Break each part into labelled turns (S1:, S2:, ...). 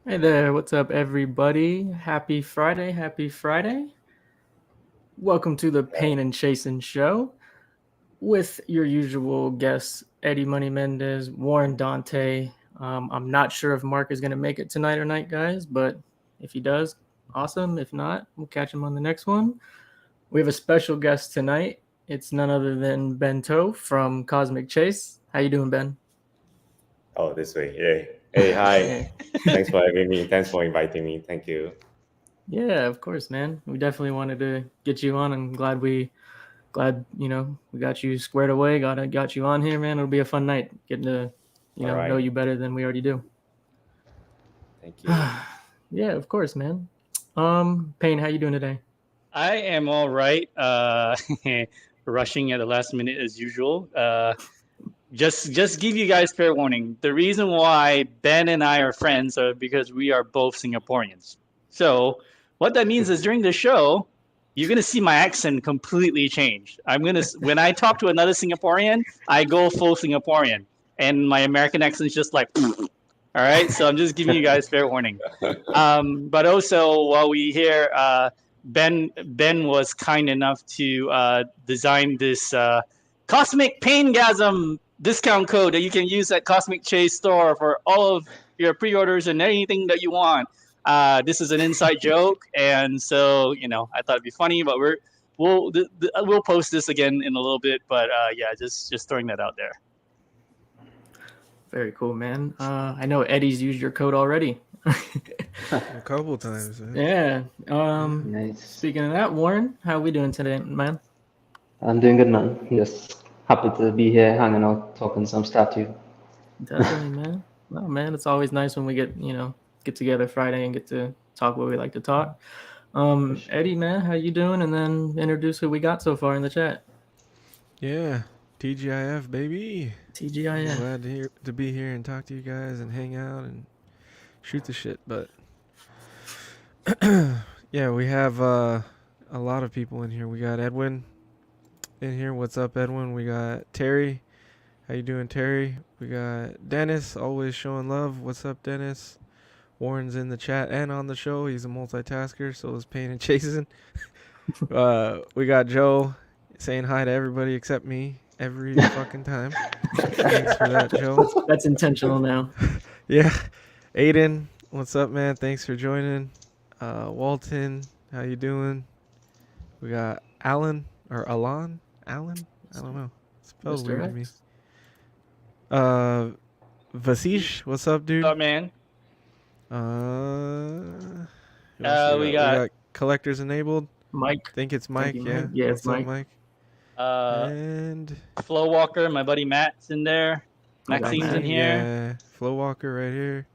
S1: Hey there, what's up, everybody? Happy Friday, happy Friday. Welcome to the Pain and Chasen show with your usual guests, Eddie Money Mendez, Warren Dante. I'm not sure if Mark is going to make it tonight or not, guys, but if he does, awesome. If not, we'll catch him on the next one. We have a special guest tonight. It's none other than Bento from Cosmic Chase. How you doing, Ben?
S2: Oh, this way. Hey, hi.
S1: Yeah.
S2: Thanks for having me. Thanks for inviting me. Thank you.
S1: Yeah, of course, man. We definitely wanted to get you on. I'm glad we got you squared away. Got you on here, man. It'll be a fun night getting to
S2: All
S1: know
S2: right.
S1: you better than we already do.
S2: Thank you.
S1: Yeah, of course, man. Payne, how you doing today?
S3: I am all right. Rushing at the last minute as usual. Just give you guys fair warning. The reason why Ben and I are friends are because we are both Singaporeans. So what that means is during the show, you're gonna see my accent completely change. When I talk to another Singaporean, I go full Singaporean, and my American accent is just like. All right, so I'm just giving you guys fair warning. But also, while we here, Ben was kind enough to design this Cosmic Paingasm discount code that you can use at Cosmic Chase store for all of your pre-orders and anything that you want. This is an inside joke, and so I thought it'd be funny, but we'll post this again in a little bit. But yeah, just throwing that out there.
S1: Very cool, man. I know Eddie's used your code already.
S4: A couple times. Man.
S1: Yeah.
S5: Nice.
S1: Speaking of that, Warren, how we doing today, man?
S5: I'm doing good, man. Just happy to be here, hanging out, talking some stuff to you.
S1: Definitely, man. Well, man, it's always nice when we get together Friday and get to talk what we like to talk. Eddie, man, how you doing? And then introduce who we got so far in the chat.
S4: Yeah, TGIF, baby.
S1: TGIF.
S4: Glad to be here and talk to you guys and hang out and shoot the shit. But yeah, we have a lot of people in here. We got Edwin in here. What's up, Edwin? We got Terry. How you doing, Terry? We got Dennis, always showing love. What's up, Dennis? Warren's in the chat and on the show. He's a multitasker, so is Pain and Chasen. We got Joe saying hi to everybody except me every fucking time. Thanks for that, Joe.
S1: That's intentional now.
S4: Yeah. Aiden, what's up, man? Thanks for joining. Walton, how you doing? We got Alan or Alan? Alan? I don't know. Spelled
S1: Mr.
S4: weird to me.
S1: X.
S4: Vasish, what's up, dude?
S3: What's up, man?
S4: Who else
S3: We got
S4: collectors enabled.
S1: Mike.
S4: I think it's Mike.
S1: Thank you,
S4: Yeah.
S1: Mike. Yeah, it's
S4: What's up,
S1: Mike.
S4: Mike? And
S3: Flow Walker, my buddy Matt's in there.
S1: I got
S3: Maxine's
S1: Matt.
S3: in here.
S4: yeah, Flow Walker right here.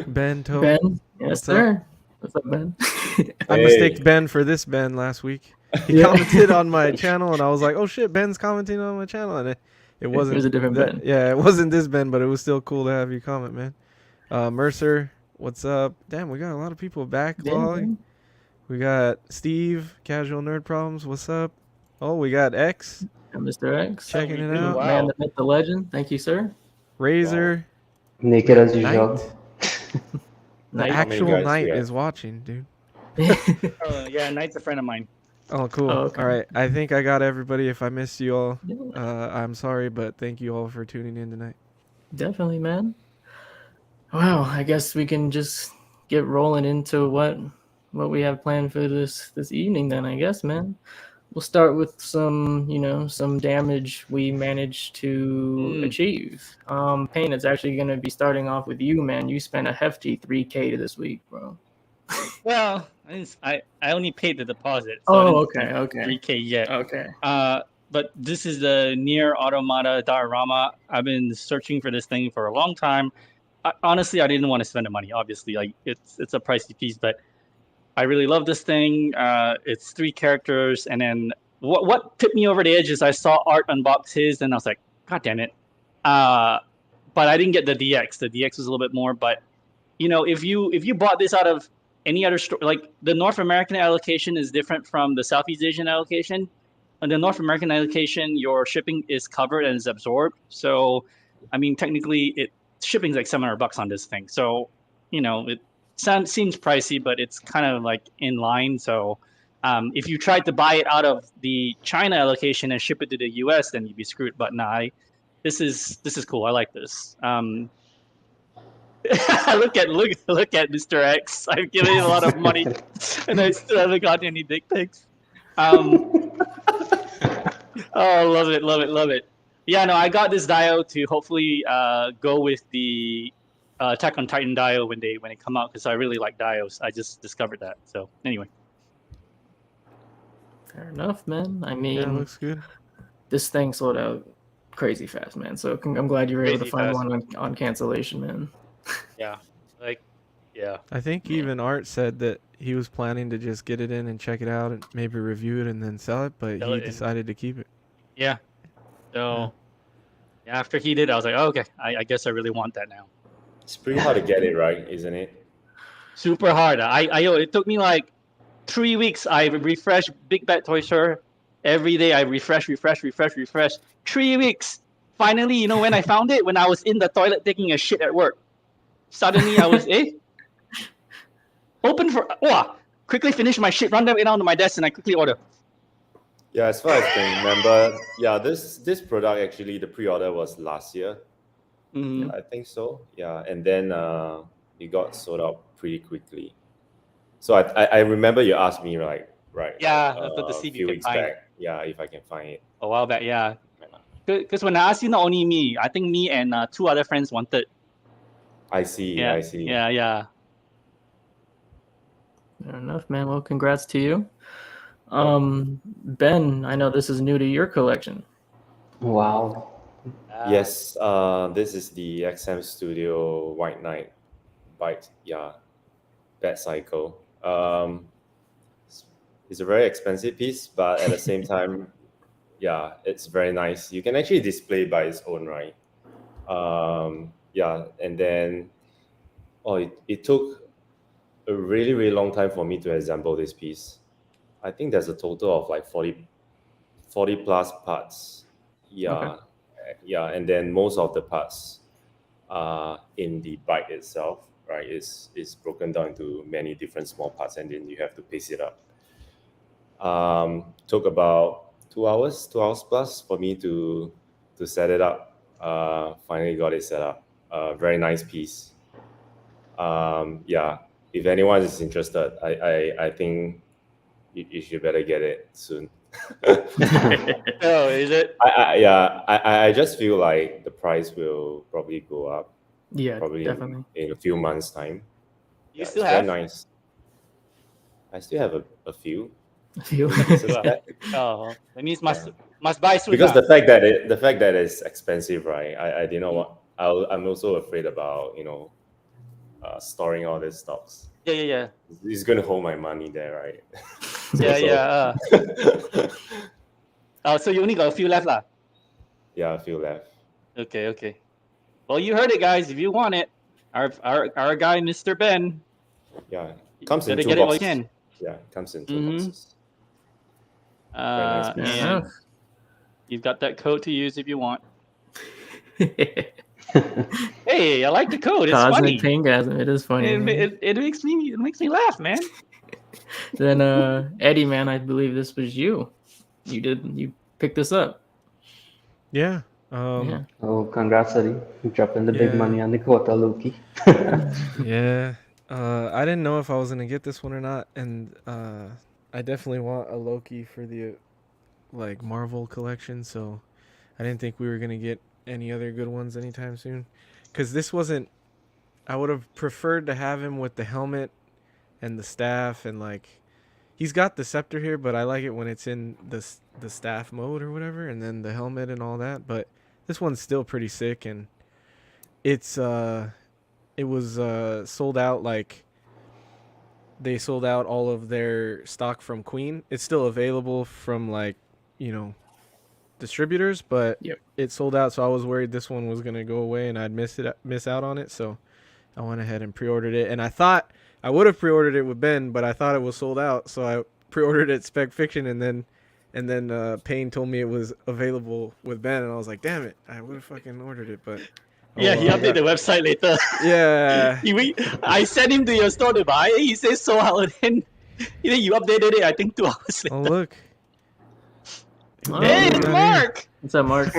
S4: Ben Toe.
S1: Ben. Yes,
S4: What's
S1: sir. What's up, Ben?
S4: I mistaked Ben for this Ben last week. He
S1: Yeah.
S4: commented on my channel, and I was like, "Oh shit, Ben's commenting on my channel," and it wasn't.
S1: It was a different Ben.
S4: Yeah, it wasn't this Ben, but it was still cool to have you comment, man. Mercer, what's up? Damn, we got a lot of people. Backlog.
S1: Yeah,
S4: We got Steve, Casual Nerd Problems. What's up? Oh, we got X
S1: and Mr. X.
S4: checking it
S3: do.
S4: out.
S3: Wow.
S1: Man, the myth, the legend. Thank you, sir.
S4: Razor,
S5: Naked as
S4: Knight.
S5: usual.
S4: The
S1: Night.
S4: actual
S2: guys
S4: Knight
S2: we have?
S4: is watching, dude.
S3: Yeah, Knight's a friend of mine.
S4: Oh, cool.
S1: Oh, okay.
S4: All right. I think I got everybody. If I missed you all,
S1: Yeah,
S4: I'm sorry, but thank you all for tuning in tonight.
S1: definitely, man. Well, I guess we can just get rolling into what we have planned for this evening. Then I guess, man, we'll start with some damage we managed to achieve. Payne, it's actually going to be starting off with you, man. You spent a hefty 3K this week, bro.
S3: Well, I only paid the deposit. So
S1: Oh,
S3: I didn't
S1: okay.
S3: spend 3K yet.
S1: Okay.
S3: But this is the Near Automata diorama. I've been searching for this thing for a long time. Honestly, I didn't want to spend the money. Obviously, like it's a pricey piece, but I really love this thing. It's 3 characters, and then what tipped me over the edge is I saw Art unbox his, and I was like, God damn it! But I didn't get the DX. The DX was a little bit more, but if you bought this out of any other store, like the North American allocation is different from the Southeast Asian allocation. On the North American allocation, your shipping is covered and is absorbed. So, I mean, technically, shipping's like $700 on this thing. So, it seems pricey, but it's kind of like in line. So, if you tried to buy it out of the China allocation and ship it to the US, then you'd be screwed. But nah, this is cool. I like this. look at Mr. X. I've given him a lot of money, and I still haven't gotten any dick pics. Oh, love it. Yeah, no, I got this Dio to hopefully go with the Attack on Titan Dio when they come out, because I really like Dios. I just discovered that. So anyway,
S1: Fair enough, man. I mean,
S4: Yeah, looks good.
S1: this thing sold out crazy fast, man. So I'm glad you were able to
S3: Crazy
S1: find
S3: fast.
S1: one on cancellation, man.
S3: yeah, yeah.
S4: I think even Art said that he was planning to just get it in and check it out and maybe review it and then sell it, but
S3: Sell
S4: he
S3: it in.
S4: decided to keep it.
S3: Yeah. So after he did, I was like, oh, okay, I guess I really want that now.
S2: It's pretty hard to get it, right? Isn't it?
S3: Super hard. It took me like 3 weeks. I refreshed Big Bad Toy Store every day. I refresh. 3 weeks. Finally, when I found it, when I was in the toilet taking a shit at work, suddenly I was open for quickly finish my shit, run down onto my desk, and I quickly order.
S2: Yeah, as far as I can remember, this product actually, the pre-order was last year.
S3: Mhm.
S2: I think so. Yeah, and then it got sold out pretty quickly. So I remember you asked me right.
S3: Yeah, I thought to see
S2: a
S3: if
S2: few
S3: you can
S2: weeks
S3: find
S2: back. Yeah, if I can find it.
S3: a while back. Yeah, because when I asked you, not only me, I think me and 2 other friends wanted.
S2: I see.
S3: Yeah, yeah.
S1: Fair enough, man. Well, congrats to you. Ben, I know this is new to your collection.
S5: Wow.
S2: Yes, this is the XM Studio White Knight Bite. Yeah, Bat Cycle. It's a very expensive piece, but at the same time, yeah, it's very nice. You can actually display by its own, right? Yeah, and then it took a really, really long time for me to assemble this piece. I think there's a total of like 40 plus parts. Yeah.
S1: Okay.
S2: Yeah, and then most of the parts in the bike itself, right, is broken down into many different small parts, and then you have to piece it up. Took about 2 hours plus for me to set it up. Finally got it set up. Very nice piece. Yeah, if anyone is interested, I think you should better get it soon.
S3: Oh, is it?
S2: I just feel like the price will probably go up.
S1: Yeah,
S2: Probably
S1: definitely.
S2: in a few months' time.
S3: You still
S2: it's
S3: have?
S2: very nice. I still have a few.
S1: I feel
S3: Oh, that means must buy soon.
S2: Because the fact that it's expensive, right? I didn't know what. I'm also afraid about storing all these stocks.
S3: Yeah.
S2: It's going to hold my money there, right?
S3: Yeah. Oh, so you only got a few left, lah.
S2: Yeah, a few left.
S3: Okay. Well, you heard it, guys. If you want it, our guy, Mr. Ben.
S2: Yeah, comes in
S3: Better
S2: 2
S3: get it while you
S2: boxes.
S3: can.
S2: Yeah, comes in 2
S3: Mhm.
S2: boxes. Very nice piece.
S1: Fair
S3: And
S1: enough.
S3: you've got that code to use if you want. Hey, I like the code. It's funny.
S1: Cosmic Paingasm. It is funny. man.
S3: It makes me laugh, man.
S1: Then Eddie, man, I believe this was you. You picked this up.
S4: Yeah.
S1: Yeah.
S5: Oh, congrats, Eddie. Dropping the big
S4: Yeah.
S5: money on the quota, Loki.
S4: Yeah. I didn't know if I was gonna get this one or not, and I definitely want a Loki for the like Marvel collection, so I didn't think we were gonna get any other good ones anytime soon. Cause this wasn't. I would have preferred to have him with the helmet and the staff, and like he's got the scepter here, but I like it when it's in the staff mode or whatever, and then the helmet and all that. But this one's still pretty sick, and it's it was sold out. Like they sold out all of their stock from Queen. It's still available from like distributors, but
S1: Yep.
S4: it sold out. So I was worried this one was gonna go away and I'd miss out on it. So I went ahead and pre-ordered it, and I thought I would have pre-ordered it with Ben, but I thought it was sold out, so I pre-ordered it Spec Fiction, and then Payne told me it was available with Ben, and I was like, damn it, I would have fucking ordered it, but
S3: Yeah, he
S4: I
S3: updated the website later.
S4: Yeah.
S3: I sent him to your store to buy it. He says so out. Then you updated it, I think 2 hours later.
S4: Oh, look.
S1: Oh,
S3: Hey,
S4: Who's that
S3: Mark!
S1: what's up, Mark?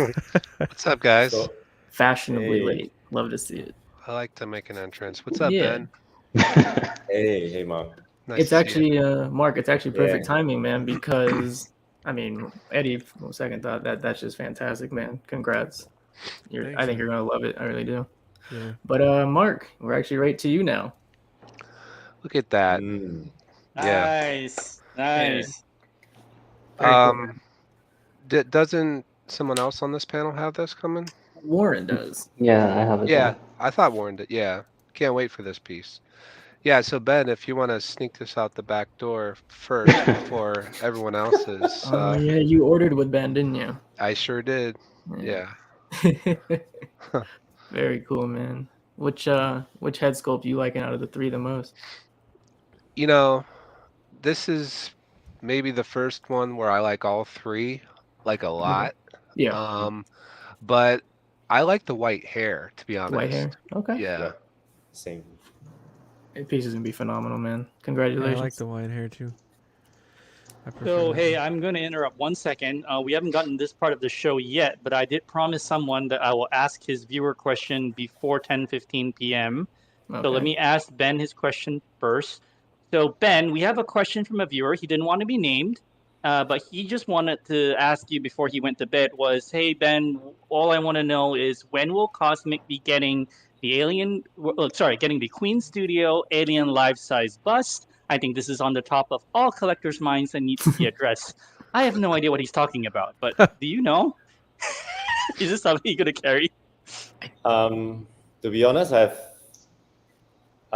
S6: What's up, guys?
S2: So,
S1: Fashionably
S2: hey,
S1: late. Love to see it.
S6: I like to make an entrance. What's up,
S1: Yeah.
S6: Ben?
S2: hey, Mark.
S6: Nice
S1: It's
S6: to see
S1: actually Mark. It's actually perfect
S2: Yeah.
S1: timing, man. Because I mean, Eddie. Well, second thought, that's just fantastic, man. Congrats. I
S4: Thanks,
S1: think
S4: man.
S1: you're gonna love it. I really do.
S4: Yeah.
S1: But Mark, we're actually right to you now.
S6: you. Look at that.
S2: Mm.
S6: Yeah.
S3: Nice.
S1: Very cool, man.
S6: Doesn't someone else on this panel have this coming?
S1: Warren does.
S5: Yeah, I have it.
S6: Yeah, I thought Warren did. Yeah. Can't wait for this piece. Yeah, so Ben, if you want to sneak this out the back door first before everyone else's,
S1: Oh yeah, you ordered with Ben, didn't you?
S6: I sure did. Yeah.
S1: Very cool, man. Which head sculpt you liking out of the three the most?
S6: You know, this is maybe the first one where I like all three, like a lot.
S1: Yeah.
S6: But I like the white hair, to be honest.
S1: White hair. Okay.
S6: Yeah.
S2: Same.
S1: That piece is gonna be phenomenal, man.
S4: Yeah,
S1: Congratulations.
S4: I like the white hair too. I prefer
S3: So,
S4: that
S3: hey,
S4: one.
S3: I'm going to interrupt 1 second. We haven't gotten this part of the show yet, but I did promise someone that I will ask his viewer question before 10:15 p.m. So let
S1: Okay.
S3: me ask Ben his question first. So, Ben, we have a question from a viewer. He didn't want to be named, but he just wanted to ask you before he went to bed was, hey, Ben, all I want to know is when will Cosmic be getting getting the Queen Studio Alien life-size bust? I think this is on the top of all collectors' minds and needs to be addressed. I have no idea what he's talking about, but do you know? Is this something you're going to carry?
S2: To be honest, are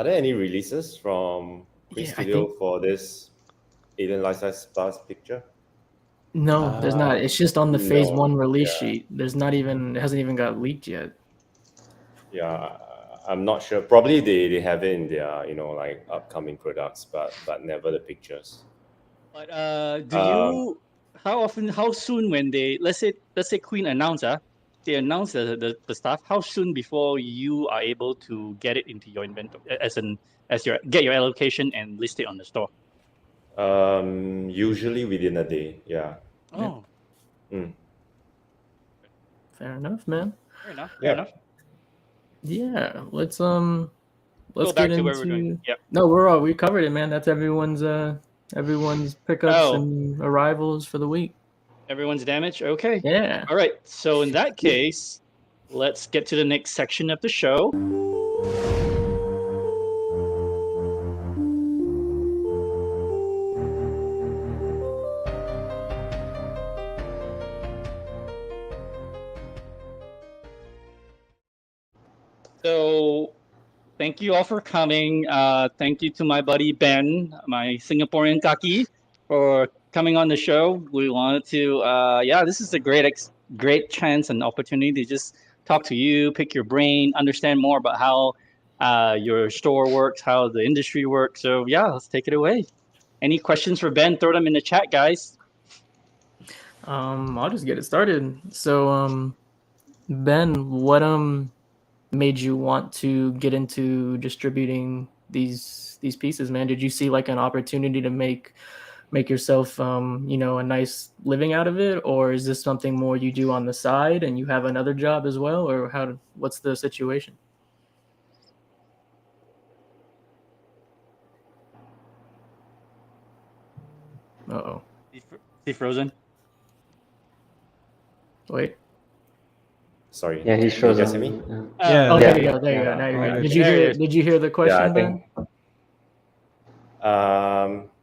S2: there any releases from Queen
S1: Yeah, I
S2: Studio
S1: think-
S2: for this Alien Life-Size Bus picture?
S1: No, there's not. It's just on the phase
S2: no,
S1: 1 release
S2: yeah.
S1: sheet. There's not even. It hasn't even got leaked yet.
S2: Yeah, I'm not sure. Probably they have it in their like upcoming products, but never the pictures.
S3: But how soon when they let's say Queen announce they announce the stuff, how soon before you are able to get it into your inventory get your allocation and list it on the store?
S2: Usually within a day. Yeah.
S3: Oh,
S1: Fair enough, man.
S3: fair enough.
S1: Yeah, let's
S3: Go
S1: get
S3: back to
S1: into.
S3: where we're doing. Yep.
S1: No, we covered it, man. That's everyone's pickups
S3: Oh.
S1: and arrivals for the week.
S3: Everyone's damaged? Okay.
S1: Yeah.
S3: All right. So in that case, let's get to the next section of the show. So thank you all for coming. Thank you to my buddy Ben, my Singaporean kaki, for coming on the show. We wanted to, this is a great chance and opportunity to just talk to you, pick your brain, understand more about how your store works, how the industry works. So yeah, let's take it away. Any questions for Ben? Throw them in the chat, guys.
S1: I'll just get it started. So, Ben, what made you want to get into distributing these pieces, man? Did you see like an opportunity to make yourself a nice living out of it, or is this something more you do on the side and you have another job as well, or what's the situation? Uh-oh.
S3: Is he frozen?
S1: Wait.
S2: Sorry.
S5: Yeah, he's
S2: Can you guys
S5: frozen.
S2: hear me?
S4: Yeah.
S1: Oh,
S5: Yeah.
S1: there you go. There you go.
S5: Yeah.
S1: Now you're
S4: Yeah.
S1: good.
S4: Okay.
S1: Did you hear the question,
S2: Yeah,
S1: Ben?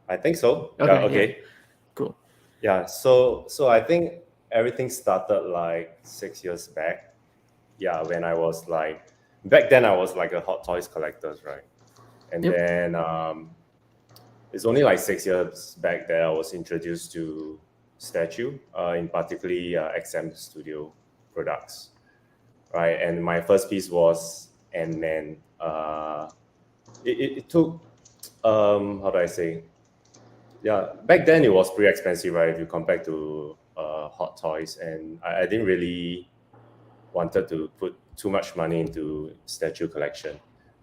S2: I think so.
S1: Okay,
S2: Yeah, okay.
S1: Cool.
S2: Yeah, so I think everything started like 6 years back. Yeah, when I was back then I was like a Hot Toys collector, right? And
S1: Yep.
S2: then it's only like 6 years back that I was introduced to Statue, in particularly XM Studio products, right? And my first piece was Ant-Man. It took, how do I say? Yeah, back then it was pretty expensive, right? If you compare to Hot Toys, and I didn't really wanted to put too much money into statue collection.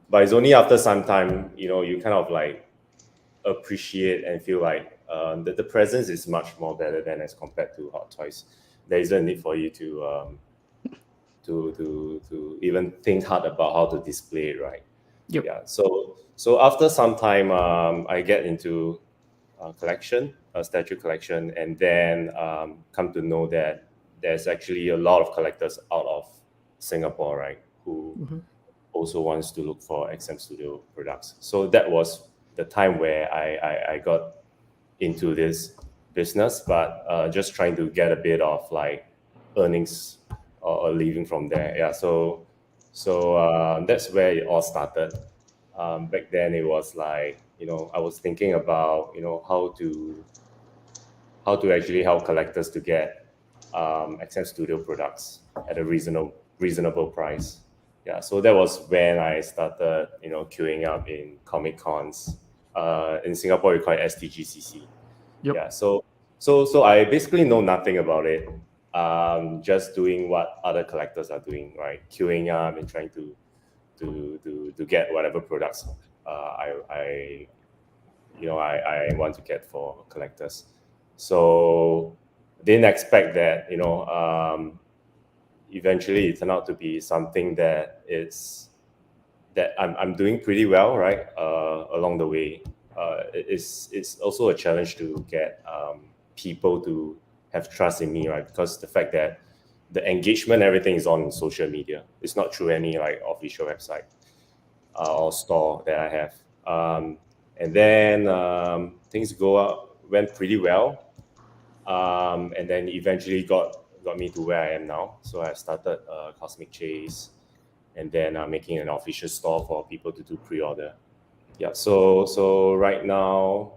S2: But it's only after some time, you know, you kind of like appreciate and feel like the presence is much more better than as compared to Hot Toys. There isn't a need for you to even think hard about how to display it, right?
S1: Yep.
S2: Yeah. So after some time, I get into statue collection, and then come to know that there's actually a lot of collectors out of Singapore, right, who also wants to look for XM Studio products. So that was the time where I got into this business, but just trying to get a bit of like earnings or living from there. Yeah. So that's where it all started. Back then it was like, you know, I was thinking about, you know, how to actually help collectors to get XM Studio products at a reasonable price. Yeah, so that was when I started, you know, queuing up in Comic Cons. In Singapore, we call it STGCC.
S1: Yep.
S2: Yeah, so I basically know nothing about it. Just doing what other collectors are doing, right? Queuing up and trying to get whatever products I want to get for collectors. So didn't expect that, you know, eventually it turned out to be something that I'm doing pretty well, right? Along the way, it's also a challenge to get people to have trust in me, right? Because the fact that the engagement, everything is on social media. It's not through any like official website or store that I have. And then things went pretty well, and then eventually got me to where I am now. So I started Cosmic Chase, and then making an official store for people to do pre-order. Yeah. So right now,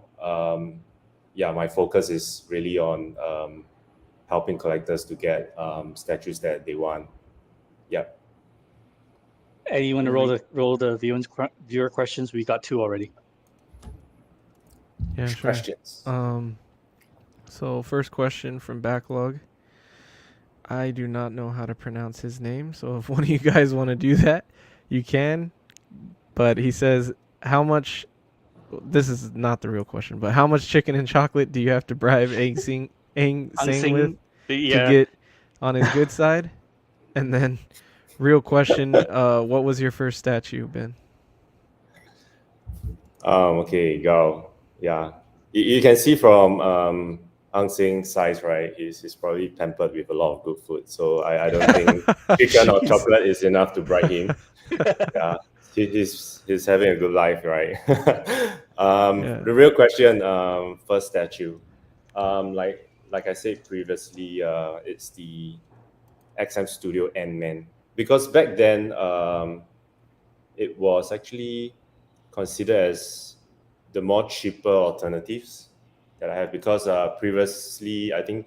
S2: my focus is really on helping collectors to get statues that they want. Yep.
S3: Hey, you want to roll the viewer questions? We got 2 already.
S4: Yeah, sure.
S2: Questions.
S4: So first question from Backlog. I do not know how to pronounce his name, so if one of you guys want to do that, you can. But he says, how much, this is not the real question, but how much chicken and chocolate do you have to bribe Ang Sing with to get on his good side? And then, real question, what was your first statue, Ben?
S2: Okay, go. Yeah. You can see from Ang Sing's size, right? He's probably pampered with a lot of good food. So I don't think chicken or chocolate is enough to bribe him. Yeah. He's having a good life, right? The real question, first statue, like I said previously, it's the XM Studio Ant-Man, because back then it was actually considered as the more cheaper alternatives that I have, because previously I think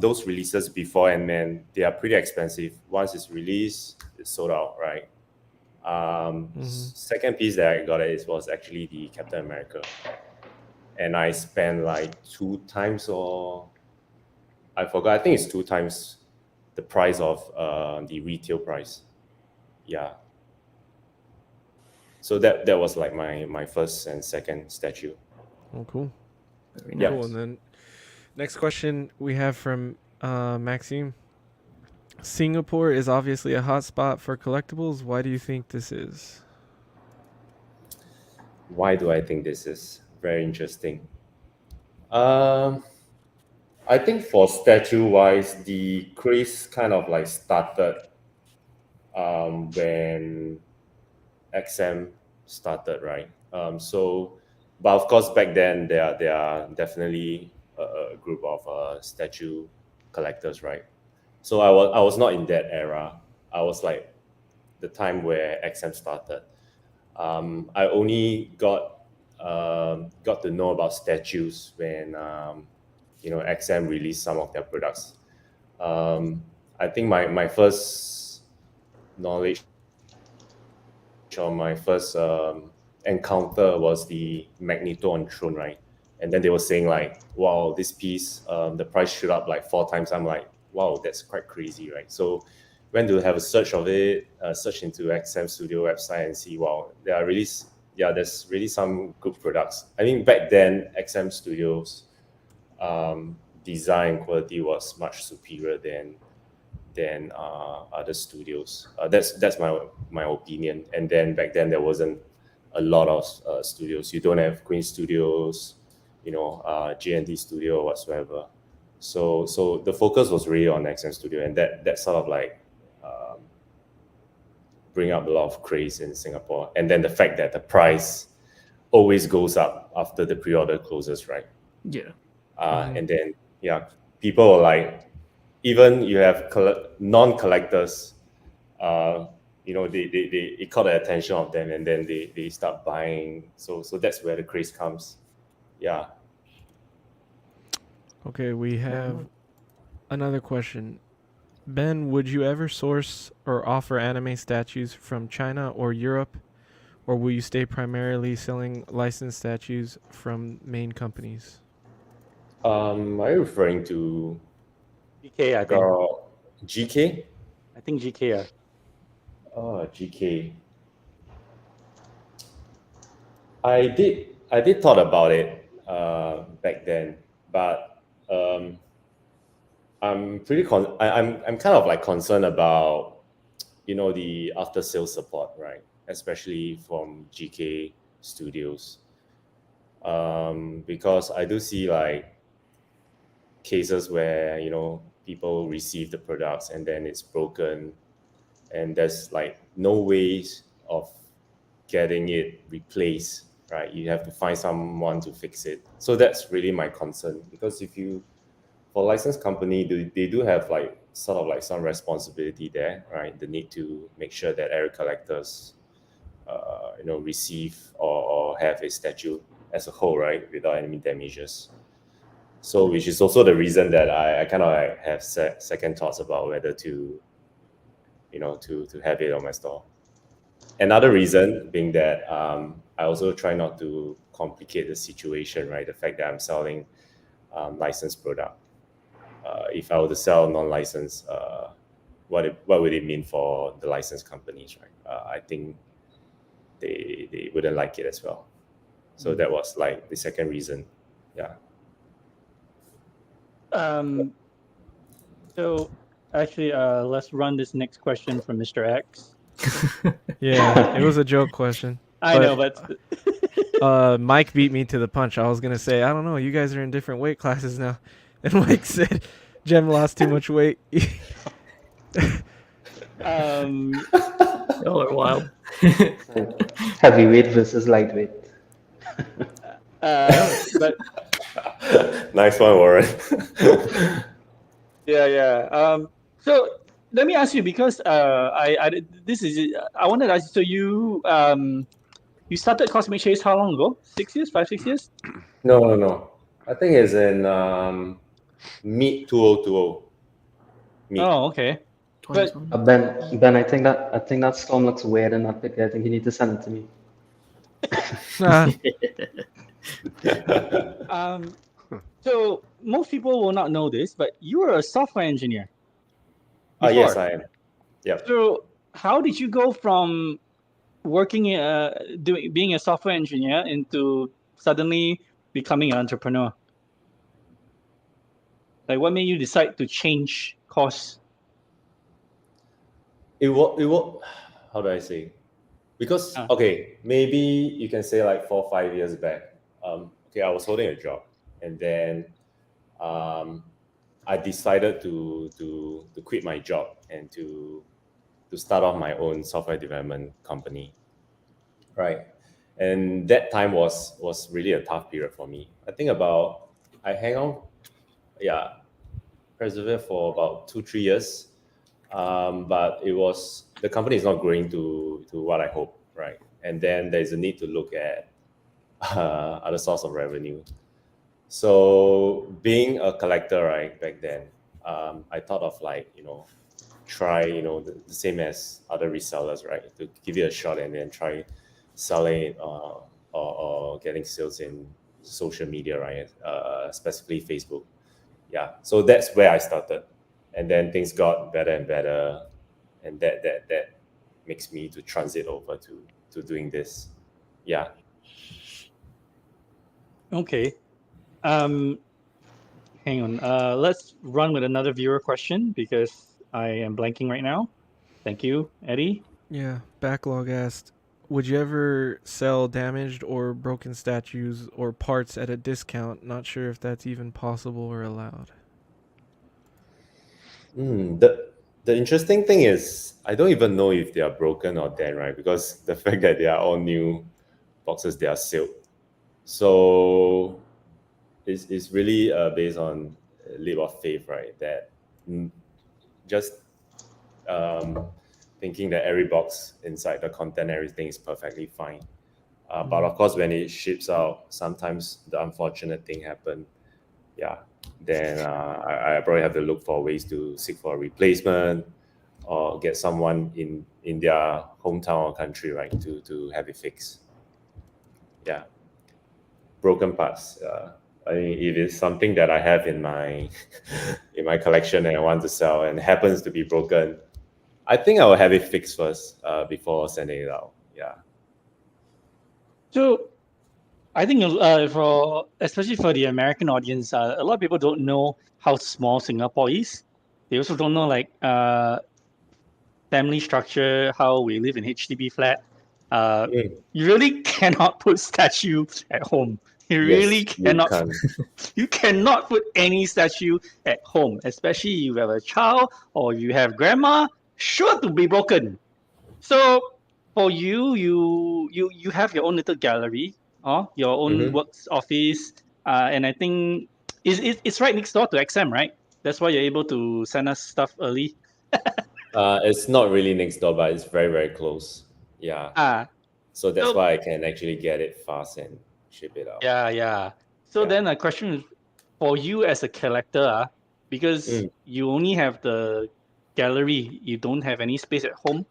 S2: those releases before Ant-Man, they are pretty expensive. Once it's released, it's sold out, right? Second piece that I got was actually the Captain America, and I spent like 2 times, or I forgot, I think it's 2 times the price of the retail price. Yeah. So that was like my first and second statue.
S4: Oh, cool.
S1: Very nice.
S4: Cool. And then next question we have from Maxime. Singapore is obviously a hot spot for collectibles. Why do you think this is?
S2: Why do I think this is? Very interesting. I think for statue-wise, the craze kind of like started when XM started, right? But of course, back then there are definitely a group of statue collectors, right? So I was not in that era. I was like the time where XM started. I only got to know about statues when XM released some of their products. I think my first knowledge or my first encounter was the Magneto on Throne, right? And then they were saying like, wow, this piece, the price shoot up like 4 times. I'm like, wow, that's quite crazy, right? So went to have a search of it, search into XM Studio website and see, wow, there's really some good products. I mean, back then, XM Studios design quality was much superior than other studios. That's my opinion. And then back then there wasn't a lot of studios. You don't have Queen Studios, JND Studio or whatsoever. So the focus was really on XM Studio, and that sort of like bring up a lot of craze in Singapore. And then the fact that the price always goes up after the pre-order closes, right?
S1: Yeah.
S2: And then people are like, even you have non-collectors, it caught the attention of them, and then they start buying. So that's where the craze comes. Yeah.
S4: Okay, we have another question. Ben, would you ever source or offer anime statues from China or Europe, or will you stay primarily selling licensed statues from main companies?
S2: Are you referring to
S3: GK, I think.
S2: GK?
S3: I think GK.
S2: Oh, GK. I did thought about it back then, but I'm I'm kind of like concerned about the after sales support, right? Especially from GK Studios, because I do see like cases where people receive the products and then it's broken, and there's like no ways of getting it replaced, right? You have to find someone to fix it. So that's really my concern, because for licensed company, they do have like sort of like some responsibility there, right? The need to make sure that every collectors receive or have a statue as a whole, right, without any damages. So which is also the reason that I kind of like have second thoughts about whether to to have it on my store. Another reason being that I also try not to complicate the situation, right? The fact that I'm selling licensed product. If I were to sell non-licensed, what would it mean for the licensed companies, right? I think they wouldn't like it as well. So that was like the second reason. Yeah.
S3: So actually, let's run this next question from Mr. X.
S4: Yeah, it was a joke question.
S3: I know, but
S4: Mike beat me to the punch. I was gonna say, I don't know, you guys are in different weight classes now, and Mike said, "Jem lost too much weight."
S1: Y'all are wild.
S5: Heavyweight versus lightweight.
S3: but
S2: Nice one, Warren.
S3: yeah. So let me ask you, because I wanted to ask you. So you started Cosmic Chase how long ago? 6 years, 5-6 years?
S2: No. I think it's in mid 2020. Mid.
S3: Oh, okay. But
S1: 2020.
S5: Ben, I think that storm looks weird in that picture. I think you need to send it to me.
S3: So most people will not know this, but you were a software engineer.
S2: Yes,
S3: before.
S2: I am. Yep.
S3: So how did you go from working being a software engineer into suddenly becoming an entrepreneur? Like, what made you decide to change course?
S2: It was how do I say? Because okay, maybe you can say like 4 or 5 years back. Okay, I was holding a job, and then I decided to quit my job and to start off my own software development company. Right. And that time was really a tough period for me. I think I hang on, persevered for about 2-3 years. But the company is not growing to what I hope, right? And then there's a need to look at other source of revenue. So being a collector, right, back then, I thought of like, try, the same as other resellers, right, to give it a shot and then try selling it or getting sales in social media, right, specifically Facebook. Yeah, so that's where I started. And then things got better and better. and that makes me to transit over to doing this. Yeah.
S3: Okay. Hang on. Let's run with another viewer question because I am blanking right now. Thank you, Eddie.
S4: Yeah, Backlog asked, would you ever sell damaged or broken statues or parts at a discount? Not sure if that's even possible or allowed.
S2: The interesting thing is I don't even know if they are broken or dead, right? Because the fact that they are all new boxes, they are sealed. So it's really based on a leap of faith, right? That just thinking that every box inside the content, everything is perfectly fine. But of course, when it ships out, sometimes the unfortunate thing happen. Yeah, then I probably have to look for ways to seek for a replacement or get someone in their hometown or country, right, to have it fixed. Yeah, broken parts. I mean, if it's something that I have in my in my collection and I want to sell and happens to be broken, I think I will have it fixed first before sending it out. Yeah.
S3: So I think for especially for the American audience, a lot of people don't know how small Singapore is. They also don't know like family structure, how we live in HDB flat.
S2: Mm.
S3: You really cannot put statue at home. You really
S2: Yes, you
S3: cannot.
S2: can.
S3: You cannot put any statue at home, especially you have a child or you have grandma, sure to be broken. So for you have your own little gallery, your own
S2: Mm-hmm.
S3: works office, and I think it's right next door to XM, right? That's why you're able to send us stuff early.
S2: It's not really next door, but it's very, very close. Yeah.
S3: Ah,
S2: So that's
S3: so
S2: why I can actually get it fast and ship it out.
S3: yeah. So
S2: Yeah.
S3: then a question is for you as a collector, because
S2: Mm.
S3: you only have the gallery, you don't have any space at home.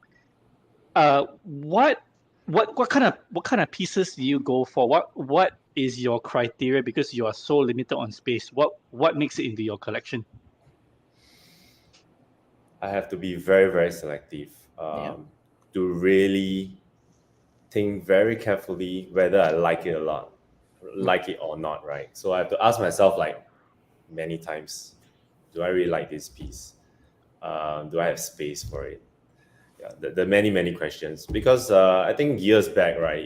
S3: What what kind of pieces do you go for? What is your criteria? Because you are so limited on space. What makes it into your collection?
S2: I have to be very, very selective
S1: Yeah.
S2: to really think very carefully whether I like it a lot, like it or not, right? So I have to ask myself like many times, do I really like this piece? Do I have space for it? Yeah, the many, many questions. Because I think years back, right,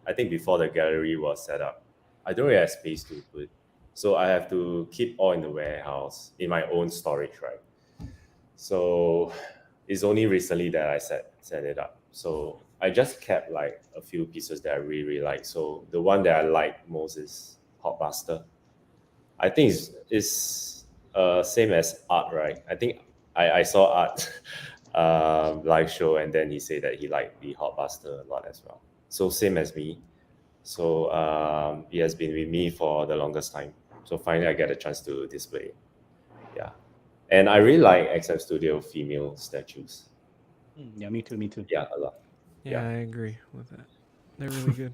S2: I think before the gallery was set up, I don't really have space to put. So I have to keep all in the warehouse in my own storage, right? So it's only recently that I set it up. So I just kept like a few pieces that I really, really like. So the one that I like most is Hotbuster. I think it's same as Art, right? I think I saw Art live show, and then he said that he liked the Hotbuster a lot as well. So same as me. So he has been with me for the longest time. So finally I get a chance to display it. Yeah. And I really like XM Studio female statues.
S3: Yeah, me too. Me too.
S2: Yeah, a lot.
S4: Yeah,
S2: Yeah.
S4: I agree with that. They're really good.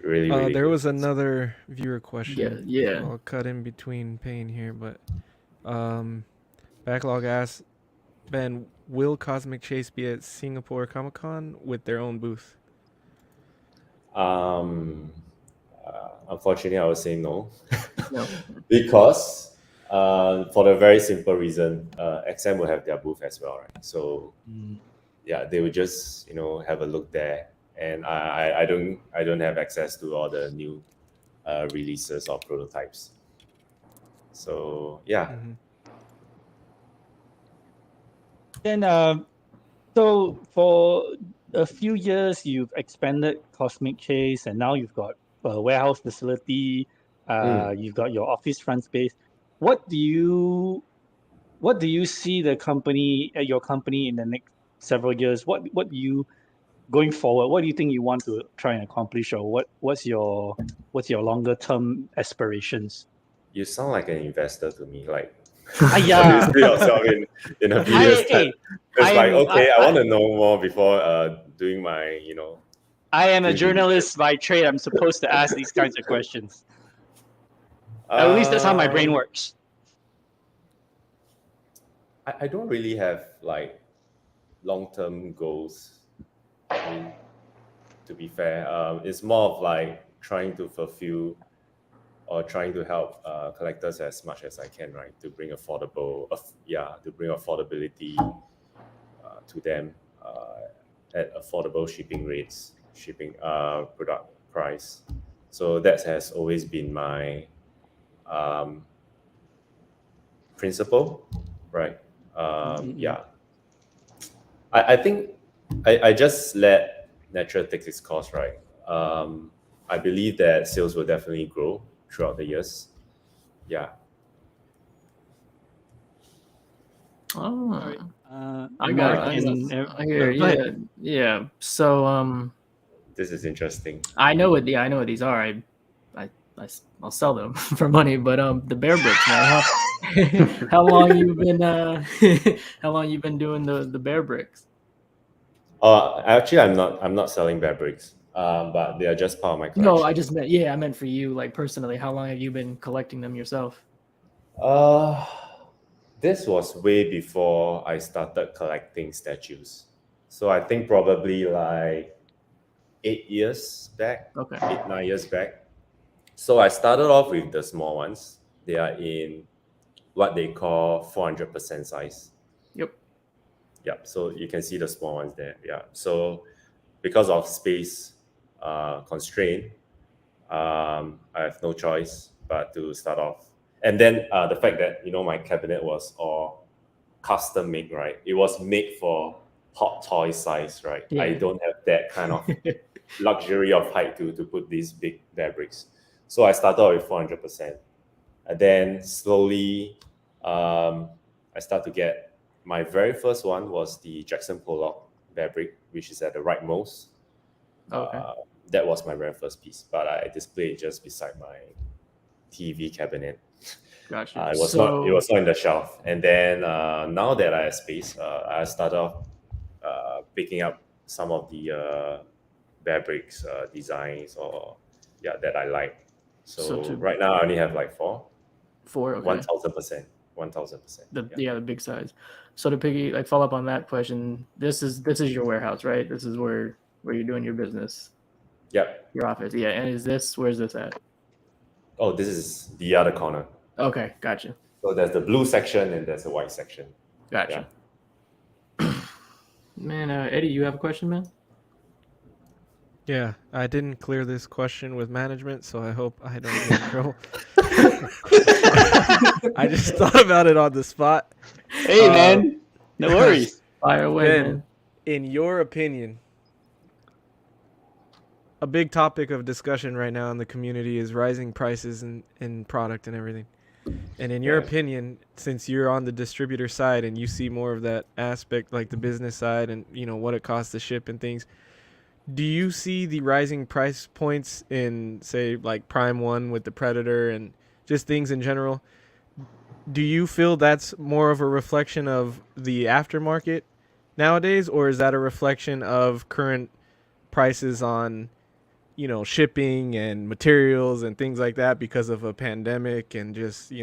S2: Really, really
S4: There
S2: good.
S4: was another viewer question.
S1: Yeah.
S4: I'll cut in between Payne here, but Backlog asks, Ben, will Cosmic Chase be at Singapore Comic Con with their own booth?
S2: Unfortunately, I would say no.
S1: No.
S2: Because for the very simple reason, XM will have their booth as well, right? So yeah, they would just have a look there, and I don't have access to all the new releases or prototypes. So yeah.
S4: Mm-hmm.
S3: Then so for a few years you've expanded Cosmic Chase, and now you've got a warehouse facility. You've got your office front space. What do you see your company in the next several years? What do you going forward? What do you think you want to try and accomplish, or what's your longer term aspirations?
S2: You sound like an investor to me. Like,
S3: Ah,
S2: how do you
S3: yeah.
S2: see yourself in a few years' time?
S3: Hey,
S2: It's
S3: I
S2: like,
S3: am
S2: okay, I want to know more before doing my,
S3: I am a
S2: due diligence.
S3: journalist by trade. I'm supposed to ask these kinds of questions. At least that's how my brain works.
S2: I don't really have like long-term goals. I mean, to be fair, it's more of like trying to fulfill or trying to help collectors as much as I can, right? To bring affordability to them at affordable shipping rates, product price. So that has always been my principle, right? Yeah, I think I just let nature take its course, right? I believe that sales will definitely grow throughout the years. Yeah.
S1: Oh, I
S3: Mark
S1: got
S3: and
S1: I hear.
S3: go ahead.
S1: Yeah. So
S2: This is interesting.
S1: I know what these are. I'll sell them for money. But the bear bricks, man. How long you been how long you been doing the bear bricks?
S2: Actually, I'm not selling bad bricks, but they are just part of my collection.
S1: No, I meant for you, like personally. How long have you been collecting them yourself?
S2: This was way before I started collecting statues. So I think probably like 8 years back,
S1: Okay.
S2: 8, 9 years back. So I started off with the small ones. They are in what they call 400% size.
S1: Yep.
S2: Yep. So you can see the small ones there. Yeah. So because of space constraint, I have no choice but to start off. And then the fact that my cabinet was all custom made, right? It was made for hot toy size, right?
S1: Yeah.
S2: I don't have that kind of luxury of height to put these big bear bricks. So I started out with 400%. And then slowly I start to get my very first one was the Jackson Pollock bear brick, which is at the rightmost.
S1: Okay.
S2: That was my very first piece, but I displayed it just beside my TV cabinet.
S1: Gotcha.
S2: It was not in the shelf. And then now that I have space, I started off picking up some of the bear bricks designs that I like. So right now I only have like four.
S1: Okay.
S2: 1,000%. 1,000%.
S1: The big size. So to follow up on that question, this is your warehouse, right? This is where you're doing your business.
S2: Yep.
S1: Your office. Yeah. And where's this at?
S2: Oh, this is the other corner.
S1: Okay, gotcha.
S2: So there's the blue section and there's the white section.
S1: Gotcha. Yeah. Man, Eddie, you have a question, man?
S4: Yeah, I didn't clear this question with management, so I hope I don't get in trouble. I just thought about it on the spot.
S3: Hey, man, no worries.
S1: Fire away, man.
S4: In your opinion, a big topic of discussion right now in the community is rising prices in product and everything. And in your opinion, since you're on the distributor side and you see more of that aspect, like the business side and what it costs to ship and things, do you see the rising price points in, say, like Prime 1 with the Predator and just things in general? Do you feel that's more of a reflection of the aftermarket nowadays, or is that a reflection of current prices on shipping and materials and things like that because of a pandemic and just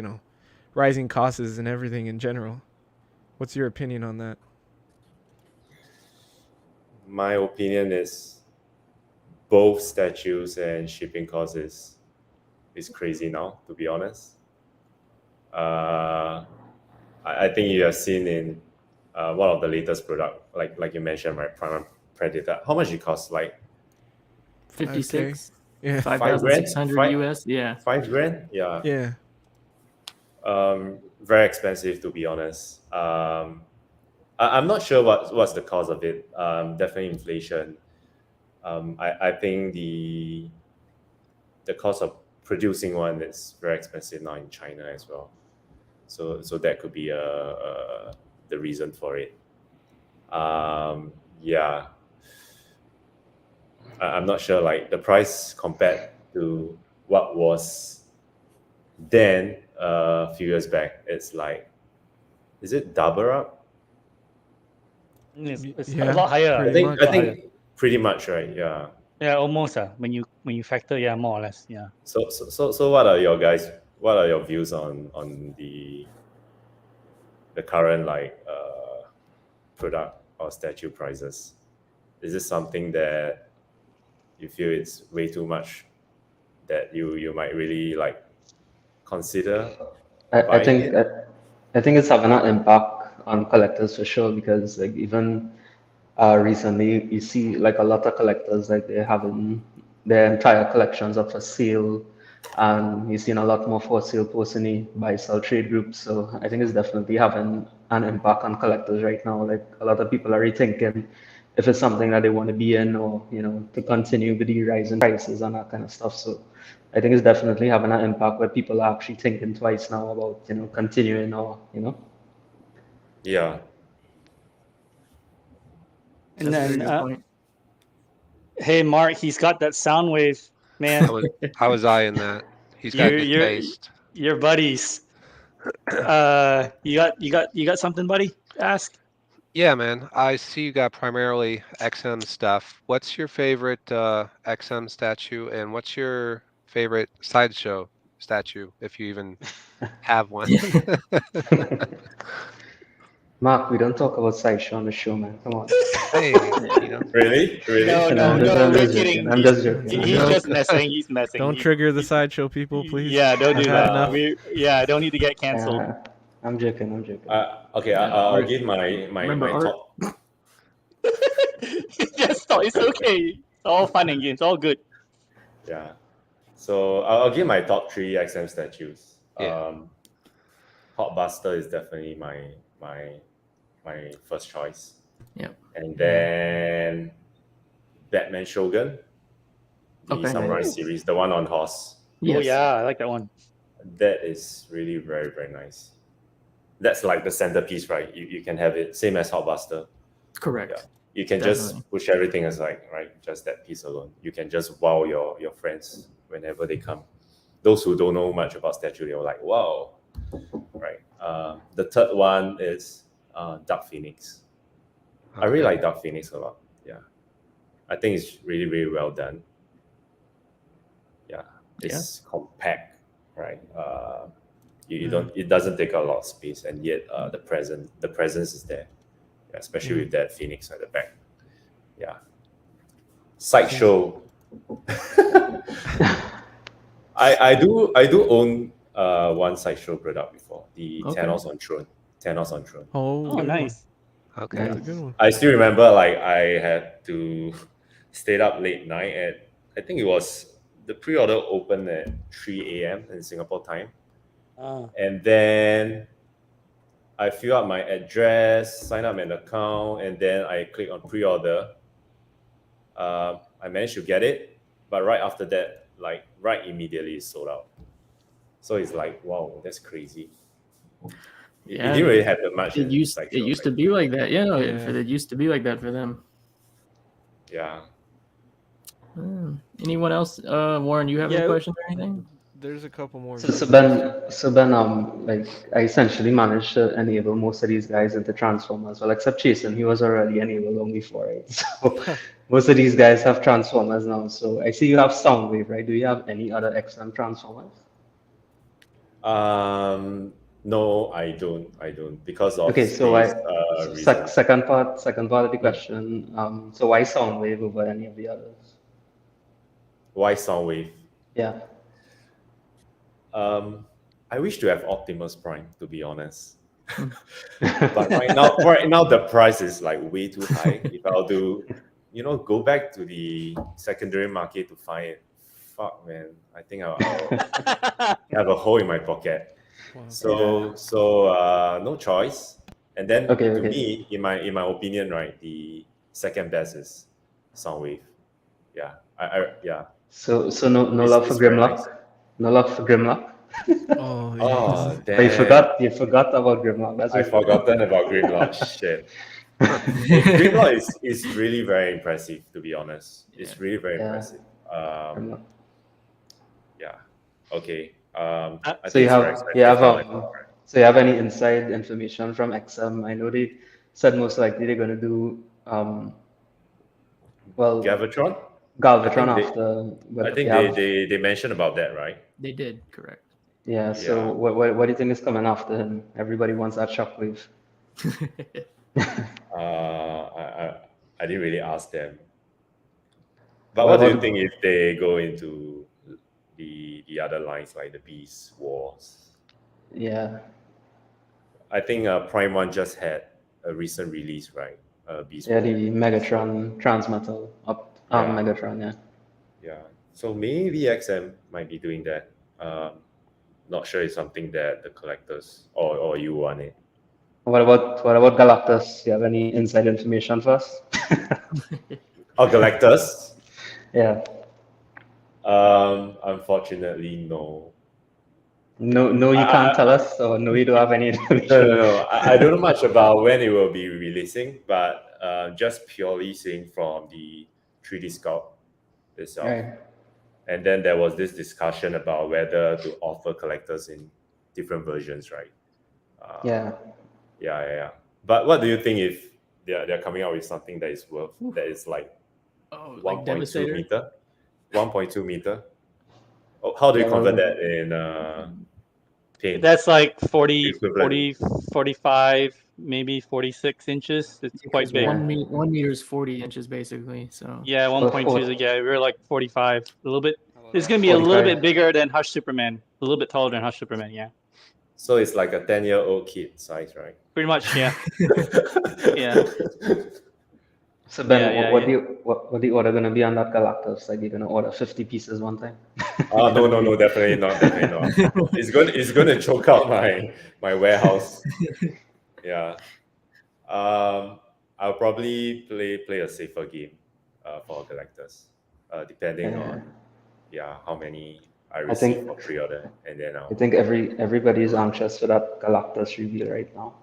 S4: rising costs and everything in general? What's your opinion on that?
S2: My opinion is both statues and shipping costs is crazy now, to be honest. I think you have seen in one of the latest product, like you mentioned, right, Prime Predator. How much it costs? Like
S1: 56.
S4: Yeah.
S1: 5,600 US. Yeah.
S2: $5,000. Yeah.
S4: Yeah.
S2: Very expensive, to be honest. I'm not sure what's the cause of it. Definitely inflation. I think the cost of producing one is very expensive now in China as well. So that could be the reason for it. Yeah. I'm not sure, like the price compared to what was then a few years back. It's like, is it double up?
S3: It's
S4: Yeah,
S3: a lot higher.
S2: I think pretty much, right? Yeah.
S3: Yeah, almost. When you factor, more or less. Yeah.
S2: So what are your views on the current product? or statue prices? Is this something that you feel it's way too much that you might really like consider
S5: I
S2: buying
S5: think
S2: it?
S5: I think it's having an impact on collectors for sure because like even recently you see like a lot of collectors like they're having their entire collections up for sale, and you've seen a lot more for sale posts in the buy sell trade groups. So I think it's definitely having an impact on collectors right now. Like a lot of people are rethinking if it's something that they want to be in, or to continue with the rising prices and that kind of stuff. So I think it's definitely having an impact where people are actually thinking twice now about continuing or
S2: Yeah.
S3: And
S1: That's a very
S3: then,
S1: good point.
S3: hey, Mark, he's got that Soundwave, man.
S6: I was eyeing that. He's got good
S3: You're
S6: taste.
S3: your buddies. You got something, buddy? To ask.
S6: Yeah, man. I see you got primarily XM stuff. What's your favorite XM statue, and what's your favorite Sideshow statue, if you even have one?
S5: Mark, we don't talk about Sideshow on the show, man. Come on.
S6: Hey,
S2: Really?
S3: No,
S5: No,
S3: no, no.
S5: I'm
S3: We're
S5: just joking.
S3: kidding.
S5: I'm just joking. I'm
S3: He's
S5: just
S3: just
S5: joking.
S3: messing. He's messing.
S4: Don't trigger the Sideshow people, please.
S3: Yeah, don't
S4: I've
S3: do
S4: had
S3: that.
S4: enough.
S3: I don't need to get canceled.
S5: I'm joking. I'm joking.
S2: Okay,
S1: Yeah,
S2: I'll
S1: Art-
S2: give my
S1: remember Art?
S2: top.
S3: It's okay. It's all fun and games. It's all good.
S2: Yeah. So I'll give my top 3 XM statues.
S6: Yeah.
S2: Hotbuster is definitely my first choice.
S1: Yep.
S2: And then Batman Shogun, the
S1: Okay.
S2: Samurai series, the one on horse.
S1: Yes.
S3: Oh yeah, I like that one.
S2: That is really very, very nice. That's like the centerpiece, right? You can have it same as Hotbuster.
S1: Correct.
S2: Yeah. You can
S1: Definitely.
S2: just push everything aside, right? Just that piece alone. You can just wow your friends whenever they come. Those who don't know much about statue, they're like, wow, right? The third one is Dark Phoenix. I really like Dark Phoenix a lot. Yeah, I think it's really, really well done. Yeah, it's compact, right? You don't. It doesn't take a lot of space, and yet the presence is there. Yeah, especially with that Phoenix at the back. Yeah. Sideshow. I do own one Sideshow product before, the
S1: Okay.
S2: Thanos on Throne. Thanos on Throne.
S3: Oh,
S4: good one.
S3: nice.
S6: Okay.
S4: That's a good one.
S2: I still remember like I had to stay up late night at, I think it was, the pre-order opened at 3 a.m. in Singapore time. And then I fill up my address, sign up an account, and then I click on pre-order. I managed to get it, but right after that, like right immediately, it's sold out. So it's like, wow, that's crazy.
S1: Yeah,
S2: it didn't really happen much.
S1: It used to be like that. Yeah, no,
S4: Yeah.
S1: it used to be like that for them.
S2: Yeah.
S1: Anyone else? Warren, you have any
S4: Yeah.
S1: questions or anything?
S4: There's a couple more.
S5: So Ben, like I essentially managed to enable most of these guys into Transformers. Well, except Chasen, he was already enabled long before, right? So most of these guys have Transformers now. So I see you have Soundwave, right? Do you have any other XM Transformers?
S2: No, I don't because of
S5: Okay, so
S2: space, reasons.
S5: second part of the question. So why Soundwave over any of the others?
S2: Why Soundwave?
S5: Yeah.
S2: I wish to have Optimus Prime, to be honest. But right now the price is like way too high. If I'll do, go back to the secondary market to find it, fuck man, I think I'll have a hole in my pocket.
S4: Wow.
S2: So no choice. And then
S5: Okay.
S2: me, in my opinion, right, the second best is Soundwave. Yeah, yeah.
S5: So no love for
S2: It's very
S5: Grimlock?
S2: nice.
S5: No love for Grimlock?
S4: Oh, yeah.
S2: Oh, damn.
S5: But you forgot about Grimlock. That's
S2: I
S5: what-
S2: forgotten about Grimlock. Shit. Grimlock is really very impressive, to be honest. It's really very impressive.
S5: Grimlock.
S2: Yeah. Okay. I
S5: So
S2: think
S5: you have any inside information from XM? I know they said most likely they're going to do
S2: Galvatron?
S5: Galvatron
S2: I think
S5: after. But
S2: I think
S5: you have-
S2: they mentioned about that, right?
S1: They did, correct.
S5: Yeah. So
S2: Yeah.
S5: what do you think is coming after him? Everybody wants that Shockwave.
S2: I didn't really ask them. But
S5: What
S2: what do you
S5: about
S2: think if they go into the other lines like the Beast Wars?
S5: yeah,
S2: I think Prime One just had a recent release, right? Beast
S5: yeah,
S2: War.
S5: the Megatron Transmetal
S2: Yeah.
S5: Megatron, yeah.
S2: Yeah. So maybe XM might be doing that. Not sure it's something that the collectors or you want it.
S5: What about Galactus? Do you have any inside information for us?
S2: Oh, Galactus?
S5: Yeah.
S2: Unfortunately, no.
S5: No, you can't tell us, or no, you don't have any
S2: No,
S5: information.
S2: no. I don't know much about when it will be releasing, but just purely seeing from the 3D Scout itself.
S5: Right.
S2: And then there was this discussion about whether to offer collectors in different versions, right?
S5: Yeah.
S2: Yeah. But what do you think if they're coming out with something that is like
S1: Oh, like
S2: 1.2
S1: Devastator.
S2: meter? 1.2 meter? Oh, how do you
S5: Yeah,
S2: convert
S5: well,
S2: that in paint?
S3: That's like 40,
S2: Equivalent.
S3: 45, maybe 46 inches. It's quite
S1: Because
S3: big.
S5: Yeah.
S1: 1 meter is 40 inches basically. So
S3: Yeah,
S5: Well,
S3: 1.2. Yeah, we're like 45. A little bit. It's gonna be a little
S5: 45.
S3: bit bigger than Hush Superman. A little bit taller than Hush Superman. Yeah,
S2: So it's like a 10-year-old kid size, right?
S3: pretty much. Yeah. Yeah.
S5: So Ben,
S3: Yeah,
S5: what
S3: yeah.
S5: do you what the order gonna be on that Galactus? Like you're gonna order 50 pieces one time?
S2: No, definitely not. It's gonna choke out my warehouse. Yeah. I'll probably play a safer game for collectors, depending on how many I receive
S5: think-
S2: for pre-order, and then
S5: I think everybody's anxious for that Galactus reveal right now.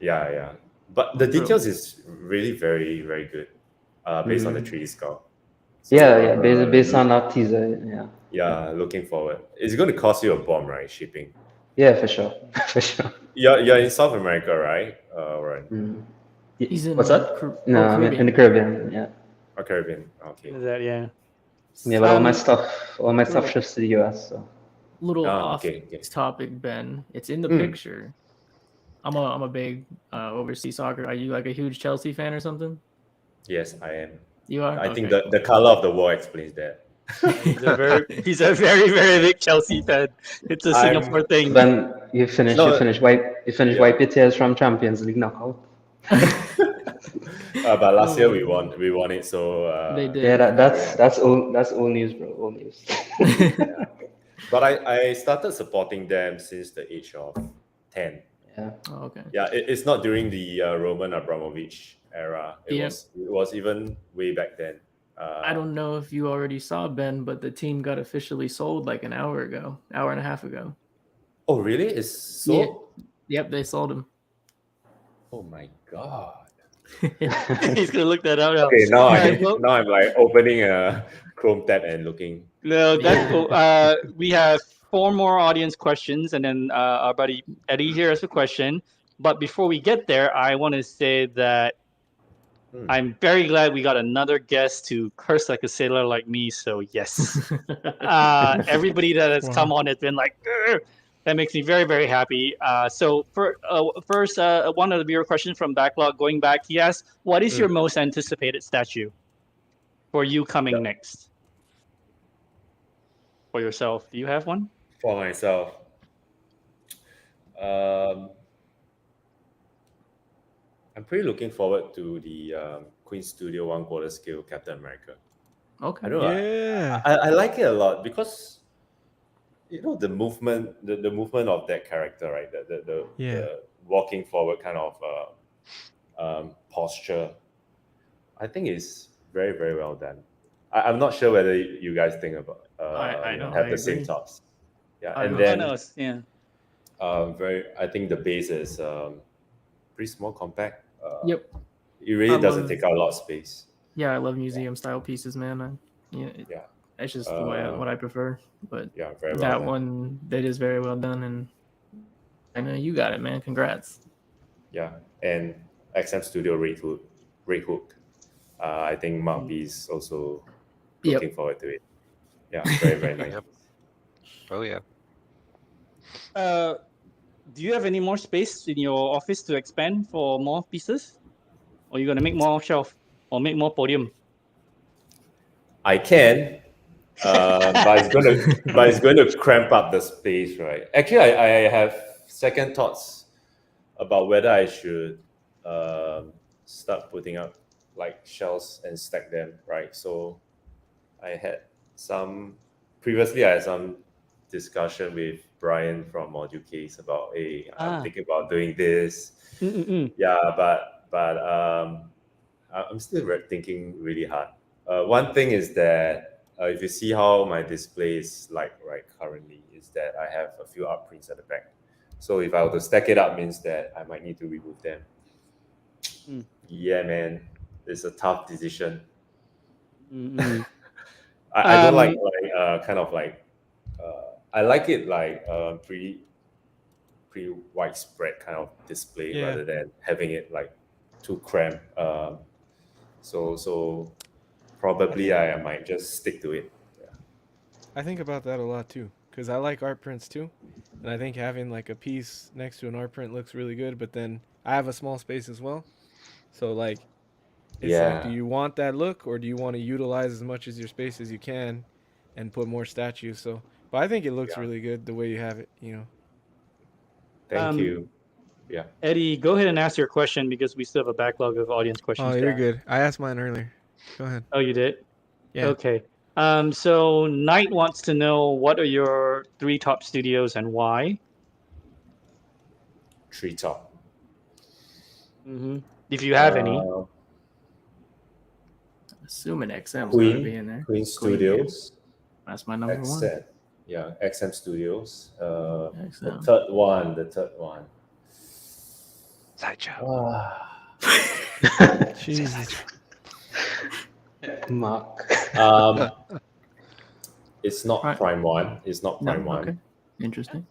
S2: yeah. But the
S1: True.
S2: details is really very very good, based on the 3D scout. So,
S5: Yeah, based on that teaser, yeah.
S2: Yeah, looking forward. It's going to cost you a bomb, right? Shipping.
S5: Yeah, for sure. For sure.
S2: You're in South America, right? Warren?
S1: He's in
S5: What's that? No, I'm in the
S1: Caribbean.
S5: Caribbean, yeah.
S2: Oh, Caribbean. Okay.
S3: Is that yeah?
S5: Yeah, but all my
S1: Um,
S5: stuff ships to the US, so
S1: little off
S2: okay.
S1: topic, Ben. It's in the picture. I'm a big overseas soccer. Are you like a huge Chelsea fan or something?
S2: Yes, I am.
S1: You are.
S2: I think
S1: Okay,
S2: the color of the wall explains that.
S3: He's a very big Chelsea fan. It's a Singapore thing.
S5: Ben, you finish wipe your tears from Champions League knockout.
S2: But last year we won it, so
S1: They did.
S5: Yeah, that's old news, bro. Old news.
S2: But I started supporting them since the age of 10.
S5: Yeah.
S1: Oh, okay.
S2: Yeah, it's not during the Roman Abramovich era. It was even way back then.
S1: I don't know if you already saw, Ben, but the team got officially sold like an hour and a half ago.
S2: Oh, really? It's sold?
S1: Yep, they sold him.
S2: Oh my god.
S3: He's gonna look that out.
S2: Okay, now
S3: Alright, well,
S2: I'm like opening a Chrome tab and looking.
S3: no, that's cool. We have 4 more audience questions, and then our buddy Eddie here has a question. But before we get there, I want to say that I'm very glad we got another guest to curse like a sailor like me. So yes, everybody that has come on has been like, "Grr." That makes me very, very happy. So first, one of the viewer questions from Backlog going back, he asked, what is your most anticipated statue for you coming next? For yourself, do you have one?
S2: For myself, I'm pretty looking forward to the Queen Studio 1/4 scale Captain America.
S1: Okay.
S2: I don't know.
S4: Yeah.
S2: I like it a lot because the movement, the movement of that character, right? The walking forward kind of posture. I think is very very well done. I'm not sure whether you guys think about
S1: I know,
S2: have
S1: I
S2: the same
S1: agree.
S2: thoughts. Yeah,
S1: I
S2: and
S1: know.
S2: then
S3: Yeah.
S2: I think the base is pretty small, compact.
S1: Yep.
S2: It really doesn't take out a lot of space.
S1: Yeah, I love museum style pieces, man. It's just the way what I prefer. But
S2: yeah, very well
S1: that
S2: done.
S1: one, that is very well done, and I know you got it, man. Congrats.
S2: Yeah, and XM Studio Red Hook. I think Mark B is also looking forward to it. Yeah, very very nice.
S6: Yep. Oh yeah.
S3: Do you have any more space in your office to expand for more pieces? Or you gonna make more shelf or make more podium?
S2: I can, but it's going to cramp up the space, right? Actually, I have second thoughts about whether I should start putting up like shelves and stack them, right? So I had previously I had some discussion with Brian from Module Case about, hey, I'm thinking about doing this. Yeah, but I'm still thinking really hard. One thing is that if you see how my display is like right currently, is that I have a few art prints at the back. So if I were to stack it up, means that I might need to remove them. Yeah, man, it's a tough decision. I don't like kind of like I like it like pretty widespread kind of display
S4: Yeah.
S2: rather than having it like too cramped. So probably I might just stick to it.
S4: I think about that a lot too, because I like art prints too, and I think having like a piece next to an art print looks really good. But then I have a small space as well, so like, it's like, do
S2: Yeah.
S4: you want that look, or do you want to utilize as much as your space as you can, and put more statues? So, but I think it looks
S2: Yeah.
S4: really good the way you have it. You know.
S2: Thank you. Yeah.
S3: Eddie, go ahead and ask your question because we still have a backlog of audience questions.
S4: Oh, you're good. I asked mine earlier. Go ahead.
S3: Oh, you did?
S4: Yeah.
S3: Okay. So Knight wants to know what are your 3 top studios and why?
S2: Treetop.
S3: If you have any.
S1: Assuming XM's got to be in there.
S2: Queen Studios.
S1: That's my number one.
S2: XM. Yeah, XM Studios. The
S1: XM.
S2: third one.
S6: Sideshow.
S4: Jesus.
S5: Mark.
S2: It's not
S1: Right.
S2: Prime One. It's not
S1: No,
S2: Prime One.
S1: okay. Interesting.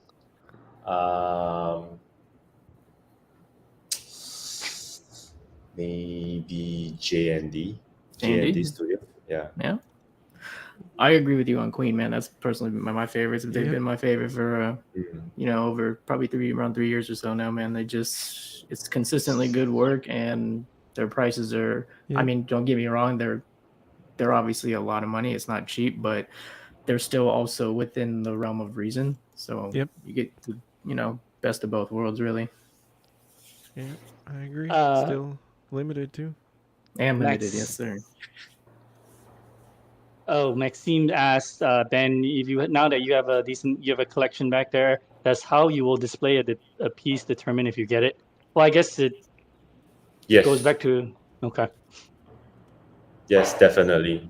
S2: Maybe JND.
S1: JND?
S2: JND Studio. Yeah.
S1: Yeah. I agree with you on Queen, man. That's personally my favorites. They've
S4: Yeah.
S1: been my favorite for
S2: Mhm.
S1: over probably around 3 years or so now, man. It's consistently good work, and their prices are.
S4: Yeah.
S1: I mean, don't get me wrong, they're obviously a lot of money. It's not cheap, but they're still also within the realm of reason. So
S4: Yep.
S1: you get the best of both worlds, really,
S4: Yeah, I agree.
S3: Uh,
S4: Still limited too.
S1: and limited.
S3: Max-
S1: Yes, sir.
S3: Oh, Maxime asked Ben, if now that you have a collection back there, that's how you will display a piece determine if you get it. Well, I guess it
S2: Yes.
S3: goes back to
S2: Yes, definitely.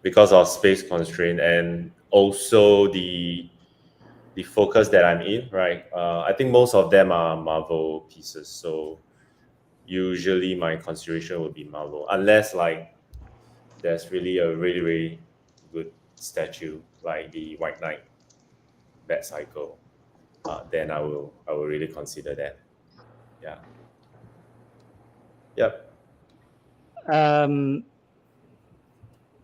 S2: Because of space constraint and also the focus that I'm in, right? I think most of them are Marvel pieces, so usually my consideration would be Marvel, unless like there's really a really good statue like the White Knight Bat Cycle. Then I will really consider that. Yeah. Yep.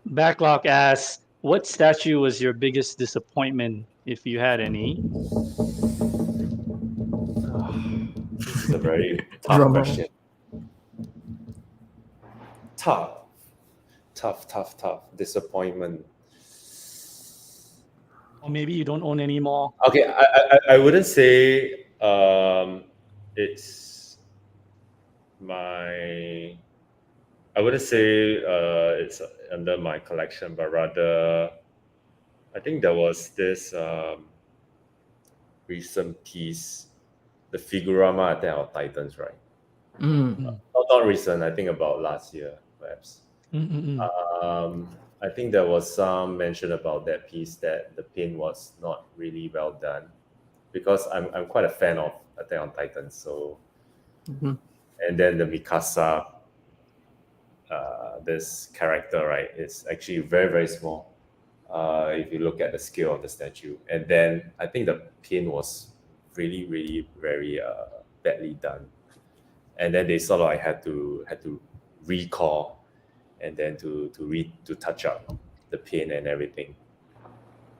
S3: Backlog asks, what statue was your biggest disappointment, if you had any?
S2: This is a very tough
S1: Drum roll.
S2: question. Tough disappointment.
S3: Or maybe you don't own any more.
S2: Okay, I wouldn't say it's my. I wouldn't say it's under my collection, but rather, I think there was this recent piece, the Figurama Attack of Titans, right? Not recent. I think about last year, perhaps. I think there was some mention about that piece that the paint was not really well done, because I'm quite a fan of Attack on Titans. So, and then the Mikasa, this character, right, is actually very small. If you look at the scale of the statue, and then I think the paint was really very badly done, and then they sort of like had to recall, and then to touch up the paint and everything.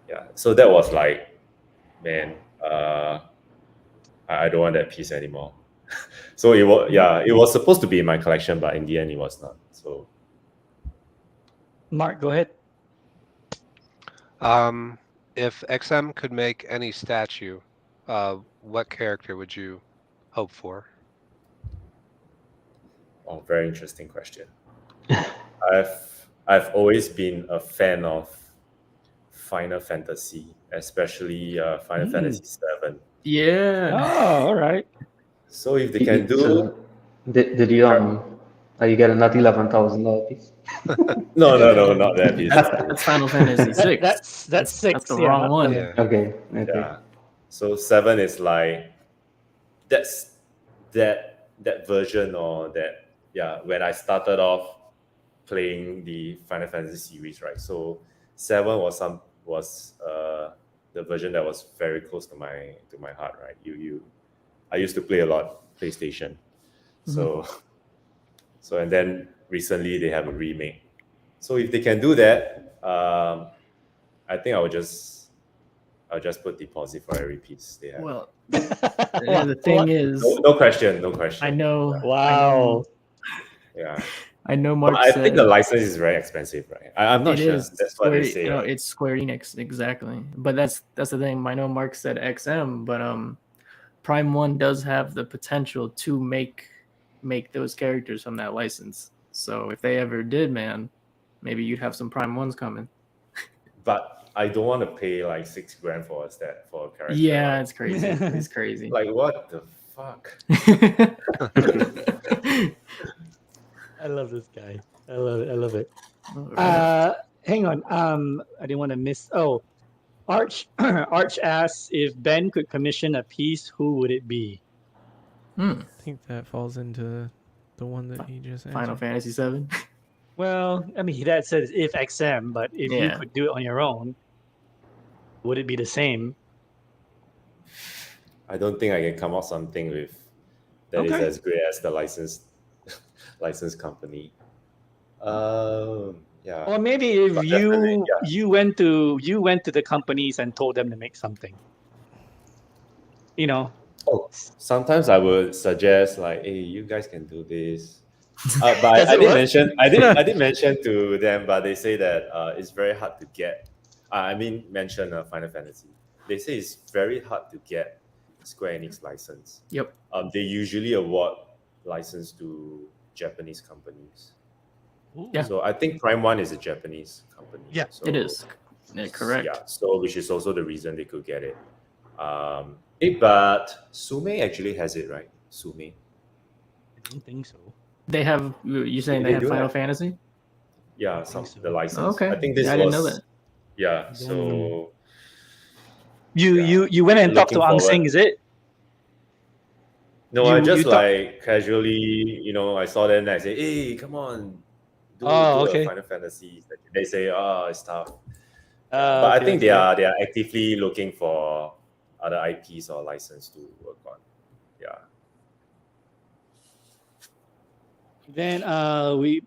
S2: Yeah, so that was like, man, I don't want that piece anymore. So it was supposed to be in my collection, but in the end it was not. So
S3: Mark, go ahead.
S6: If XM could make any statue, what character would you hope for?
S2: oh, very interesting question. I've always been a fan of Final Fantasy, especially Final Fantasy 7.
S1: Yeah.
S3: Oh, all right.
S2: So if they can do
S5: So, did you are you getting that $11,000 piece?
S2: no, not that piece.
S1: That's Final Fantasy VI.
S3: That's six.
S1: That's the
S3: yeah,
S1: wrong
S3: not
S1: one.
S3: seven.
S6: Yeah.
S5: Okay.
S2: Yeah. So 7 is like that's that version or that when I started off playing the Final Fantasy series, right? So 7 was the version that was very close to my heart, right? I used to play a lot PlayStation. So and then recently they have a remake. So if they can do that, I think I'll just put deposit for every piece they have.
S1: Well, the thing is,
S2: no question.
S1: I know.
S3: Wow.
S2: Yeah.
S1: I know
S2: But
S1: Mark
S2: I
S1: said
S2: think the license is very expensive, right? I'm not
S1: it
S2: sure.
S1: is
S2: That's what they
S1: Square-
S2: say.
S1: no,
S2: right?
S1: it's Square Enix, exactly. But that's the thing. I know Mark said XM, but Prime 1 does have the potential to make those characters from that license. So if they ever did, man, maybe you'd have some Prime 1s coming.
S2: But I don't want to pay like $6,000 for a character.
S1: Yeah,
S2: right?
S1: it's crazy. It's crazy.
S2: Like what the fuck?
S3: I love this guy. I love it.
S1: All right.
S3: Hang on. I didn't want to miss. Oh, Arch asks if Ben could commission a piece, who would it be?
S4: I think that falls into the one that he just answered.
S1: Final Fantasy 7.
S3: Well, I mean, that says if XM, but if you
S1: Yeah.
S3: could do it on your own, would it be the same?
S2: I don't think I can come up something with that is
S3: Okay.
S2: as great as the license company. Yeah.
S3: Or maybe if
S2: But definitely,
S3: you went to the companies and told them to make something. You know.
S2: Oh, sometimes I would suggest like, hey, you guys can do this. But
S3: Does
S2: I
S3: it
S2: did
S3: work?
S2: mention I did mention to them, but they say that it's very hard to get. Mention Final Fantasy. They say it's very hard to get Square Enix license.
S1: Yep.
S2: They usually award license to Japanese companies.
S1: Yeah.
S2: So I think Prime 1 is a Japanese company.
S3: Yeah,
S2: so,
S1: It is. Yeah, correct.
S2: Yeah, so which is also the reason they could get it. But Sume actually has it, right? Sume.
S3: I don't think so.
S1: They have. You saying
S2: They
S1: they have
S2: do
S1: Final
S2: have-
S1: Fantasy?
S2: Yeah,
S3: think so.
S2: the license.
S1: Okay.
S2: I think this
S1: I
S2: was.
S1: didn't know that.
S2: Yeah, so
S3: You went and talked to
S2: Looking
S3: Ang Sing,
S2: forward.
S3: is it?
S2: no, I
S3: You-
S2: just
S3: you thought-
S2: like casually, I saw them and I say, hey, come on, do
S3: okay.
S2: a Final Fantasy. They say, oh, it's tough.
S3: But
S2: But I think they are actively looking for other IPs or license to work on. Yeah.
S3: Then we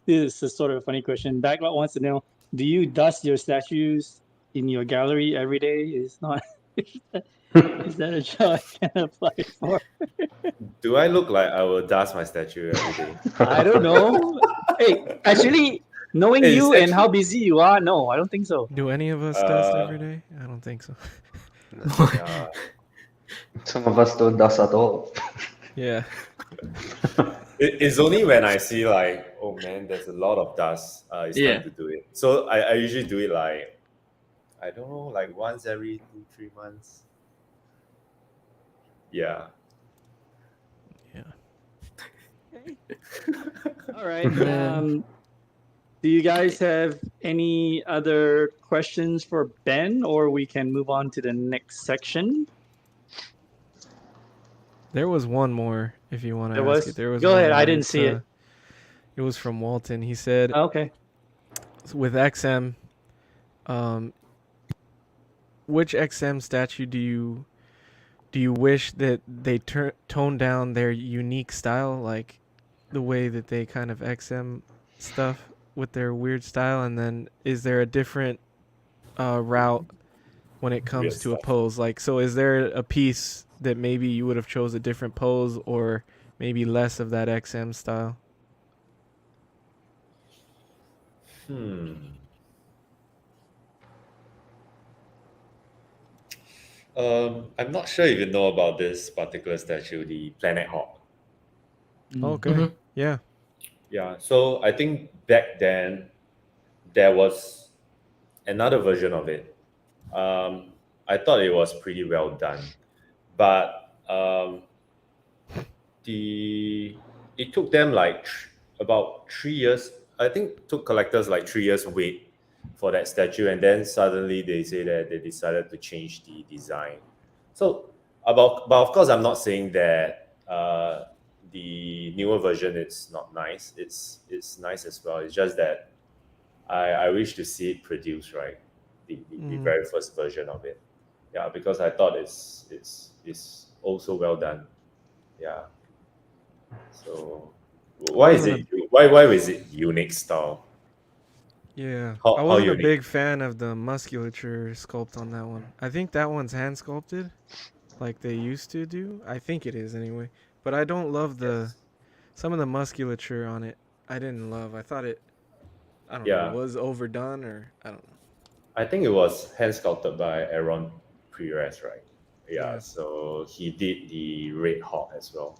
S3: this is a sort of a funny question. Backlog wants to know: do you dust your statues in your gallery every day? Is not is that a job I can apply for?
S2: Do I look like I will dust my statue every day?
S3: I don't know. Hey, actually, knowing
S2: Hey,
S3: you
S2: it's
S3: and how busy you are, no, I don't think so.
S4: Do any of us dust every day? I don't think so.
S2: Yeah.
S5: Some of us don't dust at all.
S4: Yeah.
S2: It's only when I see like, oh man, there's a lot of dust. It's
S1: Yeah.
S2: time to do it. So I usually do it like, I don't know, like once every 2-3 months. Yeah.
S3: All right.
S1: Man.
S3: Do you guys have any other questions for Ben, or we can move on to the next section?
S4: There was one more if you want to
S3: There
S4: ask
S3: was?
S4: it. There was
S3: Go
S4: one
S3: ahead, I
S4: more.
S3: didn't see it.
S4: It was from Walton. He said
S3: Okay.
S4: with XM, which XM statue do you wish that they tone down their unique style, like the way that they kind of XM stuff with their weird style, and then is there a different route when it comes
S2: Weird
S4: to a
S2: stuff.
S4: pose? Like, so is there a piece that maybe you would have chose a different pose or maybe less of that XM style?
S2: I'm not sure if you know about this particular statue, the Planet Hawk.
S4: Okay.
S1: Mhm.
S4: Yeah.
S2: Yeah, so I think back then there was another version of it. I thought it was pretty well done, but it took them like about 3 years. I think took collectors like 3 years wait for that statue, and then suddenly they say that they decided to change the design. So but of course, I'm not saying that the newer version is not nice. It's nice as well. It's just that I wish to see it produced, right, the very first version of it. Yeah, because I thought it's also well done. Yeah. So why is it why was it unique style?
S4: Yeah.
S2: How
S4: I wasn't a
S2: unique?
S4: big fan of the musculature sculpt on that one. I think that one's hand sculpted like they used to do. I think it is anyway. But I don't love some of the musculature on it. I didn't love. I thought I don't know,
S2: Yeah,
S4: was overdone or I don't know.
S2: I think it was hand sculpted by Aaron Perez, right? Yeah,
S4: Yeah.
S2: so he did the Red Hawk as well.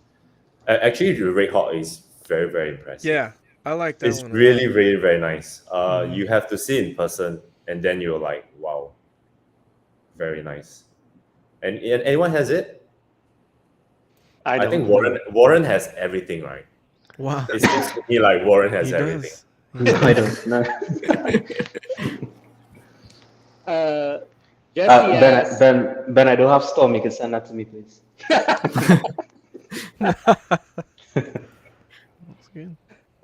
S2: Actually, the Red Hawk is very, very impressive.
S4: Yeah. I like that
S2: It's
S4: one.
S2: really, really, very nice.
S4: Mhm.
S2: You have to see it in person, and then you're like, wow, very nice. And anyone has it? I think Warren has everything, right?
S4: Wow.
S2: It seems to me like Warren has
S4: He
S2: everything.
S4: does.
S5: No, I don't. No.
S3: Jesse asked,
S5: Ben, I don't have Storm. You can send that to me, please.
S4: That's good.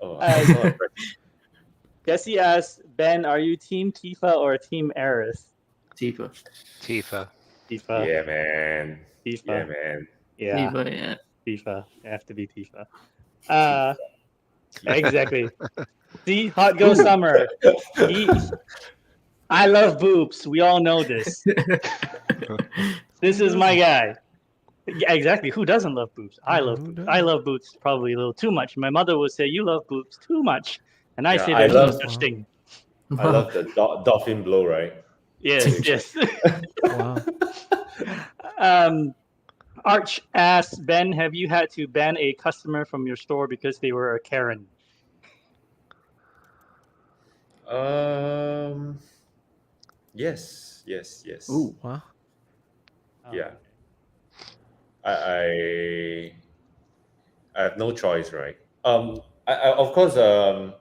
S2: Oh, I saw it.
S3: Jesse asked, Ben, are you Team Tifa or Team Eris?
S1: Tifa.
S6: Tifa.
S3: Tifa.
S2: Yeah, man.
S3: Tifa.
S2: Yeah, man.
S3: Yeah.
S1: Tifa, yeah.
S3: Tifa. You have to be Tifa. Exactly. See, Hot Girl Summer. I love boobs. We all know this. This is my guy. Yeah, exactly. Who doesn't love boobs? I love
S4: Who
S3: boobs.
S4: doesn't?
S3: I love boobs probably a little too much. My mother would say, "You love boobs too much," and I
S2: Yeah,
S3: say,
S2: I
S3: "There's no
S2: love-
S3: such thing."
S2: I love the dolphin blow, right?
S3: Yes, yes.
S4: Wow.
S3: Arch asked Ben, "Have you had to ban a customer from your store because they were a Karen?"
S2: Yes.
S1: Ooh.
S4: Wow.
S2: Yeah. I have no choice, right? Of course, I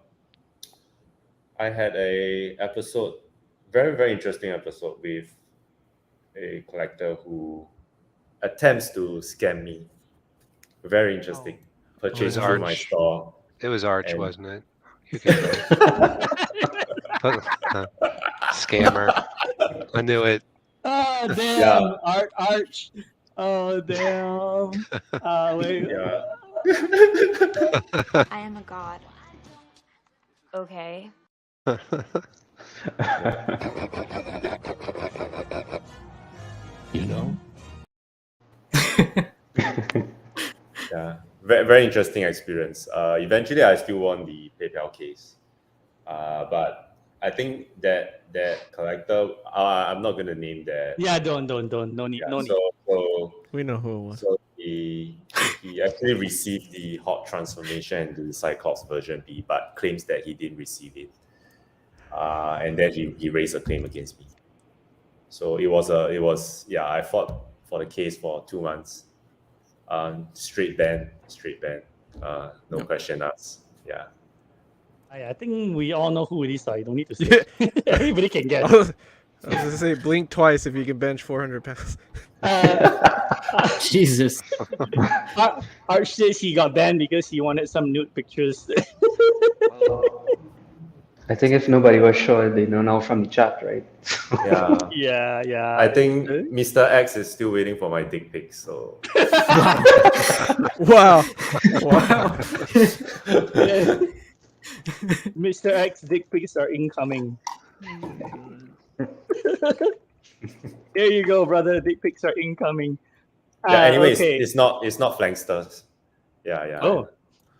S2: had a episode, very, very interesting episode with a collector who attempts to scam me. Very interesting. Purchase
S4: was
S2: through my
S6: Arch.
S2: store.
S6: It was Arch,
S2: And-
S6: wasn't it? You can do it. Scammer. I knew it.
S3: Oh damn,
S2: Yeah.
S3: Arch. Oh damn. Wait.
S2: Yeah.
S7: I am a god. Okay.
S8: You know?
S2: Yeah, very, very interesting experience. Eventually, I still won the PayPal case, but I think that collector, I'm not gonna name that.
S3: Yeah, don't. No need.
S2: Yeah,
S3: No need.
S2: so
S4: We know who it was.
S2: so he actually received the Hot Transformation and the Cyclops version B, but claims that he didn't receive it, and then he raised a claim against me. So it was I fought for the case for 2 months. Straight ban. No question asked. Yeah.
S3: I think we all know who it is, so I don't need to say. Everybody can
S4: I
S3: get.
S4: was gonna say blink twice if you can bench 400 pounds.
S1: Jesus.
S3: Arch says he got banned because he wanted some nude pictures.
S5: I think if nobody was sure, they know now from the chat, right?
S2: Yeah.
S3: yeah.
S2: I think Mr. X is still waiting for my dick pics. So
S4: Wow.
S3: Mr. X dick pics are incoming. There you go, brother. Dick pics are incoming.
S2: Yeah. Anyway,
S3: Okay.
S2: it's not flanksters. Yeah.
S3: Oh.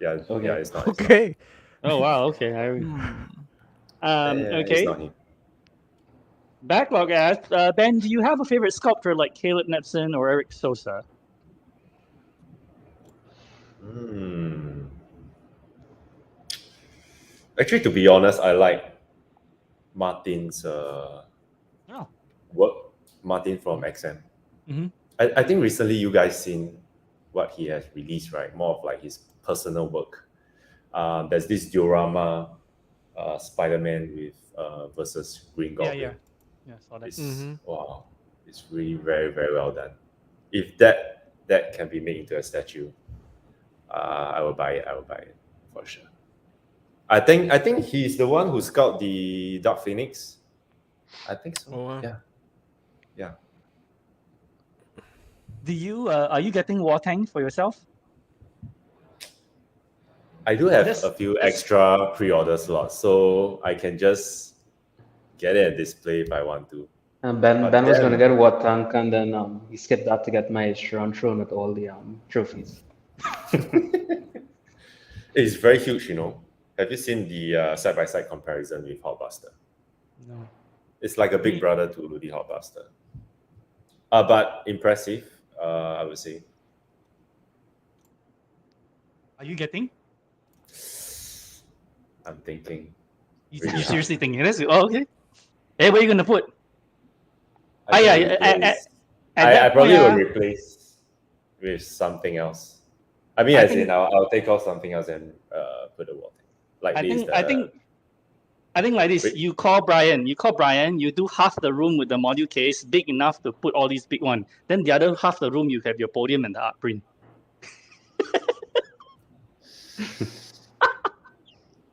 S2: Yeah.
S5: Okay.
S2: Yeah. It's not. It's not.
S4: Okay.
S3: Oh wow. Okay.
S2: It's
S3: Okay.
S2: not him.
S3: Backlog asks, Ben, do you have a favorite sculptor like Caleb Nepson or Eric Sosa?
S2: Actually, to be honest, I like Martin's
S3: Oh.
S2: work. Martin from XM.
S3: Mm-hmm.
S2: I think recently you guys seen what he has released, right? More of like his personal work. There's this diorama, Spider-Man with versus Green
S3: Yeah,
S2: Goblin.
S3: yeah. Saw that.
S2: It's wow, it's really very very well done. If that can be made into a statue, I will buy it. I will buy it for sure. I think he's the one who sculpted the Dark Phoenix. I think so.
S4: Oh, wow.
S2: Yeah.
S3: Do you are you getting War Tank for yourself?
S2: I do have
S3: This-
S2: a few
S3: this-
S2: extra pre-order slots, so I can just get it and display if I want to.
S5: Ben
S2: But
S5: was
S2: then-
S5: gonna get War Tank, and then he skipped that to get Maestro and thrown at all the trophies.
S2: It's very huge, you know. Have you seen the side-by-side comparison with Hotbuster?
S3: No.
S2: It's like a big brother to the Hotbuster. But impressive, I would say.
S3: Are you getting?
S2: I'm thinking.
S3: You
S2: Really
S3: seriously thinking this? Oh, okay. Hey, where are you gonna put?
S2: I
S3: yeah,
S2: think replace-
S3: At
S2: I
S3: that
S2: probably
S3: point,
S2: will replace with something else. I mean,
S3: I
S2: as
S3: think-
S2: in, I'll take off something else and put the water. Like
S3: I
S2: this,
S3: think like this.
S2: Wait.
S3: You call Brian. You do half the room with the module case, big enough to put all these big one. Then the other half the room, you have your podium and the art print.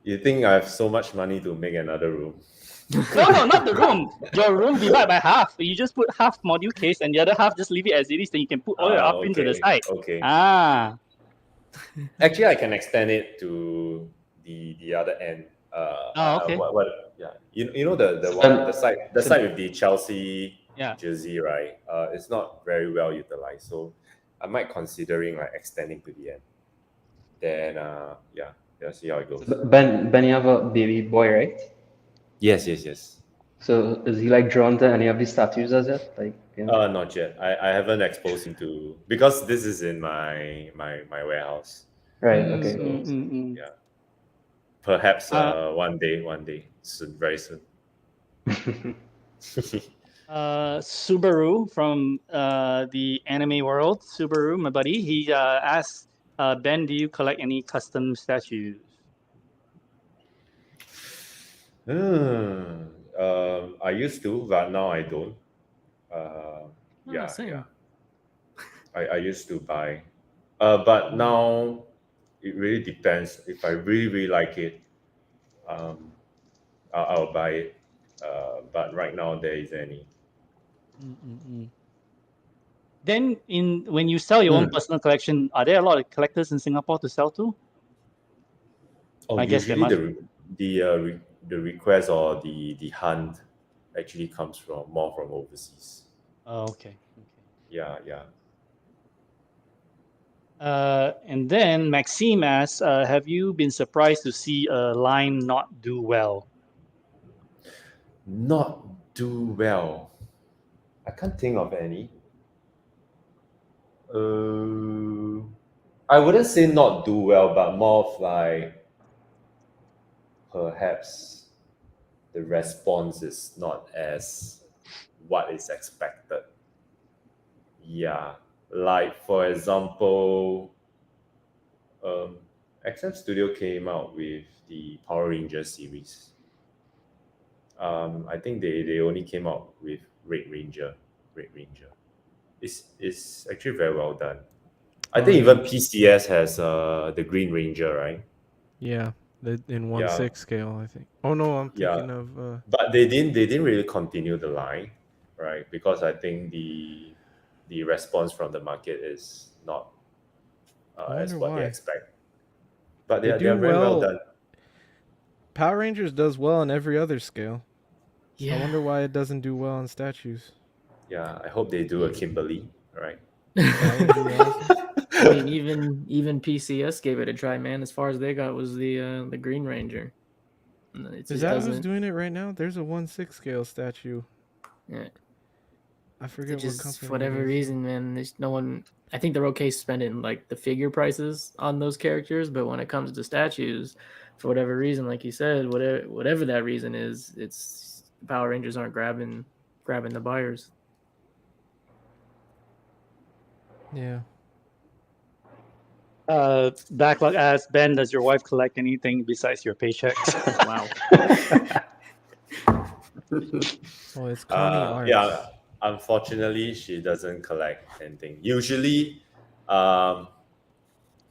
S2: You think I have so much money to make another room?
S3: No, not the room. Your room divide by half. You just put half module case and the other half just leave it as it is. Then you can put all your art print to the side.
S2: Okay.
S3: Ah,
S2: Actually, I can extend it to the other end.
S3: okay.
S2: Yeah, you know the
S5: So
S2: one
S5: then-
S2: the side with the Chelsea
S3: Yeah.
S2: jersey, right? It's not very well utilized, so I might considering like extending to the end. Then yeah, see how it goes.
S5: Ben, you have a baby boy, right?
S2: Yes.
S5: So is he like drawn to any of these statues as yet? Like,
S2: Not yet. I haven't exposed him to, because this is in my warehouse.
S5: right? Okay.
S2: Yeah. Perhaps
S3: Uh,
S2: one day, soon, very soon.
S3: Subaru from the anime world. Subaru, my buddy. He asked Ben, do you collect any custom statues?
S2: I used to, but now I don't.
S1: Same.
S2: Yeah. I used to buy, but now it really depends. If I really like it, I'll buy it. But right now there isn't any.
S3: Then, when you sell your own
S2: Hmm.
S3: personal collection, are there a lot of collectors in Singapore to sell to?
S2: Oh,
S3: I guess there
S2: usually the request or the hunt actually comes more from overseas.
S3: Oh, okay.
S2: Yeah.
S3: And then Maxime asks, have you been surprised to see a line not do well?
S2: Not do well. I can't think of any. I wouldn't say not do well, but more of like perhaps the response is not as what is expected. Yeah, like for example, XM Studio came out with the Power Rangers series. I think they only came out with Red Ranger. It's actually very well done. I think even PCS has the Green Ranger, right?
S4: Yeah, in 1/6 scale, I think. Oh no, I'm
S2: Yeah.
S4: thinking of.
S2: But they didn't really continue the line, right? Because I think the response from the market is not as
S4: wonder
S2: what they
S4: why.
S2: expect. But
S4: They
S2: they're
S4: do
S2: very well
S4: well.
S2: done.
S4: Power Rangers does well on every other scale.
S1: Yeah.
S4: I wonder why it doesn't do well on statues.
S2: Yeah, I hope they do a Kimberly, right?
S4: That would be awesome.
S1: I mean, even PCS gave it a try, man. As far as they got was the Green Ranger. And
S4: Is
S1: it
S4: that who's
S1: doesn't.
S4: doing it right now? There's a 1/6 scale statue.
S1: Yeah,
S4: I forget what
S1: just
S4: company
S1: for whatever
S4: it is.
S1: reason, man. There's no one. I think they're okay spending like the figure prices on those characters, but when it comes to statues, for whatever reason, like you said, whatever that reason is, it's Power Rangers aren't grabbing the buyers.
S4: Yeah.
S3: Backlog asks, Ben, does your wife collect anything besides your paychecks?
S1: Wow.
S4: Oh, it's Connie Arts.
S2: Yeah, unfortunately, she doesn't collect anything. Usually,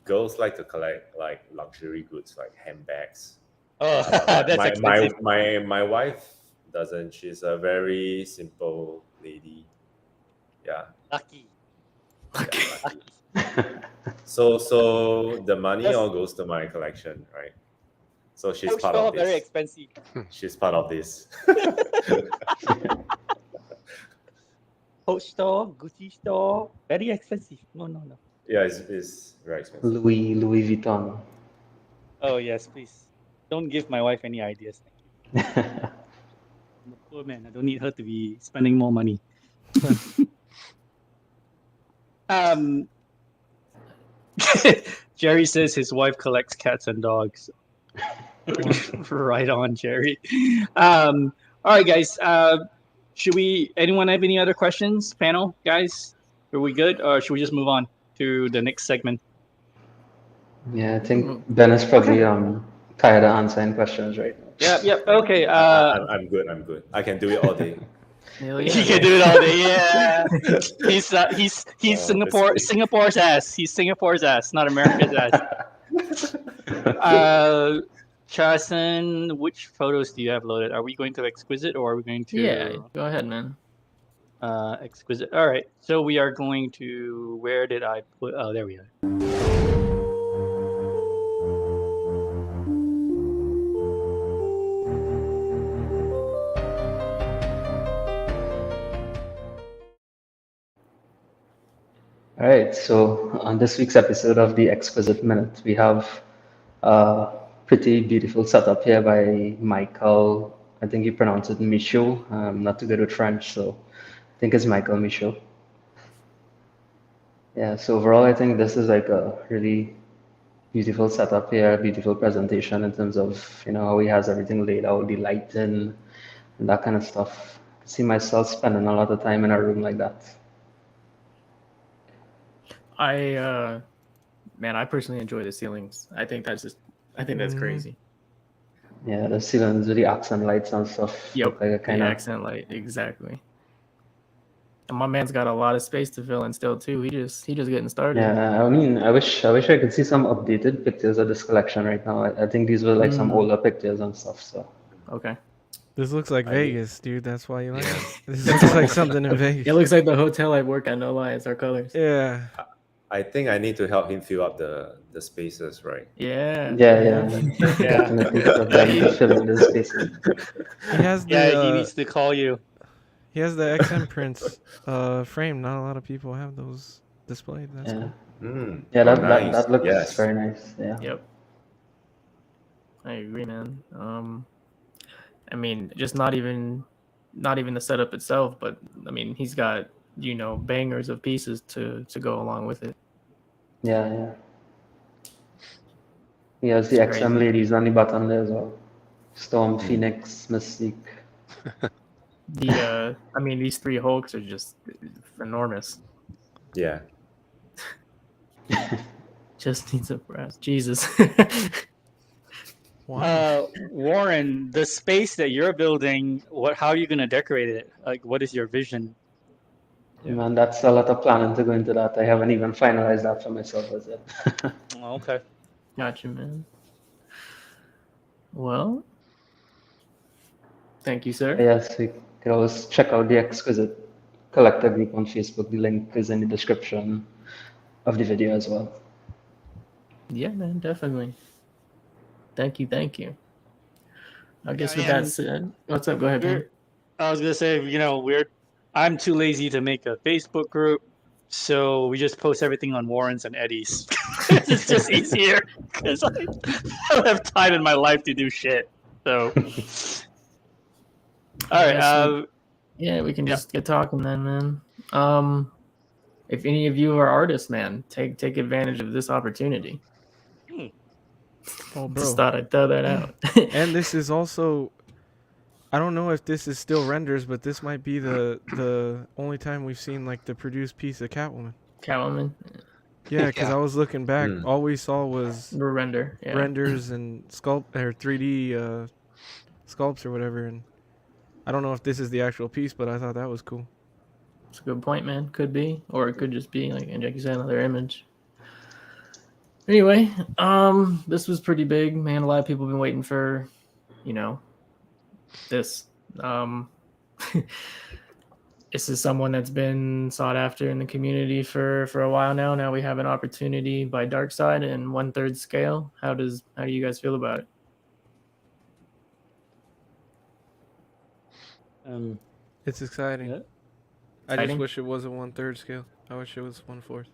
S2: girls like to collect like luxury goods, like handbags.
S3: Oh,
S2: But
S3: that's expensive.
S2: my wife doesn't. She's a very simple lady. Yeah.
S3: Lucky.
S2: So the money
S3: Yes.
S2: all goes to my collection, right? So she's
S3: Coach
S2: part
S3: Shaw,
S2: of
S3: very
S2: this.
S3: expensive.
S2: She's part of this.
S3: Coach store, Gucci store, very expensive. No.
S2: Yeah, it's very expensive.
S5: Louis Vuitton.
S3: Oh yes, please. Don't give my wife any ideas. Thank you. I'm a poor man. I don't need her to be spending more money. Jerry says his wife collects cats and dogs. Right on, Jerry. All right, guys. Should anyone have any other questions? Panel, guys? Are we good? Or should we just move on to the next segment?
S5: Yeah, I think Ben is probably tired of answering questions right now.
S3: Yep. Okay.
S2: I'm good. I can do it all day.
S1: Hell
S3: He
S1: yeah.
S3: can do it all day. Yeah. He's
S2: Oh,
S3: Singapore's ass. He's Singapore's ass, not America's ass. Chasen, which photos do you have loaded? Are we going to Exquisite or are we going to?
S1: Yeah, go ahead, man.
S3: Exquisite. All right. So we are going to. Where did I put? Oh, there we are.
S5: All right, so on this week's episode of the Exquisite Minute, we have a pretty beautiful setup here by Michael. I think you pronounce it Michaud. I'm not too good with French, so I think it's Michael Michaud. Yeah, so overall, I think this is like a really beautiful setup here, beautiful presentation in terms of, how he has everything laid out, the lighting, and that kind of stuff. I see myself spending a lot of time in a room like that.
S1: I personally enjoy the ceilings. I think that's crazy.
S5: Yeah, the ceilings with the accent lights and stuff.
S1: Yep,
S5: Look like a kind
S1: the
S5: of
S1: accent light, exactly. And my man's got a lot of space to fill in still too. He just getting started.
S5: Yeah, I mean, I wish I could see some updated pictures of this collection right now. I think these were like some older pictures and stuff. So
S1: Okay.
S4: This looks like Vegas, dude. That's why you like it. This looks like something in Vegas.
S1: It looks like the hotel I work at. No lie, it's our colors.
S4: Yeah.
S2: I think I need to help him fill up the spaces, right?
S1: Yeah.
S5: Definitely for them to fill in the spaces.
S4: He has the
S3: he needs to call you.
S4: he has the XM prints frame. Not a lot of people have those displayed. That's cool.
S5: Yeah,
S2: Oh,
S5: that looks
S2: yes.
S5: very nice. Yeah.
S1: Yep. I agree, man. I mean, just not even the setup itself, but I mean, he's got bangers of pieces to go along with it.
S5: Yeah. He has the
S1: It's
S5: XM
S1: crazy.
S5: ladies on the bottom there as well. Storm, Phoenix, Mystique.
S1: I mean, these three Hulks are just enormous.
S2: Yeah.
S1: Just needs a brass. Jesus.
S4: Wow.
S3: Warren, the space that you're building, how are you going to decorate it? Like, what is your vision?
S5: Man, that's a lot of planning to go into that. I haven't even finalized that for myself as yet.
S3: Okay.
S1: Gotcha, man. Well, thank you, sir.
S5: Yes, you can always check out the Exquisite Collector group on Facebook. The link is in the description of the video as well.
S1: Yeah, man, definitely. Thank you. I guess with that said, what's up? Go ahead, man.
S3: I was gonna say, I'm too lazy to make a Facebook group. So we just post everything on Warren's and Eddie's. It's just easier because I don't have time in my life to do shit. So, all right.
S1: Yeah, we can just get talking then, man. If any of you are artists, man, take advantage of this opportunity.
S4: Oh, bro.
S1: Just thought I'd throw that out.
S4: And this is also, I don't know if this is still renders, but this might be the only time we've seen like the produced piece of Catwoman.
S1: Catwoman.
S4: Yeah, because
S6: Yeah.
S4: I was looking back, all we saw was
S1: The render. Yeah.
S4: renders and sculpt or 3D sculpts or whatever, and I don't know if this is the actual piece, but I thought that was cool.
S1: It's a good point, man. Could be, or it could just be like you said, another image. Anyway, this was pretty big, man. A lot of people have been waiting for, this. This is someone that's been sought after in the community for a while now. Now we have an opportunity by Darkseid in 1/3 scale. How do you guys feel about it?
S4: It's exciting.
S3: Yeah.
S4: I just
S1: Exciting?
S4: wish it wasn't 1/3 scale. I wish it was 1/4.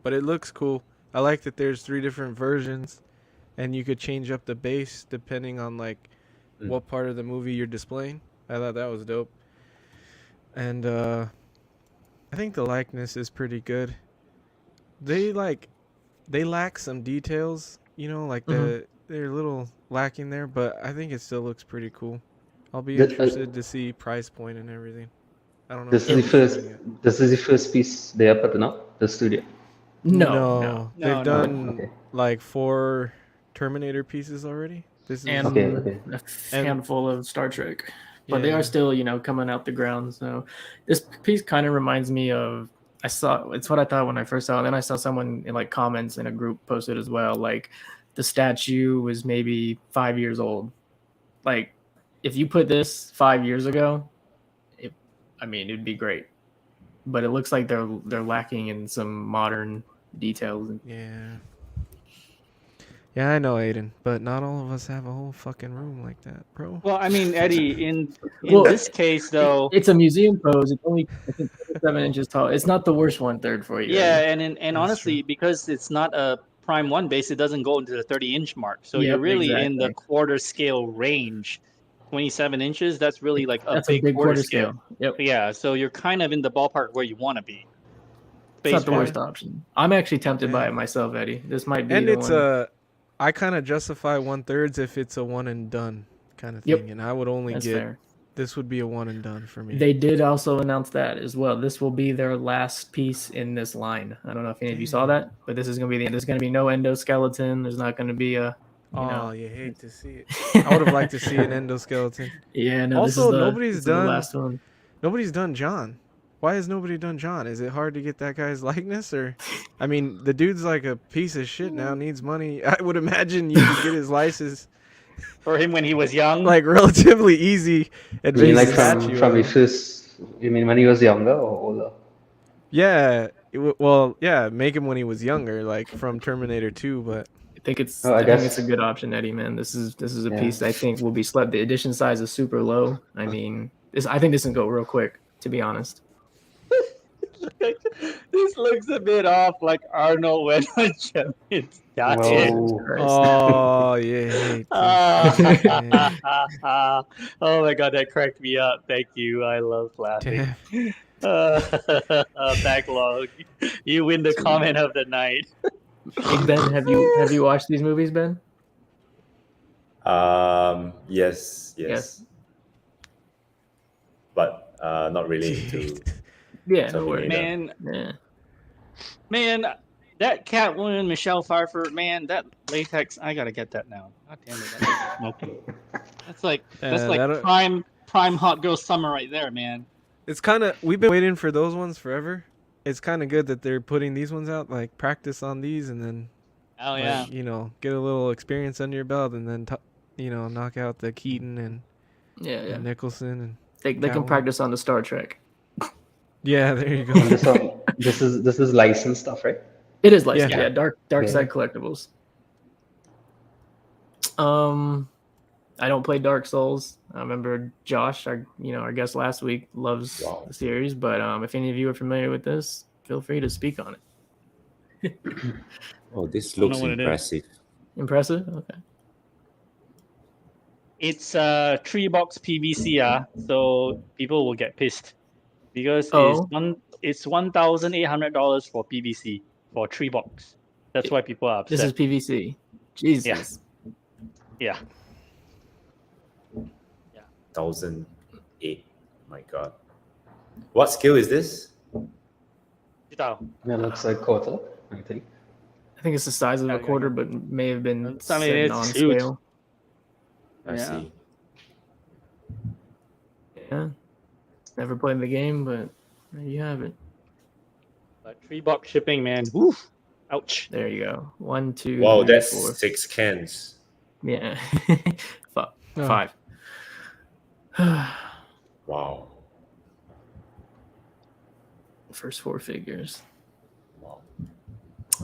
S4: But it looks cool. I like that there's 3 different versions, and you could change up the base depending on like what part of the movie you're displaying. I thought that was dope. And I think the likeness is pretty good. They lack some details, like they're a little lacking there, but I think it still looks pretty cool. I'll be interested to see price point and everything. I don't know.
S5: This is the first piece they are putting up, the studio.
S1: No.
S4: They've done
S5: Okay.
S4: like 4 Terminator pieces already. This is
S1: And
S5: Okay.
S1: a handful of Star Trek. But they
S4: Yeah.
S1: are still, coming out the ground. So this piece kind of reminds me of it's what I thought when I first saw it. And then I saw someone in like comments in a group posted as well. Like the statue was maybe 5 years old. Like if you put this 5 years ago, it'd be great. But it looks like they're lacking in some modern details.
S4: Yeah, I know, Aiden, but not all of us have a whole fucking room like that, bro.
S3: Well, I mean, Eddie, in
S1: Well,
S3: this case, though,
S1: It's a museum pose. It's only, I think, 7 inches tall. It's not the worst 1/3 for you.
S3: yeah,
S1: Eddie.
S3: and honestly, because it's not a Prime 1 base, it doesn't go into the 30-inch mark. So you're
S1: Yep,
S3: really in the
S1: exactly.
S3: quarter scale range. 27 inches, that's really like
S1: That's a big quarter scale. Yep.
S3: Yeah, so you're kind of in the ballpark where you want to be.
S1: It's not the
S3: Base-wise.
S1: worst option. I'm actually tempted by it myself, Eddie. This might be
S4: And
S1: the
S4: it's
S1: one.
S4: I kind of justify 1/3 if it's a one and done kind of thing,
S1: Yep.
S4: and I would only
S1: That's
S4: get
S1: fair.
S4: this would be a one and done for me.
S1: They did also announce that as well. This will be their last piece in this line. I don't know if any of you saw that, but this is going to be the end. There's going to be no endoskeleton. There's not going to be a.
S4: You hate to see it. I would have liked to see an endoskeleton.
S1: Yeah, no.
S4: Also,
S1: this is the last one.
S4: Nobody's done John. Why has nobody done John? Is it hard to get that guy's likeness, or? I mean, the dude's like a piece of shit now. Needs money. I would imagine you could get his license
S3: For him when he was young.
S4: like relatively easy. And
S5: You mean like
S4: base the statue
S5: from
S4: out.
S5: his first? You mean when he was younger or older?
S4: Yeah. Make him when he was younger, like from Terminator 2, but
S1: I think it's.
S5: Oh, I
S1: I think
S5: guess-
S1: it's a good option, Eddie. Man, this is a
S5: Yeah.
S1: piece I think will be slept. The edition size is super low. I mean, I think this can go real quick. To be honest.
S3: This looks a bit off like Arnold when it's got
S5: Whoa.
S4: oh yeah.
S3: Oh my god, that cracked me up. Thank you. I love laughing.
S4: Damn.
S3: Backlog. You win the comment of the night.
S1: Hey, Ben, have you watched these movies, Ben?
S2: Yes. But not really into.
S1: Yeah, no
S2: Something
S1: worries.
S2: like
S3: Man,
S1: Yeah.
S3: man, that Catwoman, Michelle Pfeiffer, man, that latex, I gotta get that now. God damn it, that's smoking. That's like
S4: that'll-
S3: prime hot girl summer right there, man.
S4: It's kind of we've been waiting for those ones forever. It's kind of good that they're putting these ones out. Like practice on these, and then
S3: Oh yeah.
S4: get a little experience under your belt, and then knock out the Keaton and
S1: Yeah.
S4: Nicholson and
S1: They can
S4: Catwoman.
S1: practice on the Star Trek.
S4: yeah. There you
S5: And
S4: go.
S5: this is licensed stuff, right?
S1: It is licensed.
S4: Yeah.
S1: Yeah, Dark Side Collectibles. I don't play Dark Souls. I remember Josh, our guest last week, loves
S2: Wow.
S1: the series. But if any of you are familiar with this, feel free to speak on it.
S2: Oh, this
S3: I don't know
S2: looks
S3: what it is.
S2: impressive.
S1: Impressive? Okay.
S3: It's a 3-box PVC, so people will get pissed because
S1: Oh.
S3: it's $1,800 for PVC for 3-box. That's why people are upset.
S1: This is PVC. Jesus.
S3: Yeah.
S2: 1,008. My God. What scale is this?
S3: 知道.
S5: Yeah, looks like quarter, I think.
S1: I think it's the size of a quarter, but may have been
S3: I mean,
S1: set
S3: it's huge.
S1: non-scale.
S2: I see.
S1: Yeah. Never played the game, but there you have it.
S3: But 3-box shipping, man. Woof. Ouch.
S1: There you go. 1, 2,
S2: Wow,
S1: 3,
S2: that's
S1: 4.
S2: 6 cans.
S1: Yeah.
S4: Oh.
S1: 5.
S2: Wow.
S1: First 4 figures.
S2: Wow.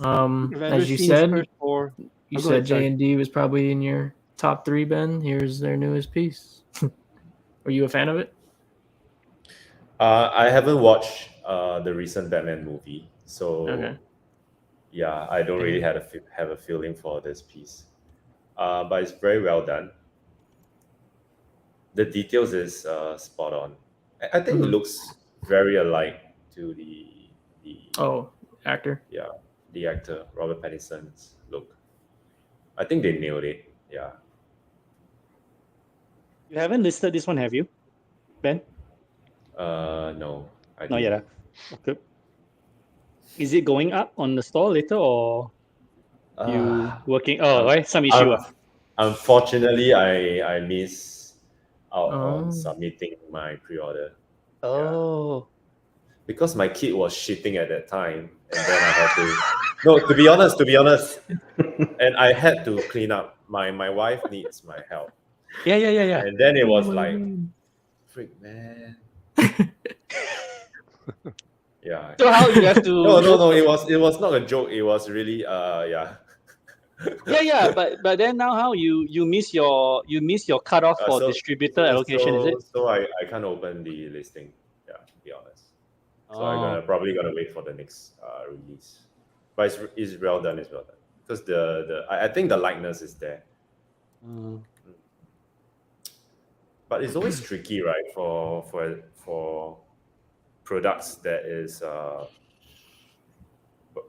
S3: I've ever
S1: As you
S3: seen
S1: said,
S3: first 4.
S1: you
S3: Oh, go
S1: said
S3: ahead, sorry.
S1: JND was probably in your top 3, Ben. Here's their newest piece. Were you a fan of it?
S2: I haven't watched the recent Batman movie, so
S1: Okay.
S2: yeah, I don't really have a feeling for this piece. But it's very well done. The details is spot on. I think it looks very alike to the
S1: Actor.
S2: yeah, the actor Robert Pattinson's look. I think they nailed it. Yeah.
S3: You haven't listed this one, have you, Ben?
S2: No.
S3: Not yet. Okay. Is it going up on the store later, or you working? Oh, right, some issue.
S2: Unfortunately, I miss out
S1: Oh.
S2: on submitting my pre-order.
S3: Oh.
S2: Because my kid was shitting at that time, and then I had to. No, to be honest, and I had to clean up. My wife needs my help.
S3: Yeah.
S2: And then it was like, freak, man. Yeah.
S3: So how you have to?
S2: No. It was not a joke. It was really yeah.
S3: Yeah. But then now how you miss your cutoff for distributor allocation, is it?
S2: So I can't open the listing. Yeah, to be honest. So I'm probably gonna wait for the next release. But it's well done. It's well done because I think the likeness is there. But it's always tricky, right? For products that is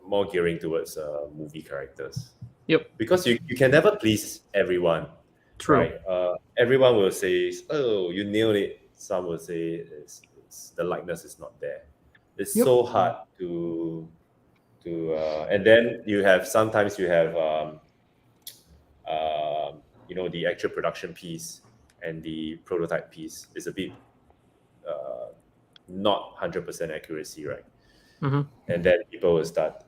S2: more gearing towards movie characters.
S1: Yep.
S2: Because you can never please everyone.
S1: True.
S2: Right? Everyone will say, "Oh, you nailed it." Some will say, it's "The likeness is not there." It's so hard to and then sometimes you have the actual production piece and the prototype piece is a bit not 100% accuracy, right? And then people will start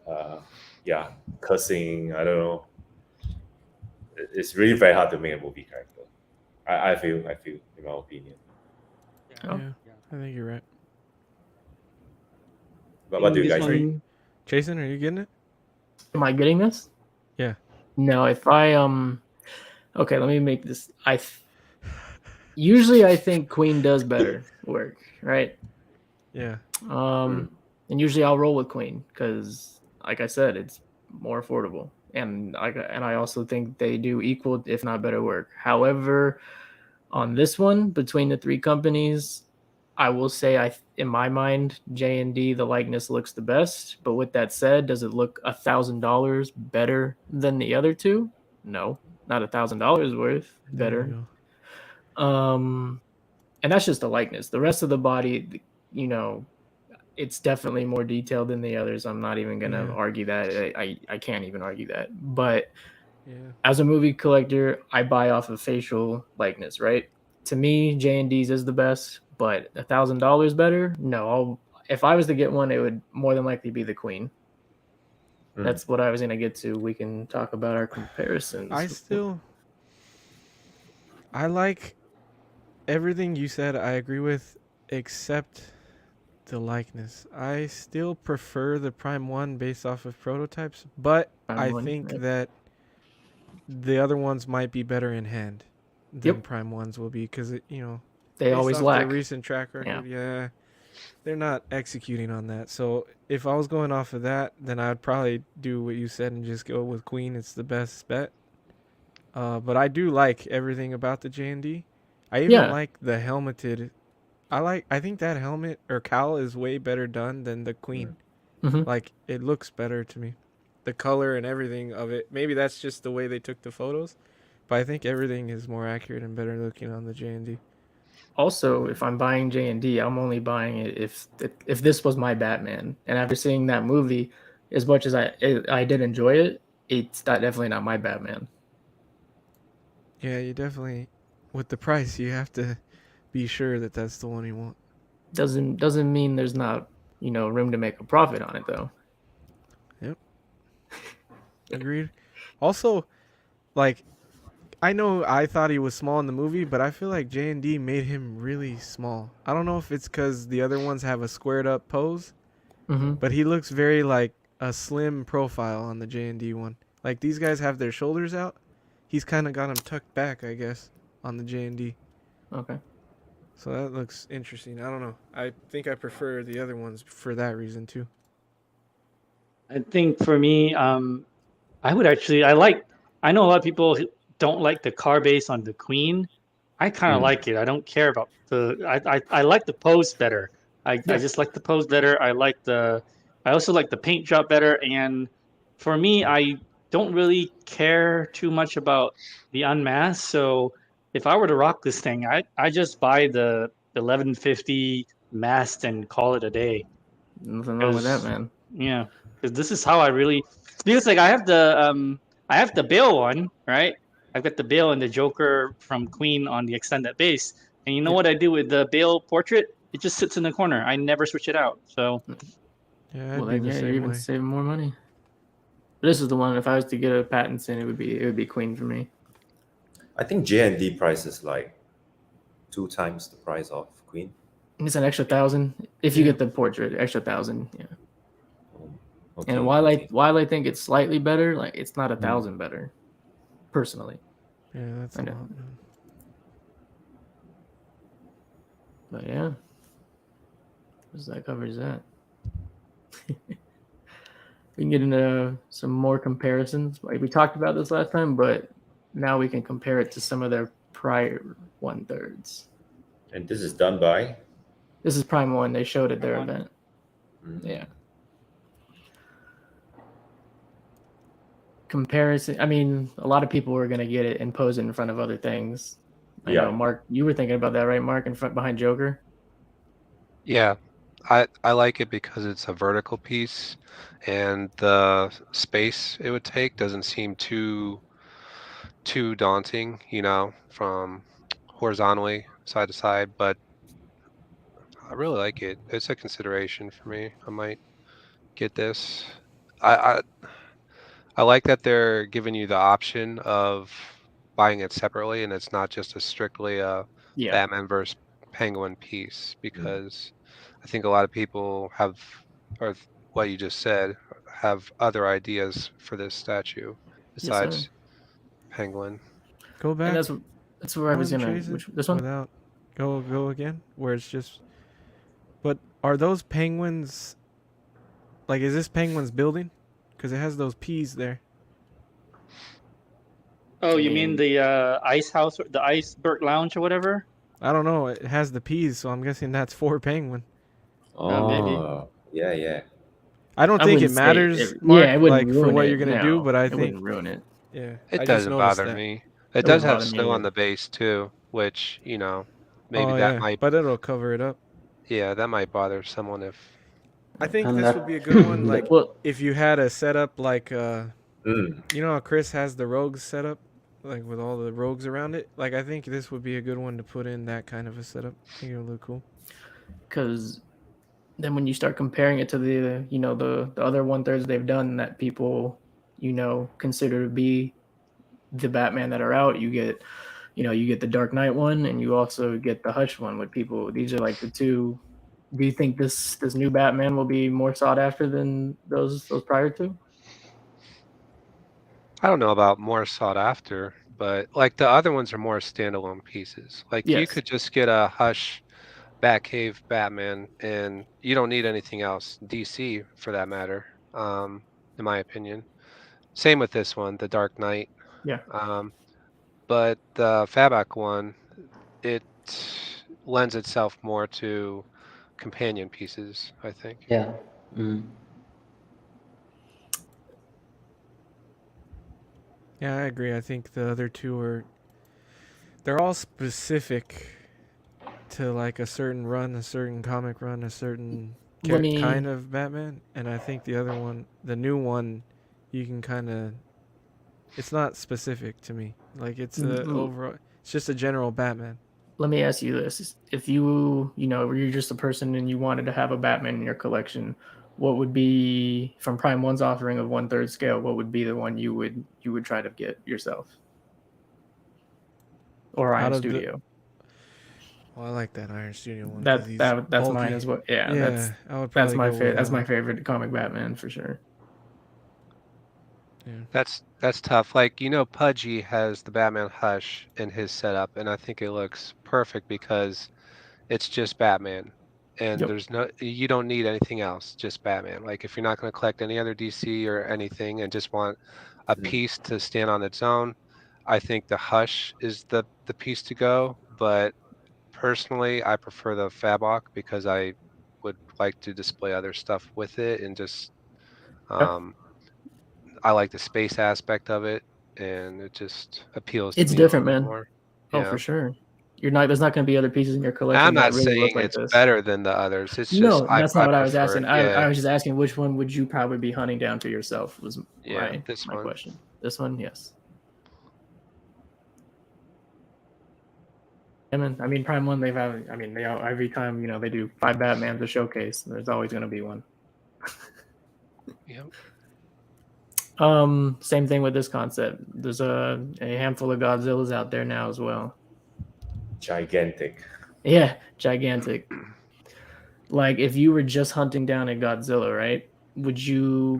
S2: cursing. I don't know. It's really very hard to make a movie character. I feel in my opinion.
S4: Yeah, I think you're right.
S2: But what do you guys think?
S4: Chasen, are you getting it?
S1: Am I getting this?
S4: Yeah.
S1: No, if I okay, let me make this. Usually I think Queen does better work, right?
S4: Yeah.
S1: And usually I'll roll with Queen because, like I said, it's more affordable, and I also think they do equal, if not better, work. However, on this one, between the 3 companies, I will say in my mind, JND, the likeness looks the best. But with that said, does it look $1,000 better than the other 2? No, not $1,000 worth better. And that's just the likeness. The rest of the body, it's definitely more detailed than the others. I'm not even gonna argue that. I can't even argue that. But as a movie collector, I buy off of facial likeness, right? To me, JND's is the best, but $1,000 better? No. If I was to get one, it would more than likely be the Queen. That's what I was gonna get to. We can talk about our comparisons.
S4: I like everything you said. I agree with, except the likeness. I still prefer the Prime 1 based off of prototypes, but I think that the other ones might be better in hand than Prime 1s will be because,
S1: they always lack.
S4: Their recent track record, they're not executing on that. So if I was going off of that, then I'd probably do what you said and just go with Queen. It's the best bet. But I do like everything about the JND. I even
S1: Yeah.
S4: like the helmeted. I think that helmet or cowl is way better done than the Queen.
S1: Mhm.
S4: Like it looks better to me. The color and everything of it. Maybe that's just the way they took the photos, but I think everything is more accurate and better looking on the JND.
S1: Also, if I'm buying JND, I'm only buying it if this was my Batman. And after seeing that movie, as much as I did enjoy it, it's not, definitely not my Batman.
S4: Yeah, you definitely with the price, you have to be sure that that's the one you want.
S1: Doesn't mean there's not, room to make a profit on it though.
S4: Yep. Agreed. Also, like I know I thought he was small in the movie, but I feel like J&D made him really small. I don't know if it's cuz the other ones have a squared up pose,
S1: Mm-hmm.
S4: but he looks very like a slim profile on the J&D one. Like these guys have their shoulders out. He's kind of got them tucked back, I guess, on the J&D.
S1: Okay.
S4: So that looks interesting. I don't know. I think I prefer the other ones for that reason too.
S3: I think for me, I would actually. I know a lot of people don't like the car base on the Queen. I kind of like it. I don't care about the. I like the pose better. I
S1: Yeah.
S3: just like the pose better. I also like the paint job better. And for me, I don't really care too much about the unmasked. So if I were to rock this thing, I just buy the 1150 masked and call it a day.
S1: Nothing wrong with that,
S3: Because
S1: man.
S3: yeah, because this is how I really because like I have the Bale one, right? I've got the Bale and the Joker from Queen on the extended base. And you know
S1: Yeah.
S3: what I do with the Bale portrait? It just sits in the corner. I never switch it out. So
S4: Yeah,
S1: Well
S4: I'd be
S1: then,
S4: the
S1: yeah, you're
S4: same
S1: even
S4: way.
S1: saving more money. This is the one. If I was to get a Pattinson, it would be Queen for me.
S2: I think JND price is like 2 times the price of Queen.
S1: It's an extra 1,000 if you
S4: Yeah.
S1: get the portrait. Extra 1,000, yeah.
S2: Okay.
S1: And while
S2: okay.
S1: I think it's slightly better, like it's not 1,000
S2: Mm.
S1: better, personally.
S4: Yeah, that's
S1: I
S4: a
S1: know,
S4: lot, man.
S1: but yeah, that covers that. We can get into some more comparisons. Like we talked about this last time, but now we can compare it to some of their prior 1/3s.
S2: And this is done by.
S1: This is Prime One. They showed at their
S3: Prime One.
S1: event. Yeah. Comparison. I mean, a lot of people were gonna get it and pose it in front of other things. I know, Mark. You were thinking about that, right, Mark? In front behind Joker.
S6: Yeah, I like it because it's a vertical piece, and the space it would take doesn't seem too daunting, from horizontally side to side. But I really like it. It's a consideration for me. I might get this. I I like that they're giving you the option of buying it separately, and it's not just a strictly a
S1: Yeah.
S6: Batman versus Penguin piece, because I think a lot of people have, or what you just said, have other ideas for this statue
S1: Yes, sir.
S6: besides Penguin.
S4: Go
S1: And
S4: back
S1: that's where I was
S4: one,
S1: gonna.
S4: Chasen,
S1: Which this one?
S4: without go again, where it's just. But are those penguins? Like, is this penguin's building? Because it has those P's there.
S3: oh,
S1: I
S3: you mean
S1: mean,
S3: the ice house, the iceberg lounge or whatever?
S4: I don't know. It has the P's, so I'm guessing that's for penguin.
S3: Maybe.
S2: Oh, yeah.
S4: I don't
S1: I
S4: think it
S1: wouldn't say
S4: matters,
S1: yeah,
S4: Mark,
S1: it wouldn't
S4: like for
S1: ruin
S4: what
S1: it.
S4: you're gonna do.
S1: No,
S4: But I
S1: it
S4: think,
S1: wouldn't ruin it.
S4: yeah,
S6: It
S4: I just
S6: doesn't
S4: noticed
S6: bother
S4: that.
S6: me. It
S1: It
S6: does
S1: wouldn't
S6: have
S1: bother me
S6: snow on
S1: either.
S6: the base too, which, maybe
S4: Oh
S6: that
S4: yeah,
S6: might,
S4: but it'll cover it up.
S6: that might bother someone if.
S4: I think
S5: And
S4: this would be a good one. Like,
S1: Well,
S4: if you had a setup like
S2: Mm.
S4: you know how Chris has the rogues set up, like with all the rogues around it. Like, I think this would be a good one to put in that kind of a setup. I think it would look cool.
S1: because then when you start comparing it to the other 1/3s they've done that people consider to be the Batman that are out, you get the Dark Knight one and you also get the Hush one with people. These are like the two. Do you think this new Batman will be more sought after than those prior two?
S6: I don't know about more sought after, but like the other ones are more standalone pieces. Like you
S1: Yes.
S6: could just get a Hush Batcave Batman, and you don't need anything else. DC for that matter, in my opinion. Same with this one, the Dark Knight.
S1: Yeah.
S6: But the Fabak one, it lends itself more to companion pieces, I think.
S5: Yeah. Mm.
S4: Yeah, I agree. I think the other two they're all specific to like a certain run, a certain comic run, a certain kind of Batman, and I think the other one, the new one, you can kind of, it's not specific to me. Like it's a overall, it's just a general Batman.
S1: Let me ask you this: if you're just a person and you wanted to have a Batman in your collection, what would be from Prime One's offering of 1/3 scale? What would be the one you would try to get yourself, or Iron Studio?
S4: Well, I like that Iron Studio one.
S1: That's
S4: bulky.
S1: mine as well. Yeah,
S4: I would
S1: that's my favorite. That's my favorite comic Batman for sure.
S4: Yeah.
S6: That's tough. Like, Pudgy has the Batman Hush in his setup, and I think it looks perfect because it's just Batman. And you don't need anything else, just Batman. Like, if you're not going to collect any other DC or anything and just want a piece to stand on its own, I think the Hush is the piece to go. But personally, I prefer the Fabok because I would like to display other stuff with it and just I like the space aspect of it, and it just appeals to me.
S1: It's different, man.
S6: More.
S1: Oh, for sure. There's not going to be other pieces in your collection.
S6: I'm not
S1: that really
S6: saying
S1: look like
S6: it's
S1: this.
S6: better than the others. It's just
S1: no, that's not what I was
S6: prefer
S1: asking. I was just asking which one would you probably be hunting down to yourself was my question. This one, yes. I mean, Prime One, every time they do 5 Batmans a showcase. There's always going to be one.
S6: Yep.
S1: Same thing with this concept. There's a handful of Godzillas out there now as well.
S2: Gigantic.
S1: Yeah, gigantic. Like if you were just hunting down a Godzilla, right? Would you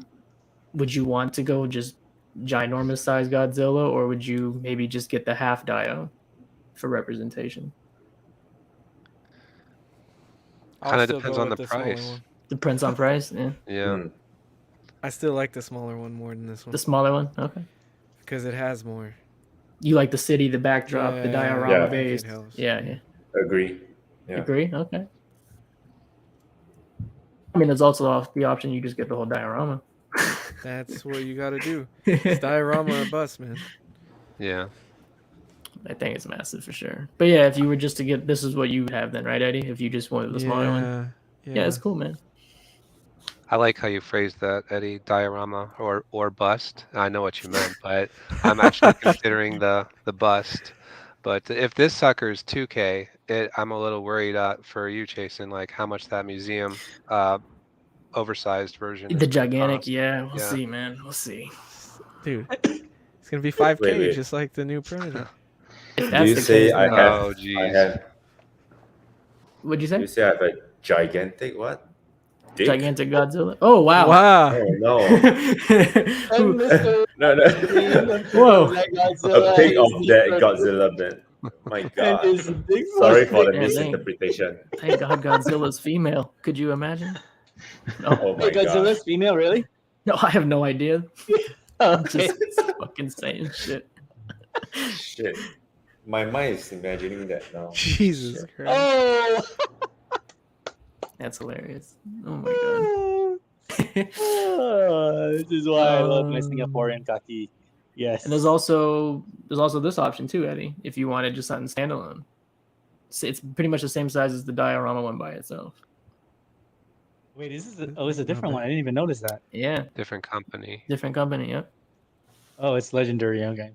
S1: want to go just ginormous size Godzilla, or would you maybe just get the half Dio for representation?
S6: Kind of depends on the price.
S1: Depends on price, yeah.
S6: Yeah.
S4: I still like the smaller one more than this one.
S1: The smaller one, okay.
S4: Because it has more.
S1: You like the city, the backdrop, the diorama base. Yeah.
S2: Agree. Yeah.
S1: Agree? Okay. I mean, there's also the option you just get the whole diorama.
S4: That's what you got to do. It's diorama or bust, man.
S6: Yeah.
S1: I think it's massive for sure. But yeah, if you were just to get, this is what you would have then, right, Eddie? If you just wanted the smaller one. Yeah, it's cool, man.
S6: I like how you phrased that, Eddie. Diorama or bust. I know what you meant, but I'm actually considering the bust. But if this sucker is 2K, I'm a little worried for you, Chasen, like how much that museum oversized version.
S1: The gigantic, we'll see, man. We'll see.
S4: Dude, it's going to be 5K, just like the new Predator.
S1: If that's the case,
S2: I have?
S6: Oh, geez.
S1: What'd you say?
S2: You say I have a gigantic what? Dick?
S1: Gigantic Godzilla. Oh wow!
S4: Wow!
S2: Oh no!
S1: no.
S2: Whoa! A pic of that Godzilla, man. My God! Sorry for the misinterpretation.
S1: Thank God Godzilla's female. Could you imagine?
S2: No. Oh my God!
S3: Godzilla's female, really?
S1: No, I have no idea. I'm
S3: Okay.
S1: just fucking saying shit.
S2: Shit. My mind is imagining that now.
S4: Jesus Christ.
S3: Oh!
S1: That's hilarious. Oh my God.
S3: This is why I love my Singaporean kaki. Yes.
S1: And there's also this option too, Eddie. If you wanted just something standalone, it's pretty much the same size as the diorama one by itself.
S3: Wait, it's a different one. I didn't even notice that.
S1: Yeah.
S6: Different company.
S1: Different company. Yep.
S3: Oh, it's legendary. Okay.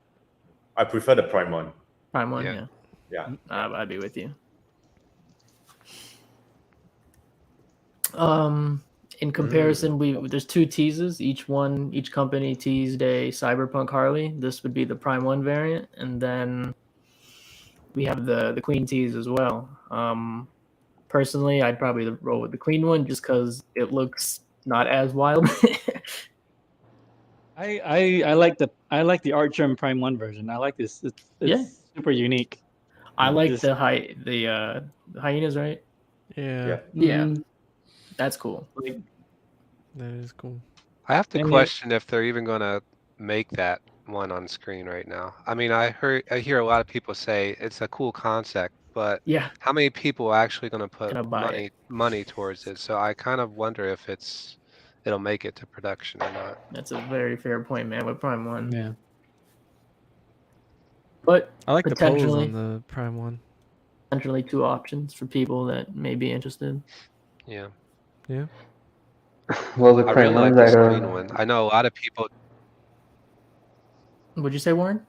S2: I prefer the Prime one.
S1: Prime one. Yeah.
S2: Yeah.
S1: I'd be with you. In comparison, there's 2 teases. Each company teased a Cyberpunk Harley. This would be the Prime 1 variant, and then we have the Queen tease as well. Personally, I'd probably roll with the Queen one just because it looks not as wild.
S3: I like the Archer and Prime 1 version. I like this. It's super unique.
S1: I like the hyenas, right?
S4: Yeah,
S1: Yeah,
S3: Mhm.
S1: that's cool.
S3: Like,
S4: that is cool.
S6: I have to
S3: and
S6: question if they're even going to make that one on screen right now. I mean, I hear a lot of people say it's a cool concept, but
S1: Yeah,
S6: how many people are actually going to put
S1: gonna buy it.
S6: money towards it? So I kind of wonder if it'll make it to production or not.
S1: That's a very fair point, man. With Prime One,
S3: yeah.
S1: but
S4: I like the pose
S1: potentially,
S4: on the Prime one.
S1: potentially two options for people that may be interested.
S6: Yeah.
S4: Yeah.
S5: Well, with
S6: I
S5: Prime
S6: really
S5: One
S6: like
S5: is
S6: this
S5: either,
S6: Queen one. I know a lot of people.
S1: Would you say, Warren?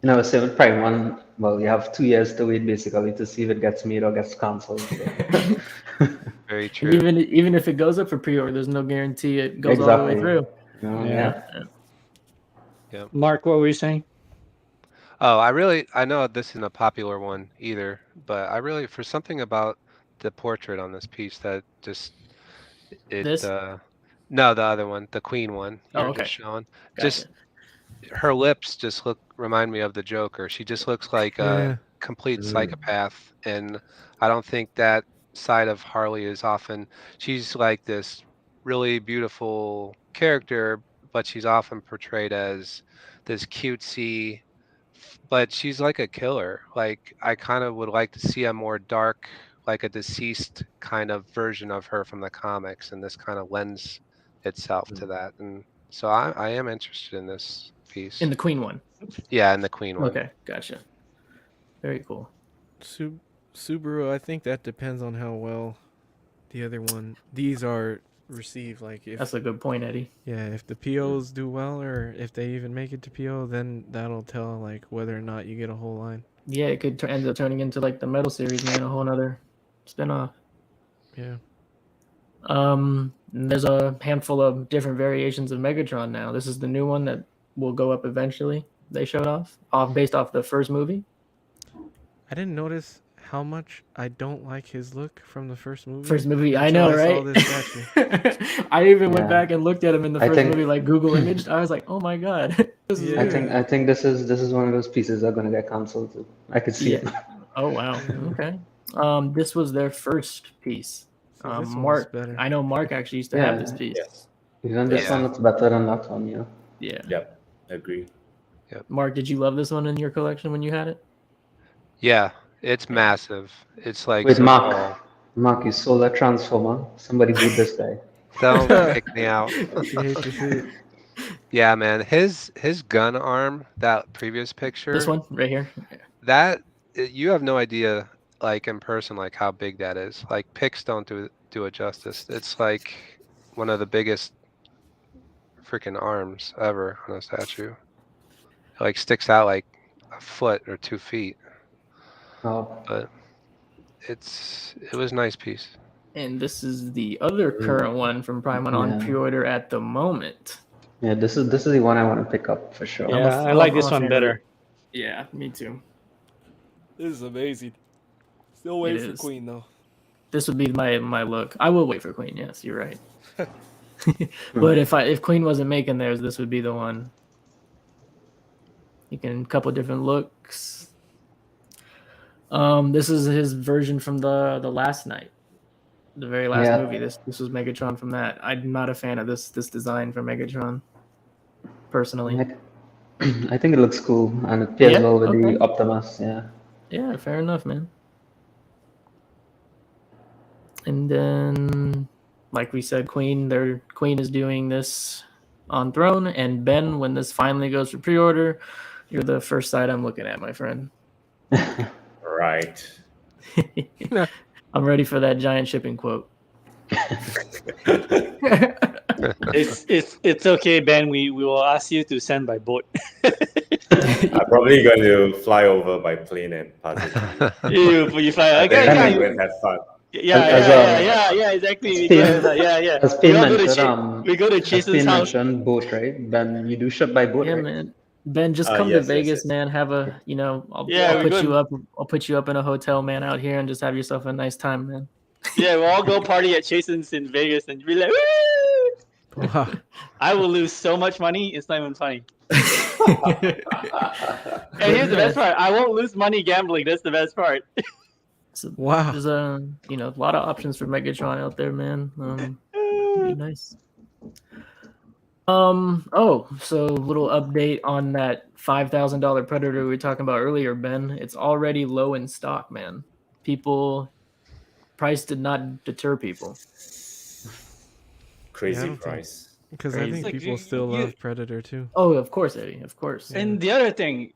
S5: I was saying with Prime One, well, you have 2 years to wait basically to see if it gets made or gets cancelled. So.
S6: Very true.
S1: Even if it goes up for pre-order, there's no guarantee it goes all the way
S5: Exactly.
S1: through.
S3: Yeah.
S6: Yeah.
S3: Mark, what were you saying?
S6: Oh, I know this isn't a popular one either, but I really, for something about the portrait on this piece that just,
S1: This?
S6: no, the other one, the Queen one
S1: Oh,
S6: you're
S1: okay.
S6: just showing,
S1: Gotcha.
S6: just her lips just remind me of the Joker. She just looks like a
S4: Yeah.
S6: complete
S2: Mm.
S6: psychopath, and I don't think that side of Harley is often. She's like this really beautiful character, but she's often portrayed as this cutesy, but she's like a killer. Like I kind of would like to see a more dark, like a deceased kind of version of her from the comics, and this kind of lends itself to that. And so I am interested in this piece.
S1: In the Queen one.
S6: Yeah, and the Queen one.
S1: Okay, gotcha. Very cool.
S4: Subaru, I think that depends on how well these are received. Like if
S1: That's a good point, Eddie.
S4: if the POs do well or if they even make it to PO, then that'll tell like whether or not you get a whole line.
S1: Yeah, it could end up turning into like the Metal series, man, a whole nother spin-off.
S4: Yeah.
S1: There's a handful of different variations of Megatron now. This is the new one that will go up eventually. They showed off based off the first movie.
S4: I didn't notice how much I don't like his look from the first movie.
S1: First movie, I
S4: until
S1: know,
S4: saw
S1: right?
S4: this statue.
S1: I even went
S5: Yeah.
S1: back and looked at him in the
S5: I
S1: first
S5: think-
S1: movie, like Google imaged. I was like, oh my god, this is
S4: Yeah.
S1: weird.
S5: I think this is one of those pieces that are gonna get cancelled too. I could see it.
S1: Yeah. Oh wow. Okay. This was their first piece.
S4: So this one's
S1: Mark,
S4: better.
S1: I know Mark actually used to have this
S5: Yeah.
S1: piece.
S2: Yes.
S5: Even this
S6: Yeah.
S5: one looks better than that one, yeah.
S1: Yeah.
S2: Yep. Agree.
S1: Mark, did you love this one in your collection when you had it?
S6: Yeah, it's massive. It's like
S5: Wait,
S6: so
S5: Mark.
S6: tall.
S5: Mark, you sold a transformer. Somebody beat this guy.
S6: Don't kick me out.
S4: You hate to see it.
S6: Yeah, man. His gun arm, that previous picture.
S1: This one right here.
S6: You have no idea, like in person, like how big that is. Like pics don't do it justice. It's like one of the biggest freaking arms ever on a statue. It like sticks out like a foot or 2 feet.
S5: Oh,
S6: But it was a nice piece.
S1: And this is the other current one from Prime on
S5: Yeah.
S1: pre-order at the moment.
S5: yeah. This is the one I want to pick up for sure.
S3: Yeah, I like this one
S1: fan of
S3: better.
S1: it. Yeah, me too.
S4: This is amazing. Still
S1: waiting
S4: waiting
S1: for
S4: for
S1: is.
S4: Queen though.
S1: This would be my look. I will wait for Queen. Yes, you're right. But if Queen wasn't making theirs, this would be the one. You can couple different looks. This is his version from the last night, the very last
S5: Yeah.
S1: movie. This was Megatron from that. I'm not a fan of this design for Megatron, personally.
S5: I think it looks cool and it pairs
S1: Yeah?
S5: well with
S1: Okay.
S5: the Optimus. Yeah.
S1: Yeah, fair enough, man. And then, like we said, Queen is doing this on Throne, and Ben, when this finally goes for pre-order, you're the first site I'm looking at, my friend.
S2: Right.
S1: I'm ready for that giant shipping quote.
S3: It's okay, Ben. We will ask you to send by boat.
S2: I'm probably going to fly over by plane and pass it.
S3: you fly.
S2: I
S3: Okay,
S2: think
S3: yeah,
S2: we would have fun.
S3: yeah, exactly. We go, yeah.
S5: As
S3: We
S5: Payne
S3: all go to
S5: mentioned,
S3: we go to
S5: as
S3: Chasen's
S5: Payne
S3: house.
S5: mentioned, boat, right? Ben, you do ship by boat,
S1: Yeah,
S5: right?
S1: man. Ben, just come to
S2: Yes,
S1: Vegas,
S2: yes.
S1: man. Have a, I'll
S3: Yeah, we
S1: put
S3: go
S1: you
S3: to-
S1: up. I'll put you up in a hotel, man, out here, and just have yourself a nice time, man.
S3: Yeah, we'll all go party at Chasen's in Vegas and be like, woo!
S4: Wow.
S3: I will lose so much money. It's not even funny. And here's the best part. I won't lose money gambling. That's the best part.
S1: So
S4: Wow.
S1: there's a lot of options for Megatron out there, man. Be nice. So little update on that $5,000 Predator we were talking about earlier, Ben. It's already low in stock, man. Price did not deter people.
S2: Crazy
S4: don't think-
S2: price.
S4: Because I
S1: Crazy.
S4: think
S3: Like,
S4: people still love Predator too.
S1: Oh, of course, Eddie. Of course.
S4: Yeah.
S3: And the other thing,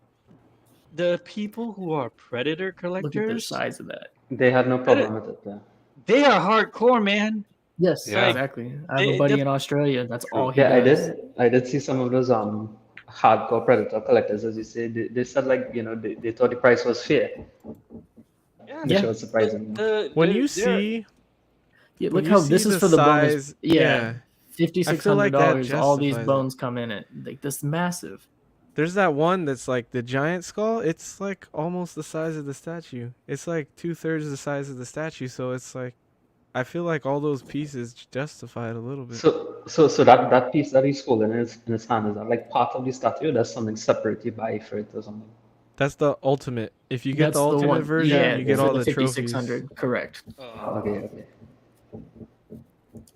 S3: the people who are Predator
S1: Look at the
S3: collectors,
S1: size of that.
S5: They had no problem with it. Yeah.
S3: they are hardcore, man.
S1: Yes,
S6: Yeah.
S1: exactly. I have a buddy in Australia. That's all he
S5: Yeah,
S1: does.
S5: I did see some of those hardcore Predator collectors, as you say. They said like they thought the price was fair, which
S1: Yeah.
S5: was surprising.
S4: When you see,
S1: Yeah,
S4: when
S1: look
S4: you
S1: how
S4: see
S1: this is
S4: the
S1: for the bonus.
S4: size,
S1: Yeah,
S4: I feel like that
S1: $5,600. All these
S4: justifies it.
S1: bones come in it. Like this massive.
S4: There's that one that's like the giant skull. It's like almost the size of the statue. It's like 2/3 the size of the statue. So it's like, I feel like all those pieces justify it a little bit.
S5: So that piece that he's holding in his hand, is that like part of the statue? That's something separate you buy for it or something.
S4: That's the ultimate. If you get
S1: That's
S4: the ultimate
S1: one.
S4: version,
S1: Yeah,
S4: you get
S1: for
S4: all the
S1: 5,600.
S4: trophies.
S1: Correct.
S5: Okay.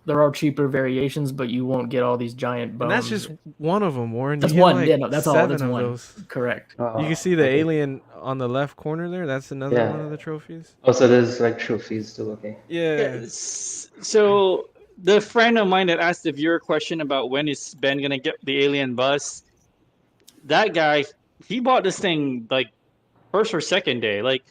S1: There are cheaper variations, but you won't get all these giant bones.
S4: And that's just one of them, Warren.
S1: That's
S4: you get
S1: one.
S4: Like
S1: Yeah, no, that's all.
S4: 7
S1: That's
S4: of
S1: one.
S4: those.
S1: Correct.
S4: You can see the alien on the left corner there. That's another
S5: Yeah.
S4: one of the trophies.
S5: Oh, so there's like trophies too. Okay.
S4: Yeah.
S3: So the friend of mine that asked the viewer question about when is Ben gonna get the alien bus, that guy, he bought this thing like first or second day. Like,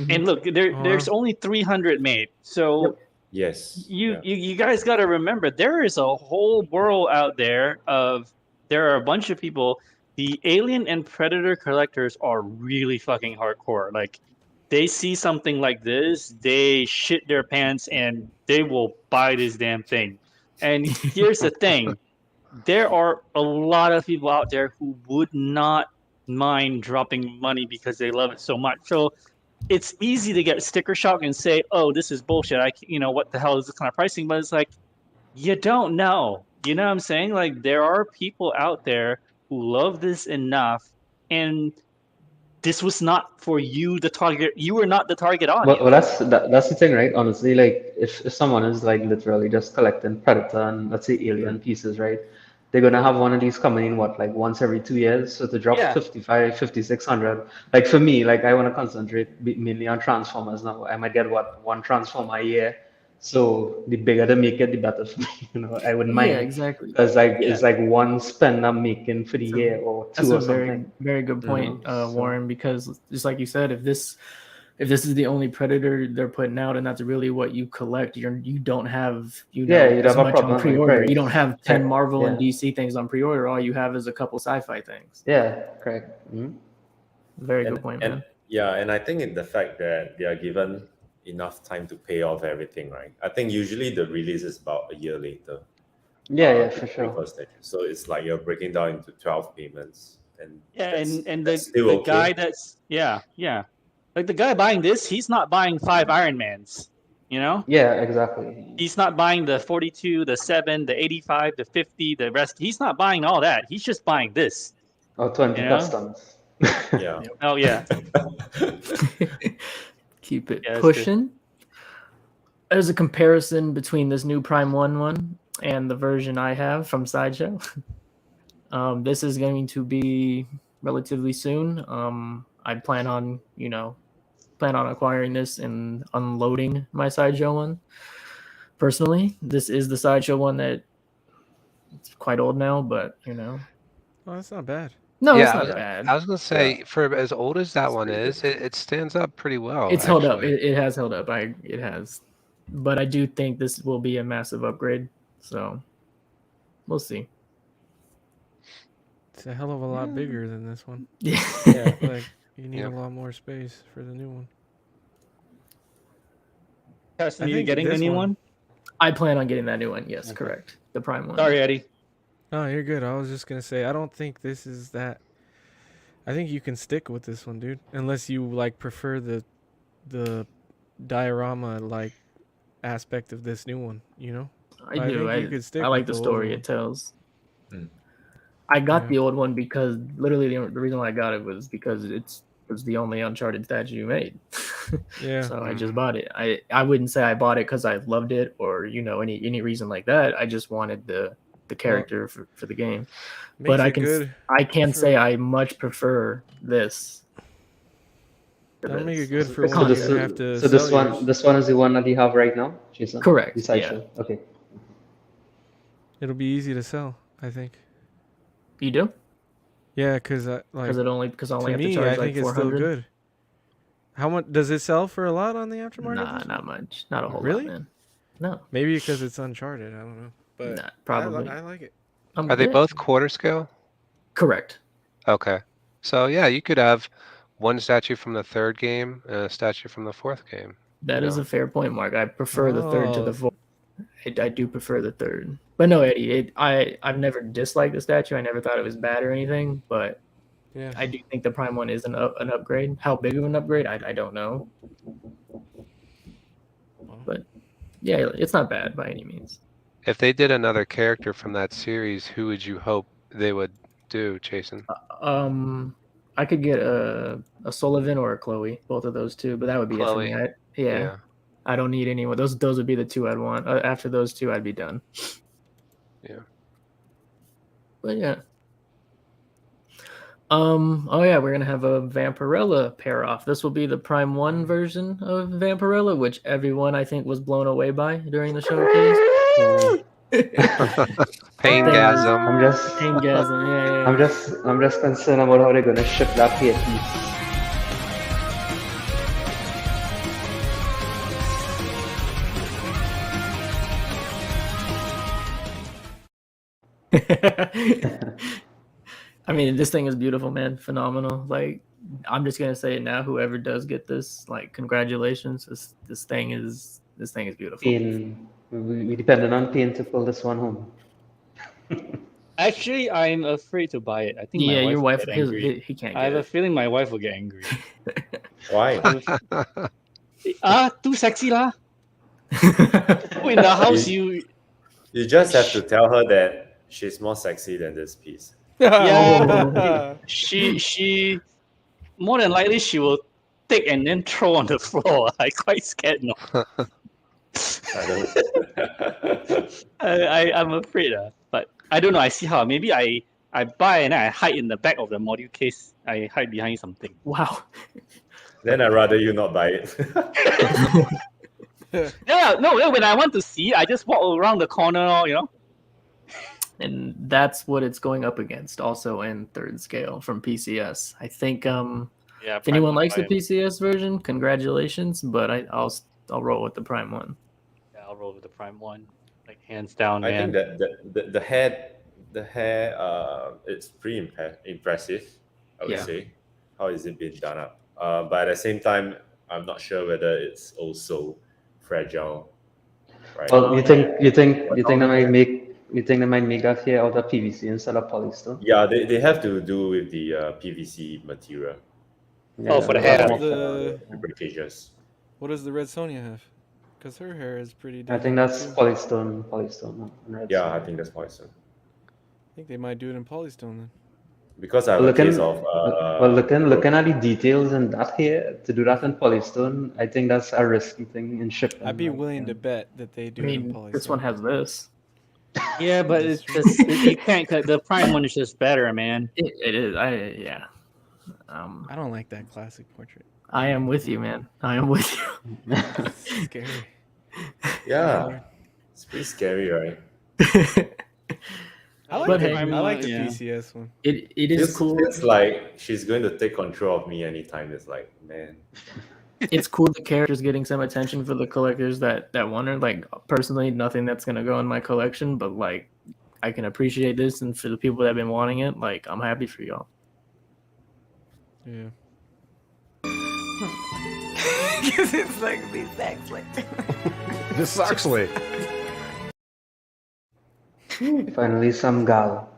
S3: and look, there's only 300 made. So
S2: Yes.
S3: you guys got to remember, there is a whole world out there of, there are a bunch of people. The alien and predator collectors are really fucking hardcore. Like, they see something like this, they shit their pants and they will buy this damn thing. And here's the thing, there are a lot of people out there who would not mind dropping money because they love it so much. So it's easy to get sticker shock and say, "Oh, this is bullshit. What the hell is this kind of pricing?" But it's like, you don't know. You know what I'm saying? Like, there are people out there who love this enough, and this was not for you, the target. You were not the target audience.
S5: Well, that's the thing, right? Honestly, like if someone is like literally just collecting Predator and let's say Alien pieces, right? They're gonna have one of these coming in like once every 2 years. So to drop
S3: Yeah.
S5: 5,600. Like for me, like I want to concentrate mainly on Transformers now. I might get one Transformer a year. So the bigger they make it, the better for me. I wouldn't mind.
S1: Yeah, exactly.
S5: Because it's like one spend I'm making for the year or two
S1: That's
S5: or
S1: a
S5: something.
S1: very good point,
S5: So-
S1: Warren. Because just like you said, if this is the only Predator they're putting out, and that's really what you collect, you don't have
S5: you'd
S1: as
S5: have a
S1: much
S5: problem
S1: on
S5: with
S1: pre-order.
S5: price.
S1: You don't have 10
S5: Yeah,
S1: Marvel and
S5: yeah.
S1: DC things on pre-order. All you have is a couple sci-fi things.
S5: Yeah, correct. Mhm.
S1: Very good point, man.
S2: And I think in the fact that they are given enough time to pay off everything, right? I think usually the release is about a year later.
S5: Yeah, for sure.
S2: First stage. So it's like you're breaking down into 12 payments. And
S3: Yeah, and
S2: that's
S3: the
S2: still okay.
S3: guy that's like the guy buying this, he's not buying 5 Iron Mans.
S5: Yeah, exactly.
S3: He's not buying the 42, the 7, the 85, the 50, the rest. He's not buying all that. He's just buying this.
S5: Or 20
S3: You know?
S5: customs.
S2: Yeah.
S3: Oh yeah.
S1: Keep it
S3: Yeah, that's
S1: pushing. There's a comparison between this new Prime 1 one and the version I have from Sideshow. This is going to be relatively soon. I plan on acquiring this and unloading my Sideshow one. Personally, this is the Sideshow one that it's quite old now, but
S4: Oh, that's not bad.
S1: no,
S6: Yeah,
S1: it's not bad.
S6: I was gonna say, for as old as that one is, it stands up pretty well.
S1: It's held up.
S6: actually.
S1: It has held up. It has, but I do think this will be a massive upgrade. So we'll see.
S4: It's a hell of a lot bigger than this one.
S1: Yeah.
S4: Like, you need
S6: Yep.
S4: a lot more space for the new one.
S3: Chasen,
S4: I
S3: you
S4: think
S3: getting the
S4: this
S3: new
S4: one-
S3: one?
S1: I plan on getting that new one. Yes, correct. The Prime one.
S3: Sorry, Eddie.
S4: No, you're good. I was just gonna say, I don't think this is that. I think you can stick with this one, dude. Unless you like prefer the diorama like aspect of this new one.
S1: I
S4: I
S1: do.
S4: think you could stick
S1: I like
S4: with
S1: the
S4: the
S1: story
S4: old
S1: it tells.
S2: Mm.
S1: I got
S4: Yeah.
S1: the old one because literally the reason why I got it was because it's was the only Uncharted statue you made.
S4: Yeah.
S1: So I just bought it. I wouldn't say I bought it because I loved it or any reason like that. I just wanted the character for the game. But
S4: Makes it good.
S1: I can
S4: for-
S1: say I much prefer this.
S4: That'll make it
S1: this.
S4: good for
S1: The
S4: when you
S1: content.
S4: have to
S5: So
S4: sell
S5: this
S4: yours.
S5: one is the one that you have right now, Jason?
S1: Correct,
S5: The
S1: yeah.
S5: Sideshow. Okay.
S4: It'll be easy to sell, I think.
S1: You do?
S4: Yeah, because like
S1: Because I only
S4: to
S1: have
S4: me,
S1: to charge
S4: I
S1: like
S4: think it's still
S1: 400.
S4: good. How much does it sell for? A lot on the aftermarket?
S1: Nah,
S4: this
S1: not
S4: one?
S1: much. Not a whole
S4: Really?
S1: lot, man. No,
S4: Maybe because it's Uncharted. I don't know, but
S1: nah, probably.
S4: I like it.
S6: Are they
S1: Yeah.
S6: both quarter scale?
S1: Correct?
S6: Okay. So yeah, you could have one statue from the third game and a statue from the fourth game.
S1: That is a fair point, Mark. I prefer the third to the
S4: Oh.
S1: fourth. I do prefer the third. But no, Eddie, I've never disliked the statue. I never thought it was bad or anything. But
S4: Yeah.
S1: I do think the Prime one is an upgrade. How big of an upgrade? I don't know. But yeah, it's not bad by any means.
S6: If they did another character from that series, who would you hope they would do, Chasen?
S1: I could get a Sullivan or a Chloe, both of those two, but that would be
S6: Chloe.
S1: it for me. Yeah. I don't need anyone. Those would be the two I'd want. After those two, I'd be done.
S6: Yeah.
S1: But yeah. Oh yeah, we're gonna have a Vampirella pair off. This will be the Prime 1 version of Vampirella, which everyone I think was blown away by during the showcase.
S6: Paingasm.
S1: Paingasm, yeah.
S5: I'm just concerned about how they're gonna ship that here piece.
S1: I mean, this thing is beautiful, man. Phenomenal. Like, I'm just gonna say it now. Whoever does get this, like, congratulations. This thing is beautiful.
S5: Pain. We depended on Pain to pull this one home.
S3: Actually, I'm afraid to buy it. I think
S1: Yeah,
S3: my
S1: your
S3: wife
S1: wife,
S3: will get angry.
S1: he can't
S3: I have
S1: get
S3: a
S1: it.
S3: feeling my wife will get angry.
S2: Why?
S3: Too sexy lah. In the house, you
S2: You just have to tell her that she's more sexy than this piece.
S3: Yeah. she more than likely she will take and then throw on the floor. I quite scared no.
S2: I don't.
S3: I'm afraid but I don't know. I see how maybe I buy and I hide in the back of the module case. I hide behind something.
S1: Wow.
S2: Then I'd rather you not buy it.
S3: Yeah, no. When I want to see, I just walk around the corner.
S1: And that's what it's going up against, also in third scale from PCS. I think
S3: Yeah.
S1: if anyone likes the PCS version, congratulations. But I'll roll with the Prime 1.
S3: Yeah, I'll roll with the Prime 1, like hands down,
S2: I
S3: man.
S2: think that the hair, it's pretty impressive. I would
S1: Yeah.
S2: say. How is it being done up? But at the same time, I'm not sure whether it's also fragile. Right.
S5: Well, you think they might make that here out of PVC instead of polystone?
S2: Yeah, they have to do with the PVC material.
S3: Oh, for the hair.
S4: The-
S2: breakages.
S4: What does the Red Sonja have? Because her hair is pretty.
S5: I think that's polystone.
S2: Yeah, I think that's poison.
S4: I think they might do it in polystone then.
S2: Because I have a case of
S5: looking at the details in that here, to do that in polystone, I think that's a risky thing in shipping.
S4: I'd be willing to bet that they
S1: I
S4: do it in
S1: mean,
S4: polystone.
S1: this one has this.
S3: Yeah, but it's just you can't. The Prime 1 is just better, man.
S1: It is. Yeah.
S4: I don't like that classic portrait.
S1: I am with you, man. I am with you.
S4: It's scary.
S2: yeah, it's pretty scary, right?
S4: I like
S1: But
S4: the,
S1: hey,
S4: I like the
S3: yeah.
S4: PCS one.
S1: It is cool.
S2: It's like she's going to take control of me anytime. It's like, man.
S1: It's cool the character's getting some attention for the collectors that want her. Like, personally, nothing that's gonna go in my collection, but like, I can appreciate this, and for the people that have been wanting it, like, I'm happy for y'all.
S4: Yeah.
S7: Because it's like these sex like
S9: This is actually.
S5: Finally, some gal.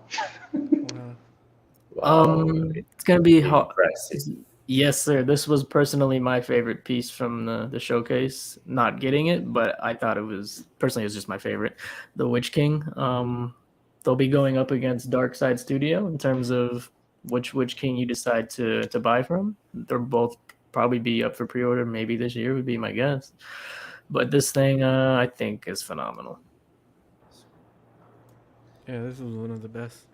S4: Wow.
S1: It's gonna be hot.
S2: Impressive.
S1: Yes, sir. This was personally my favorite piece from the showcase. Not getting it, but I thought it was just my favorite. The Witch King. They'll be going up against Dark Side Studio in terms of which king you decide to buy from. They'll both probably be up for pre-order maybe this year would be my guess. But this thing, I think, is phenomenal.
S4: Yeah, this was one of the best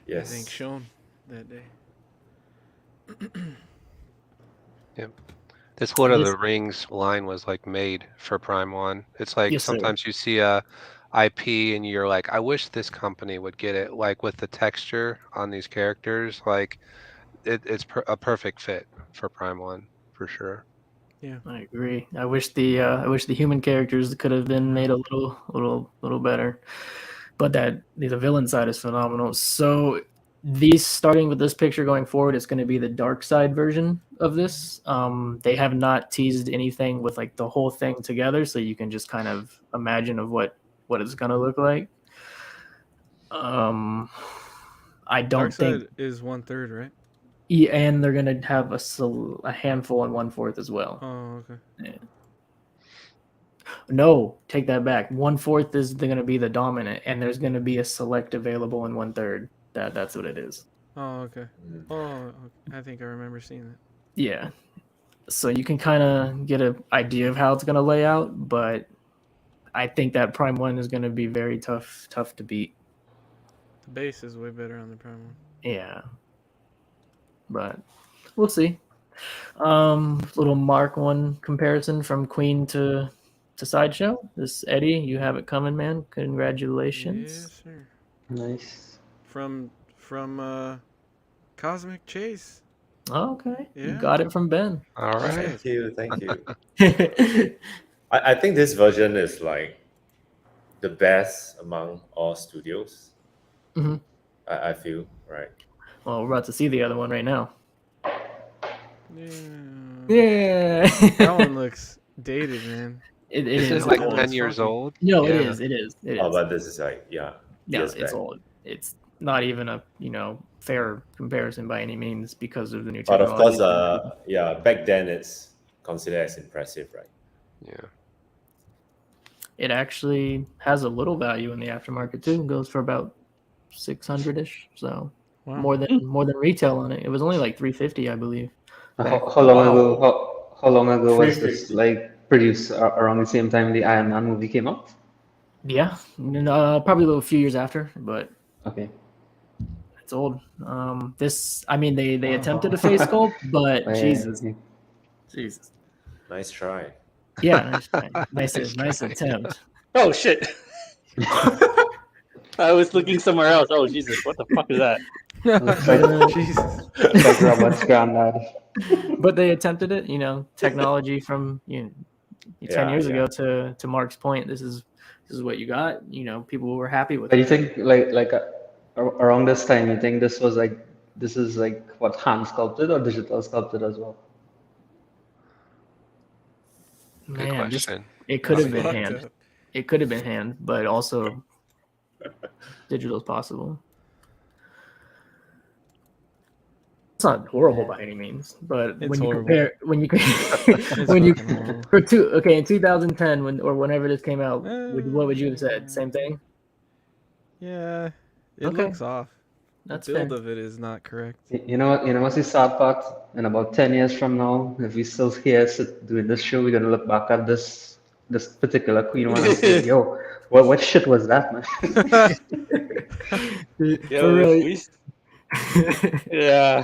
S4: I think
S2: Yes.
S4: shown that day.
S6: This Lord of
S1: This-
S6: the Rings line was like made for Prime One. It's like
S1: Yes, sir.
S6: sometimes you see a IP and you're like, I wish this company would get it. Like with the texture on these characters, like it's a perfect fit for Prime One for sure.
S4: Yeah.
S1: I agree. I wish the human characters could have been made a little better. But the villain side is phenomenal. So these starting with this picture going forward, it's going to be the dark side version of this. They have not teased anything with like the whole thing together, so you can just kind of imagine of what it's going to look like. I don't
S4: Dark
S1: think,
S4: side is 1/3, right?
S1: yeah, and they're going to have a handful and 1/4 as well.
S4: Oh, okay.
S1: Yeah. No, take that back. 1/4 is going to be the dominant, and there's going to be a select available in 1/3. That's what it is.
S4: Oh, okay.
S2: Mm.
S4: Oh, I think I remember seeing that.
S1: Yeah. So you can kind of get an idea of how it's going to lay out, but I think that Prime 1 is going to be very tough to beat.
S4: The base is way better on the Prime One.
S1: Yeah. But we'll see. Little Mark 1 comparison from Queen to Sideshow. This Eddie, you have it coming, man. Congratulations.
S4: Yes, sir.
S5: Nice.
S4: From Cosmic Chase.
S1: Oh, okay. You
S4: Yeah.
S1: got it from Ben.
S6: All right.
S2: Thank you. I think this version is like the best among all studios.
S1: Mhm.
S2: I feel, right?
S1: Well, we're about to see the other one right now.
S4: Yeah.
S1: Yeah.
S4: That one looks dated, man.
S1: It
S6: This
S1: is
S6: is like
S1: old
S6: 10
S1: as
S6: years
S1: fuck.
S6: old.
S1: No,
S6: Yeah.
S1: it is.
S2: Oh, but this is like, yeah.
S1: No,
S2: years
S1: it's
S2: back.
S1: old. It's not even a fair comparison by any means because of the new
S2: But
S1: technology.
S2: of course, back then it's considered as impressive, right?
S6: Yeah.
S1: It actually has a little value in the aftermarket too. It goes for about 600-ish, so
S4: Wow.
S1: more than retail on it. It was only like 350, I believe.
S5: How long
S2: Wow.
S5: ago? How long ago was this
S2: 350.
S5: like produced around the same time the Iron Man movie came out?
S1: Yeah, probably a few years after, but
S5: Okay.
S1: it's old. They
S5: Wow.
S1: attempted a face sculpt, but
S5: Yeah,
S1: Jesus.
S2: Nice try.
S1: Yeah, nice attempt.
S3: Oh shit! I was looking somewhere else. Oh Jesus! What the fuck is that?
S5: Looks like
S4: Jesus.
S5: like Robert's granddad.
S1: But they attempted it. Technology from 10
S2: Yeah,
S1: years
S2: yeah.
S1: ago. To Mark's point, this is what you got. People were happy with
S5: But
S1: it.
S5: you think around this time, you think this is like what, hand sculpted or digital sculpted as well?
S6: Good
S1: Man,
S6: question.
S1: it could have
S4: That's
S1: been
S4: fucked
S1: hand.
S4: up.
S1: It could have been hand, but also digital is possible. It's not horrible by any means, but
S4: It's
S1: when you
S4: horrible.
S1: compare
S4: It's
S1: when you
S4: fucking horrible.
S1: in 2010 whenever this came out, what would you have said? Same thing?
S4: Yeah. It
S1: Okay.
S4: looks off.
S1: That's
S4: the build
S1: fair.
S4: of it is not correct.
S5: You know what? You know what's the sad part? In about 10 years from now, if we still here doing this show, we're gonna look back at this particular Queen one and say, "Yo, what shit was that, man?"
S1: For real.
S3: Yeah.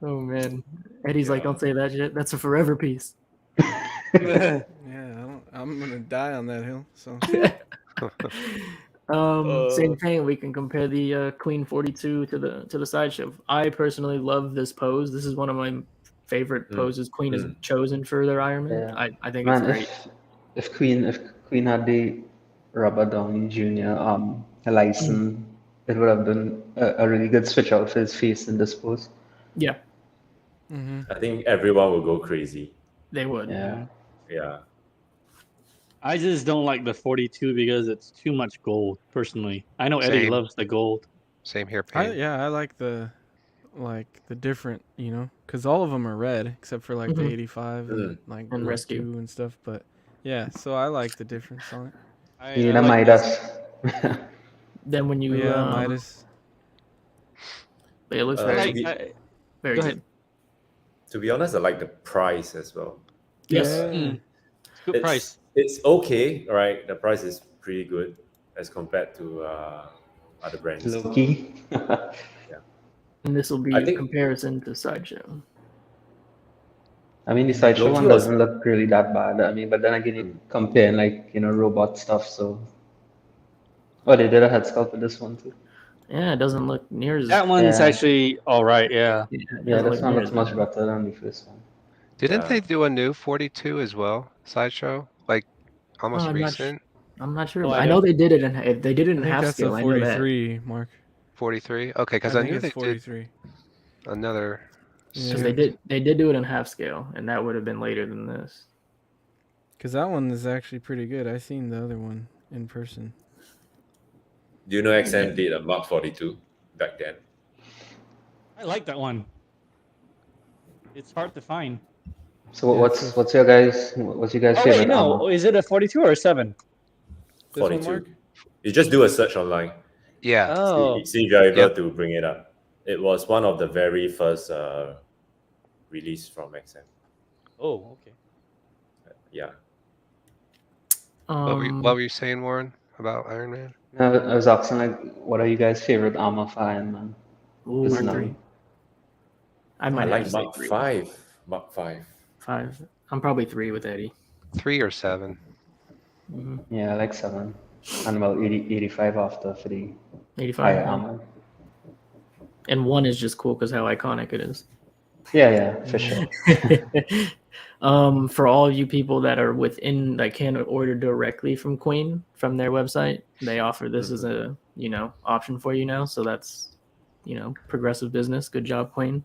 S1: Oh man, Eddie's like,
S2: Yeah.
S1: don't say that shit. That's a forever piece.
S4: Yeah, I'm gonna die on that hill. So
S1: Same thing. We can compare the Queen 42 to the Sideshow. I personally love this pose. This is one of my favorite poses Queen has chosen for their Iron Man.
S5: Yeah.
S1: I think
S5: Man,
S1: it's great.
S5: if Queen had the Robert Downey Jr. license, it would have been a really good switch out for his face in this pose.
S1: Yeah,
S2: I think everyone will go crazy.
S1: they would.
S5: Yeah.
S2: Yeah.
S3: I just don't like the 42 because it's too much gold. Personally, I know Eddie
S6: Same.
S3: loves the gold.
S6: Same here, Payne.
S4: I like the different, because all of them are red except for like the 85 and like
S1: And
S4: Mark
S1: Rescue.
S4: II and stuff. But yeah, so I like the difference on it.
S5: You know,
S3: I like
S5: Midas.
S1: Then when you
S4: Yeah, Midas.
S1: But it looks
S2: Uh,
S1: very,
S2: to be-
S1: very
S3: go
S1: good.
S3: ahead.
S2: To be honest, I like the price as well.
S1: Yes.
S4: Yeah.
S3: It's good price.
S2: It's okay, right? The price is pretty good as compared to other brands.
S5: Low key.
S1: And this will be
S2: I
S1: a
S2: think-
S1: comparison to Sideshow.
S5: I mean, the Sideshow
S2: Low-key
S5: one
S2: was-
S5: doesn't look really that bad. I mean, but then again, you compare like, robot stuff, so. Oh, they did a head sculpt with this one too.
S1: Yeah, it doesn't look near as.
S3: That one's
S5: Yeah.
S3: actually all right. Yeah.
S1: Yeah, it
S5: Yeah,
S1: doesn't
S5: this
S1: look
S5: one
S1: near
S5: looks
S1: as
S5: much
S1: bad.
S5: better than the first one.
S6: Didn't
S2: Yeah.
S6: they do a new 42 as well? Sideshow, like almost
S1: I'm not sh-
S6: recent.
S1: I'm not sure.
S3: No
S1: but I
S3: idea.
S1: know they did it in they did it
S4: I
S1: in
S4: think
S1: half
S4: that's
S1: scale.
S4: a
S1: I know that.
S4: 43, Mark.
S6: 43. Okay, because
S4: I
S6: I
S4: think
S6: knew
S4: it's
S6: they did
S4: 43.
S6: another.
S4: Yeah.
S1: Because they did do it in half scale, and that would have been later than this.
S4: Because that one is actually pretty good. I seen the other one in person.
S2: Do you know XM did a Mark 42 back then?
S3: I like that one. It's hard to find.
S5: So
S4: Yeah,
S5: what's your guys
S3: Oh
S5: favorite
S3: wait, no.
S5: armor?
S3: Is it a 42 or a 7?
S4: This one,
S2: 42.
S4: Mark?
S2: You just do a search online.
S6: Yeah.
S3: Oh.
S2: See if you're able
S6: Yep.
S2: to bring it up. It was one of the very first release from XM.
S3: Oh, okay.
S2: Yeah.
S6: What were you saying, Warren, about Iron Man?
S5: No, I was asking like, what are you guys' favorite armor for Iron Man?
S1: Ooh,
S5: This
S1: Mark
S5: now.
S1: 3. I
S2: I
S1: might have
S2: like
S1: to say
S2: Mark
S1: 3.
S2: 5. Mark 5.
S1: 5. I'm probably 3 with Eddie.
S6: 3 or 7?
S1: Mhm.
S5: Yeah, I like 7. And about 85 after for the
S1: 85.
S5: higher
S1: yeah.
S5: armor.
S1: And 1 is just cool because how iconic it is.
S5: Yeah, for sure.
S1: For all you people that are within that can order directly from Queen from their website, they offer this as a option for you now. So that's progressive business. Good job, Queen.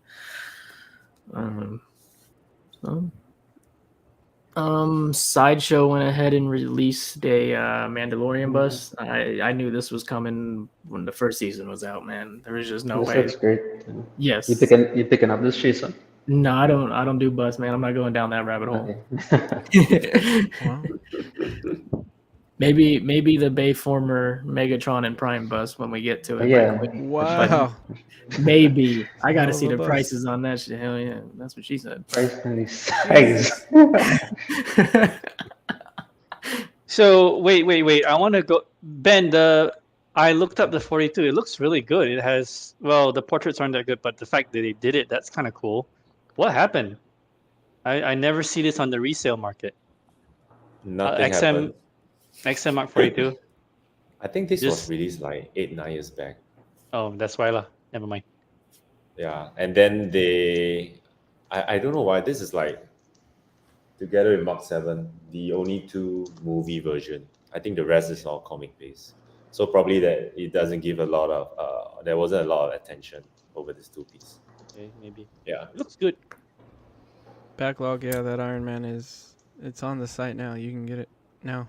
S1: Sideshow went ahead and released a Mandalorian bus. I knew this was coming when the first season was out. Man, there was just no
S5: This
S1: way.
S5: looks great.
S1: Yes.
S5: You picking up this Chasen?
S1: No, I don't do bus, man. I'm not going down that rabbit hole.
S5: Okay.
S4: Wow.
S1: Maybe the Bay former Megatron and Prime bus when we get to it.
S5: Yeah.
S4: Wow.
S1: Maybe I got to
S4: Hell
S1: see
S4: of a
S1: the
S4: bus.
S1: prices on that shit. Hell yeah, that's what she said.
S5: Price and the size.
S3: So wait. I want to go. Ben, I looked up the 42. It looks really good. It has the portraits aren't that good, but the fact that they did it, that's kind of cool. What happened? I never see this on the resale market.
S2: Nothing happened.
S3: XM Mark 42.
S2: I think this
S3: Just-
S2: was released like 8-9 years back.
S3: Oh, that's why lah. Never mind.
S2: Yeah, and then I don't know why this is like together with Mark 7, the only 2 movie version. I think the rest is all comic based. So probably that it doesn't give a lot of there wasn't a lot of attention over this 2 piece.
S3: Okay, maybe.
S2: Yeah.
S3: It looks good.
S4: Backlog, yeah, that Iron Man it's on the site now. You can get it now.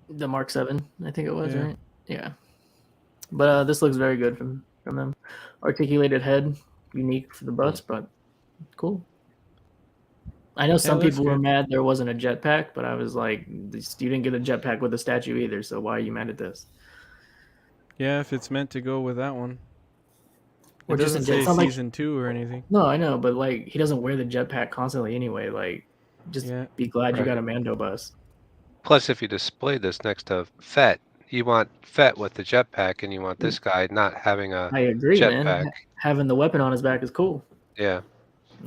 S1: The Mark 7, I think it was,
S4: Yeah.
S1: right? Yeah. But this looks very good from them. Articulated head, unique for the bus, but cool. I know some
S4: looks
S1: people were
S4: good.
S1: mad there wasn't a jetpack, but I was like, you didn't get a jetpack with the statue either, so why are you mad at this?
S4: Yeah, if it's meant to go with that one. It
S1: Or just
S4: doesn't
S1: in
S4: say
S1: it's not like-
S4: season 2 or anything.
S1: No, I know, but like he doesn't wear the jetpack constantly anyway. Like, just
S4: Yeah.
S1: be glad you
S5: Right.
S1: got a Mando bus.
S6: Plus, if you display this next to Fett, you want Fett with the jetpack, and you want this guy not having a
S1: I agree, man.
S6: jetpack.
S1: Having the weapon on his back is cool.
S6: Yeah.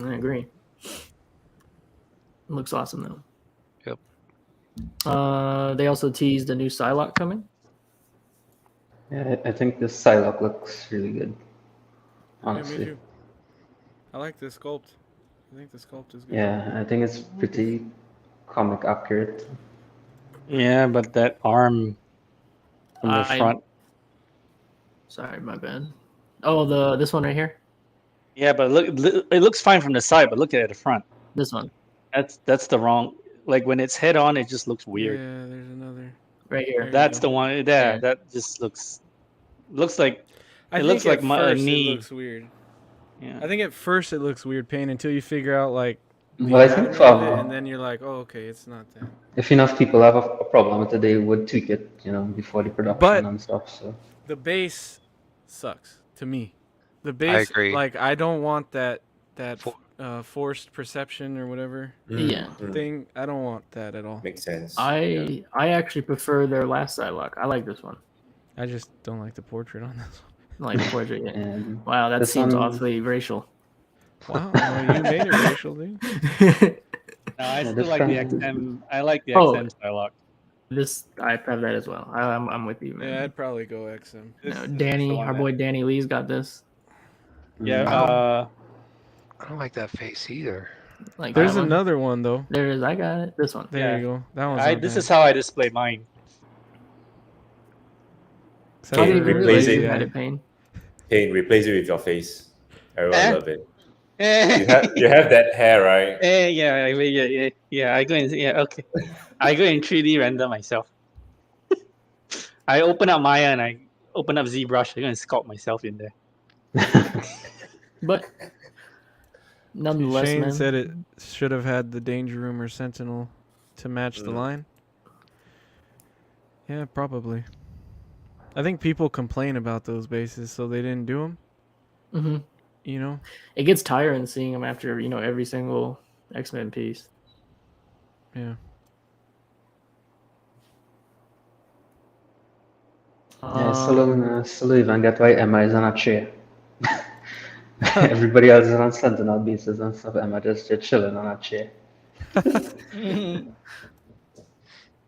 S1: I agree. Looks awesome though.
S6: Yep.
S1: They also teased a new Psylocke coming.
S5: Yeah, I think this Psylocke looks really good.
S4: Yeah, me
S5: Honestly.
S4: too. I like the sculpt. I think the sculpt is good.
S5: Yeah, I think it's pretty comic accurate.
S3: Yeah, but that arm from the
S1: I-
S3: front.
S1: Sorry, my bad. Oh, this one right here.
S3: Yeah, but look, it looks fine from the side, but look at the front.
S1: This one
S3: That's the wrong. Like when it's head on, it just looks weird.
S4: Yeah, there's another.
S1: right here.
S4: There-
S3: That's
S4: you
S3: the
S4: go.
S3: one. Yeah,
S1: Yeah.
S3: that just looks like
S4: I
S3: It
S4: think
S3: looks like
S4: at
S3: a
S4: first
S3: knee.
S4: It looks weird.
S3: yeah.
S4: I think at first it looks weird, Pain, until you figure out like the
S5: Well, I think
S4: anatomy of it,
S5: for
S4: and then you're like, oh, okay, it's not that.
S5: if enough people have a problem with it, they would tweak it, before the production
S4: But-
S5: and stuff. So
S4: The base sucks to me. The base,
S6: agree.
S4: like I don't want that
S6: For-
S4: forced perception or whatever
S1: Yeah.
S4: thing. I don't want that at all.
S2: Makes sense.
S1: I actually prefer their last Psylocke. I like this one.
S4: I just don't like the portrait on this
S1: I like the portrait. Yeah.
S5: And
S1: Wow, that
S5: this
S1: seems
S5: one-
S1: awfully racial.
S4: one. Wow, well, you made it racial, dude.
S3: No, I
S5: Yeah,
S3: still
S5: this
S3: like the
S5: front-
S3: XM. I like the
S1: Oh.
S3: XM Psylocke.
S1: This I have that as well. I'm with you, man.
S4: Yeah, I'd probably go XM.
S1: No,
S3: This is the
S1: Danny,
S3: one
S1: our
S3: that-
S1: boy Danny Lee's got this.
S3: Yeah.
S6: I don't like that face either.
S1: Like
S4: There's
S1: that one.
S4: another one though.
S1: There it is. I got it. This one.
S4: There
S3: Yeah.
S4: you go. That one's
S3: This is how I display mine.
S1: I didn't even
S2: Replace
S1: realize
S2: it.
S1: you had it, Payne.
S2: Pain, replace it with your face. Everyone
S3: Eh?
S2: love it. You have that hair, right?
S3: Yeah. I go in. Yeah, okay. I go in 3D render myself. I open up Maya and I open up ZBrush. I go and sculpt myself in there.
S1: But nonetheless,
S4: Shane
S1: man.
S4: said it should have had the Danger Room or Sentinel to match the line. Yeah, probably. I think people complain about those bases, so they didn't do them.
S1: hmm
S4: You know?
S1: It gets tiring seeing them after every single X-Men piece.
S4: Yeah.
S5: Yeah, still even get why Emma is on a chair. Everybody else is on Sentinel bases and stuff. Emma just chilling on a chair.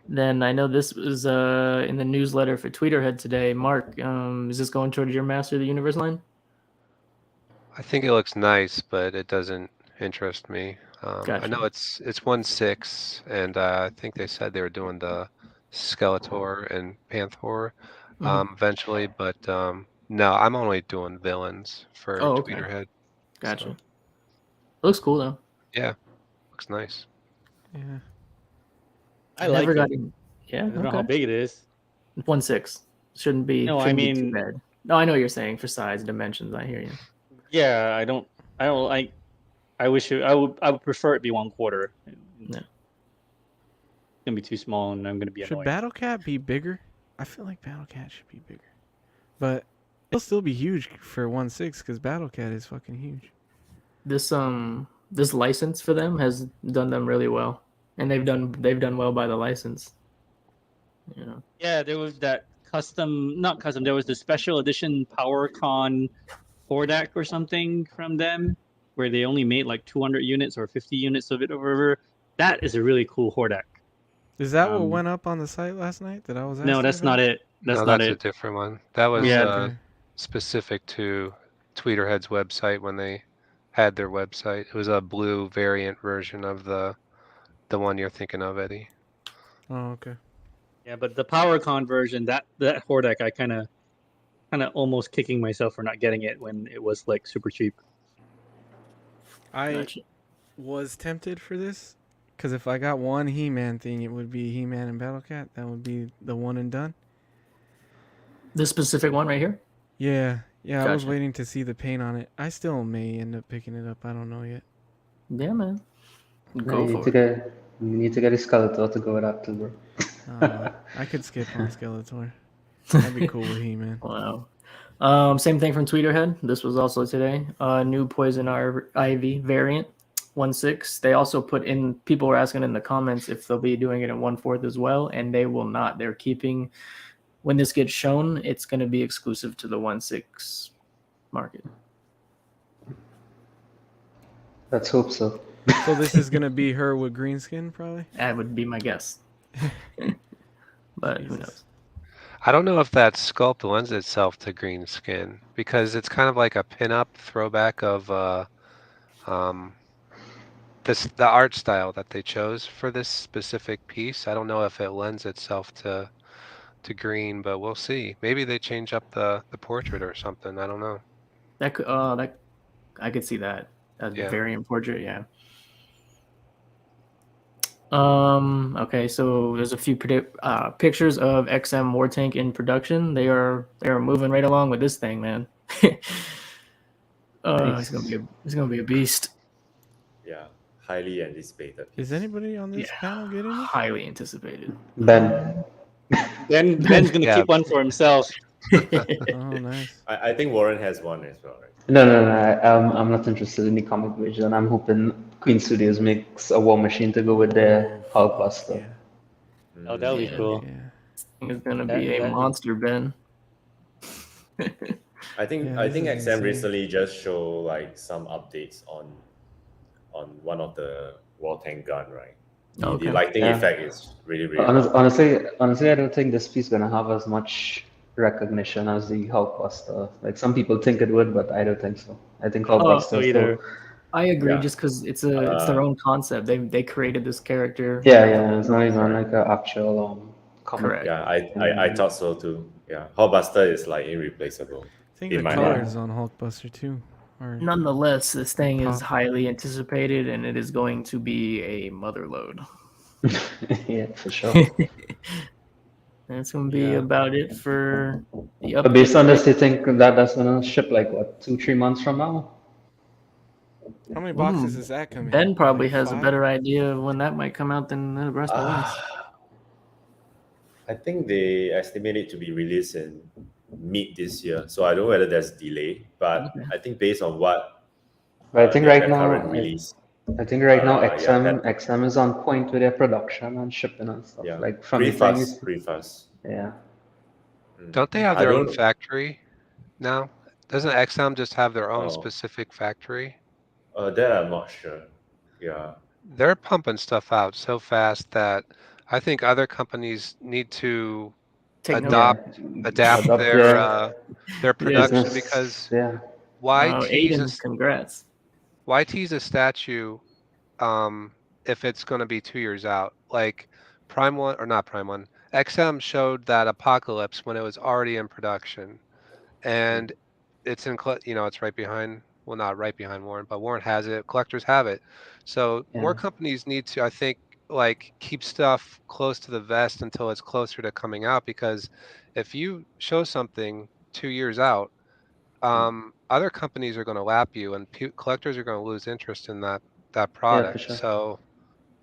S1: Then I know this was in the newsletter for Tweeterhead today. Mark, is this going towards your Master of the Universe line?
S6: I think it looks nice, but it doesn't interest me. I know
S1: Gotcha.
S6: it's 1/6, and I think they said they were doing the Skeletor and Panther eventually, but no, I'm only doing villains for
S1: Oh, okay.
S6: Tweeterhead.
S1: Gotcha.
S6: So,
S1: It looks cool though.
S6: yeah, looks nice.
S4: Yeah.
S3: I like
S1: Never
S3: it.
S1: got in. Yeah,
S3: I don't know how
S1: okay.
S3: big it is.
S1: 1/6 shouldn't be.
S3: No, I
S1: shouldn't be too
S3: mean-
S1: bad. No, I know what you're saying for size, dimensions. I hear you.
S3: Yeah, I don't like. I wish I would prefer it be 1/4.
S1: No.
S3: It's gonna be too small, and I'm gonna be
S4: Should
S3: annoyed.
S4: Battle Cat be bigger? I feel like Battle Cat should be bigger. But it'll still be huge for 1/6 because Battle Cat is fucking huge.
S1: This license for them has done them really well, and they've done well by the license.
S3: Yeah, there was that not custom. There was the special edition PowerCon Hordak or something from them, where they only made like 200 units or 50 units of it or whatever. That is a really cool Hordak.
S4: Is that what went up on the site last night that I was asking
S3: No, that's
S4: about?
S3: not it. That's
S6: No,
S3: not
S6: that's a
S3: it.
S6: different one. That was
S3: Yeah.
S4: Okay.
S6: specific to Tweeterhead's website when they had their website. It was a blue variant version of the one you're thinking of, Eddie.
S4: Oh, okay.
S3: Yeah, but the PowerCon version, that Hordak, I kind of almost kicking myself for not getting it when it was like super cheap.
S4: I
S1: Gotcha.
S4: was tempted for this because if I got one He-Man thing, it would be He-Man and Battle Cat. That would be the one and done.
S1: This specific one right here.
S4: Yeah. I was
S1: Gotcha.
S4: waiting to see the paint on it. I still may end up picking it up. I don't know yet.
S1: Yeah, man.
S5: You
S1: Go
S5: need
S1: for
S5: to
S1: it.
S5: get you need to get a Skeletor to go with that too, bro.
S4: I could skip on Skeletor. That'd be cool with He-Man.
S1: Wow. Same thing from Tweeterhead. This was also today. New Poison Ivy variant, 1/6. They also put in. People were asking in the comments if they'll be doing it in 1/4 as well, and they will not. They're keeping. When this gets shown, it's going to be exclusive to the 1/6 market.
S5: Let's hope so.
S4: So this is gonna be her with green skin, probably.
S1: That would be my guess. But who
S4: Jesus.
S1: knows?
S6: I don't know if that sculpt lends itself to green skin because it's kind of like a pinup throwback of the art style that they chose for this specific piece. I don't know if it lends itself to green, but we'll see. Maybe they change up the portrait or something. I don't know.
S1: That could I could see that. A
S6: Yeah.
S1: variant portrait, yeah. Okay, so there's a few pictures of XM War Tank in production. They are moving right along with this thing, man. It's gonna be a beast.
S2: Yeah, highly anticipated.
S4: Is anybody on this
S1: Yeah.
S4: panel getting it?
S1: Highly anticipated.
S5: Ben.
S3: Ben's gonna
S6: Yeah.
S3: keep one for himself.
S4: Oh, nice.
S2: I think Warren has one as well, right?
S5: No. I'm not interested in the comic version. I'm hoping Queen Studios makes a War Machine to go with their
S4: Oh, fuck
S5: Hulkbuster.
S4: yeah.
S3: Oh, that would be
S1: Yeah.
S3: cool.
S4: Yeah.
S1: It's gonna
S3: That-
S1: be a
S3: that-
S1: monster, Ben.
S2: I think
S4: Yeah,
S2: I
S4: this
S2: think
S4: is
S2: XM
S4: insane.
S2: recently just show like some updates on one of the war tank gun, right? The lighting
S5: Yeah.
S2: effect is really lovely.
S5: Honestly, I don't think this piece gonna have as much recognition as the Hulkbuster. Like some people think it would, but I don't think so. I think Hulkbuster
S3: so
S5: is
S3: either.
S5: still.
S1: I agree,
S2: Yeah.
S1: just because it's their own concept. They created this character.
S5: Yeah. It's not even like an actual comic.
S1: Correct.
S2: Yeah, I thought so too. Yeah, Hulkbuster is like irreplaceable.
S4: I think
S2: in
S4: the
S2: my
S4: colors
S2: mind.
S4: on Hulkbuster too are
S1: Nonetheless, this thing is
S4: pop.
S1: highly anticipated, and it is going to be a mother load.
S5: Yeah, for sure.
S1: That's going to be
S4: Yeah.
S1: about it for the
S5: But based
S1: update.
S5: on this, you think that that's gonna ship like what, 2-3 months from now?
S4: How many boxes is that coming?
S1: Ben probably
S4: Like
S1: has a
S4: 5?
S1: better idea of when that might come out than the rest of us.
S2: I think they estimate it to be released in mid this year, so I don't know whether there's delay, but
S1: Okay.
S2: I think based on what
S5: But I think
S2: their
S5: right now,
S2: current release,
S5: I think right now
S2: yeah,
S5: XM is on point with their production and shipping and stuff.
S2: yeah,
S5: Like from
S2: pretty
S5: the time you
S2: fast,
S5: see-
S2: pretty fast.
S5: Yeah.
S6: Don't they have
S2: I
S6: their own
S2: don't-
S6: factory now? Doesn't XM just have their own
S2: Oh.
S6: specific factory?
S2: That I'm not sure. Yeah,
S6: They're pumping stuff out so fast that I think other companies need to
S1: Take note.
S6: adapt
S5: Adopt
S6: their production
S5: business.
S6: because
S5: Yeah.
S6: why
S1: Oh,
S6: tease
S1: Aiden, congrats.
S6: a statue if it's going to be 2 years out? Like Prime One or not Prime One, XM showed that Apocalypse when it was already in production, and it's in it's right behind. Well, not right behind Warren, but Warren has it. Collectors have it. So more
S5: Yeah.
S6: companies need to, I think, like keep stuff close to the vest until it's closer to coming out. Because if you show something 2 years out, other companies are going to lap you, and collectors are going to lose interest in that product.
S5: sure.
S6: So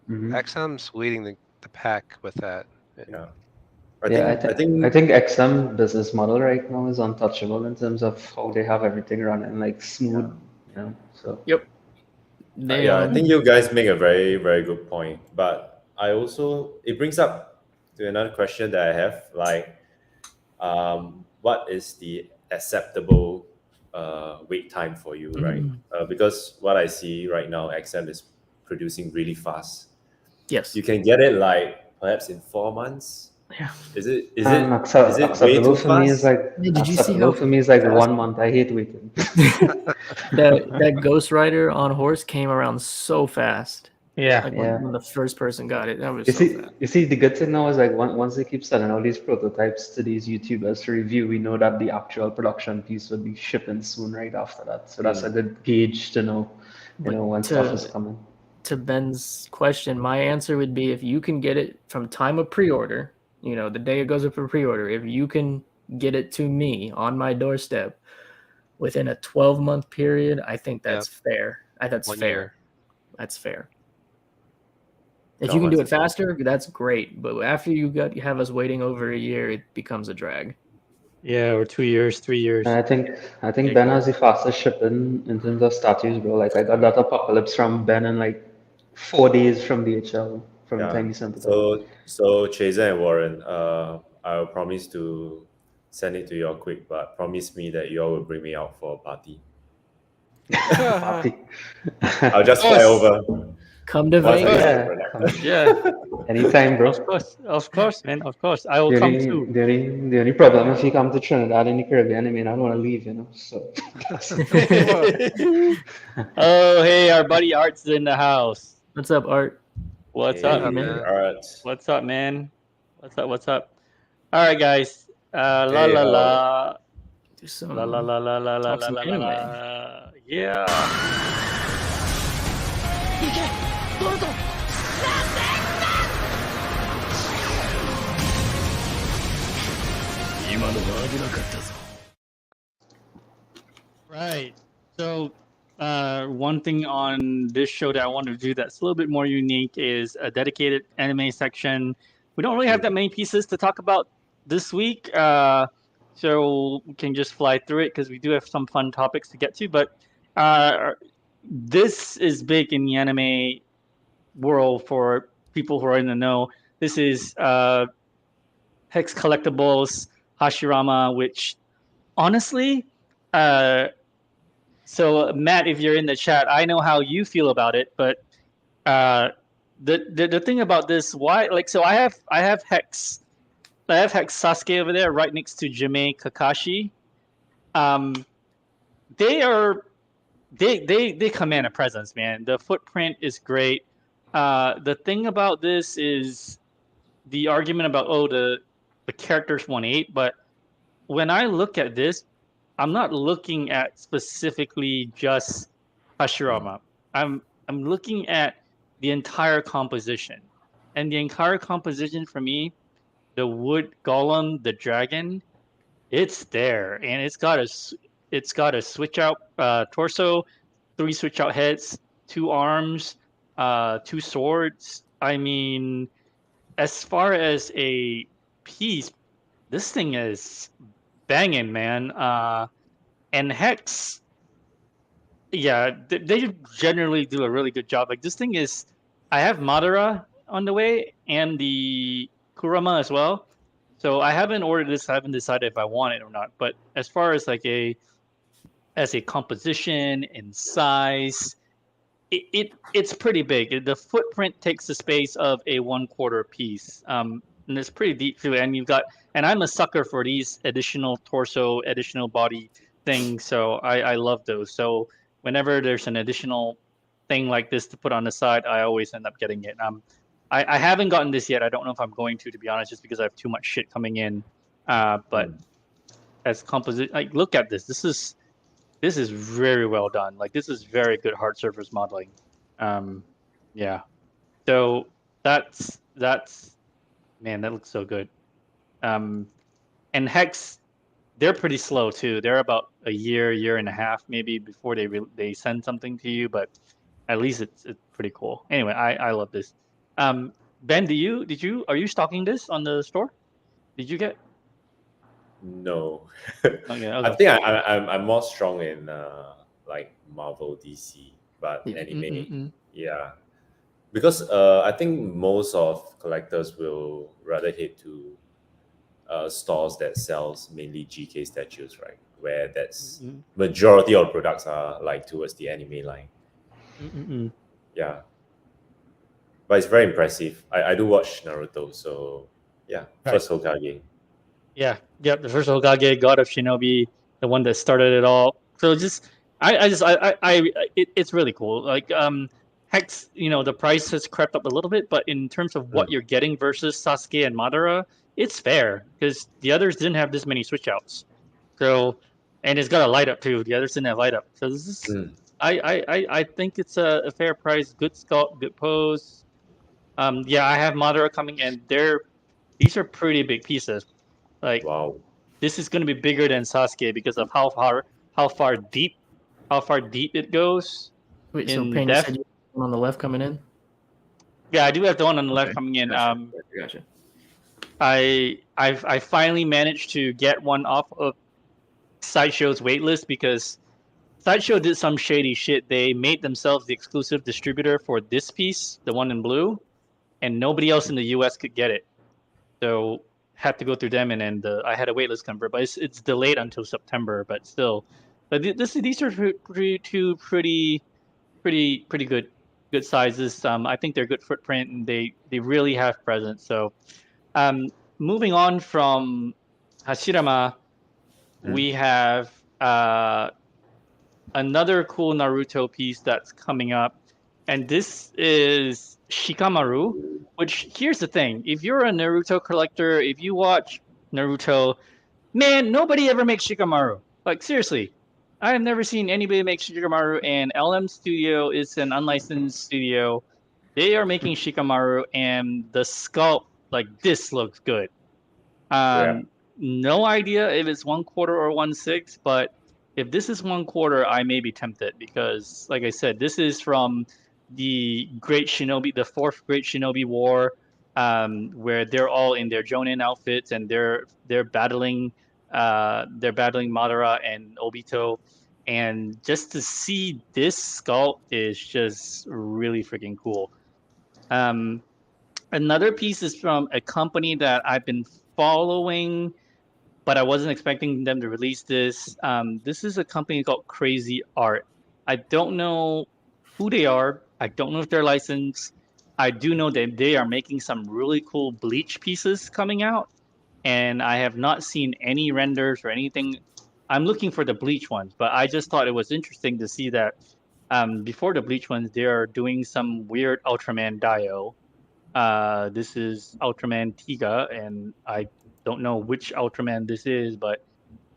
S5: Mhm.
S6: XM's leading the pack with that.
S2: yeah.
S5: I think XM business model right now is untouchable in terms of how they have everything running like smooth, So
S1: Yep. They,
S2: Yeah, I think you guys make a very, very good point. But it brings up to another question that I have, like, what is the acceptable wait time for you, right? Because what I see right now, XM is producing really fast.
S1: Yes.
S2: You can get it like perhaps in 4 months.
S1: Yeah.
S2: Is it
S5: acceptable for me is like
S1: Did you see how
S5: 1 month. I hate waiting.
S1: that Ghost Rider on horse came around so fast?
S3: Yeah.
S1: Like
S5: Yeah.
S1: when the first person got it, that was
S5: You
S1: so
S5: see,
S1: fast.
S5: you see, the good thing now is like once they keep selling all these prototypes to these YouTubers to review, we know that the actual production piece will be shipping soon right after that. So that's a good gauge to know, when stuff is coming.
S1: To Ben's question, my answer would be if you can get it from time of pre-order, the day it goes up for pre-order, if you can get it to me on my doorstep within a 12-month period, I think that's fair. That's
S6: 1
S1: fair.
S6: year.
S1: That's fair. If you can do it faster, that's great. But after you have us waiting over a year, it becomes a drag.
S3: Yeah, or 2 years, 3 years.
S5: And I think Ben has the fastest shipping in terms of statues, bro. Like I got that Apocalypse from Ben in like 4 days from DHL from the time he sent it.
S2: So Chasen and Warren, I'll promise to send it to you all quick, but promise me that you all will bring me out for a party.
S5: Party.
S2: I'll just fly over.
S1: Come to
S2: Once I
S1: Vegas.
S2: get the product.
S3: Yeah.
S5: Anytime, bro.
S3: Of course, man. Of course, I will come too.
S5: The only problem if you come to Trinidad in the Caribbean, I mean, I don't want to leave, So.
S3: Oh, hey, our buddy Art's in the house.
S1: What's up, Art?
S3: What's
S2: Hey,
S3: up,
S6: man?
S2: All right.
S3: What's up, man? What's up? All right, guys. La la
S2: Hey,
S3: la.
S1: Do some
S3: La la la la la la
S1: talk
S3: la
S1: some
S3: la
S1: anime.
S3: la. Yeah.
S7: ボルト
S3: Right. So, one thing on this show that I wanted to do that's a little bit more unique is a dedicated anime section. We don't really have that many pieces to talk about this week. so we can just fly through it because we do have some fun topics to get to. But this is big in the anime world for people who are in the know. This is Hex Collectibles Hashirama, which honestly, uh, so Matt, if you're in the chat, I know how you feel about it, but uh, the thing about this, why like so I have Hex. I have Hex Sasuke over there, right next to Jime Kakashi. They are they command a presence, man. The footprint is great. The thing about this is the argument about the characters 1/8, but when I look at this, I'm not looking at specifically just Hashirama. I'm looking at the entire composition, and the entire composition for me, the wood golem, the dragon, it's there, and it's got a switch out torso, 3 switch out heads, 2 arms, 2 swords. I mean, as far as a piece, this thing is banging, man. And Hex, yeah, they generally do a really good job. Like this thing is, I have Madara on the way and the Kurama as well. So I haven't ordered this. I haven't decided if I want it or not. But as far as like as a composition and size, it's pretty big. The footprint takes the space of a 1/4 piece. And it's pretty deep too. And you've got, and I'm a sucker for these additional torso, additional body things. So I love those. So whenever there's an additional thing like this to put on the side, I always end up getting it. I haven't gotten this yet. I don't know if I'm going to be honest, just because I have too much shit coming in. But as composite, like look at this. This is very well done. Like this is very good hard surface modeling. Yeah. So that's man, that looks so good. And Hex, they're pretty slow too. They're about a year and a half maybe before they send something to you, but at least it's pretty cool. Anyway, I love this. Ben, are you stocking this on the store? Did you get?
S2: No.
S3: Okay.
S2: I think I'm more strong in like Marvel, DC, but anime, yeah. Because I think most of collectors will rather head to stores that sells mainly GK statues, right? Where that's majority of products are like towards the anime line. Yeah. But it's very impressive. I do watch Naruto, so yeah, first Hokage.
S3: Yeah, yep. The first Hokage, God of Shinobi, the one that started it all. So just, it's really cool. Like, Hex, the price has crept up a little bit, but in terms of what you're getting versus Sasuke and Madara, it's fair because the others didn't have this many switch outs. So, and it's got a light up too. The others didn't have light up. So this is, I think it's a fair price. Good sculpt, good pose. Yeah, I have Madara coming, and these are pretty big pieces. Like,
S2: wow,
S3: this is going to be bigger than Sasuke because of how far deep it goes.
S1: Wait, so Payne, you said you have one on the left coming in?
S3: Yeah, I do have the one on the left coming in.
S1: Gotcha.
S3: I finally managed to get one off of Sideshow's waitlist because Sideshow did some shady shit. They made themselves the exclusive distributor for this piece, the one in blue, and nobody else in the US could get it. So had to go through them, and then I had a waitlist convert, but it's delayed until September. But still, but these are pretty good sizes. I think they're good footprint, and they really have presence. So, moving on from Hashirama, we have another cool Naruto piece that's coming up, and this is Shikamaru. Which, here's the thing: if you're a Naruto collector, if you watch Naruto, man, nobody ever makes Shikamaru. Like seriously, I have never seen anybody make Shikamaru. And LM Studio is an unlicensed studio. They are making Shikamaru, and the sculpt, like this, looks good. No idea if it's 1/4 or 1/6, but if this is 1/4, I may be tempted because, like I said, this is from the Great Shinobi, the 4th Great Shinobi War, where they're all in their Jonin outfits and they're battling They're battling Madara and Obito, and just to see this sculpt is just really freaking cool. Another piece is from a company that I've been following, but I wasn't expecting them to release this. This is a company called Crazy Art. I don't know who they are. I don't know if they're licensed. I do know that they are making some really cool bleach pieces coming out, and I have not seen any renders or anything. I'm looking for the bleach ones, but I just thought it was interesting to see that before the bleach ones, they are doing some weird Ultraman Dio. This is Ultraman Tiga, and I don't know which Ultraman this is, but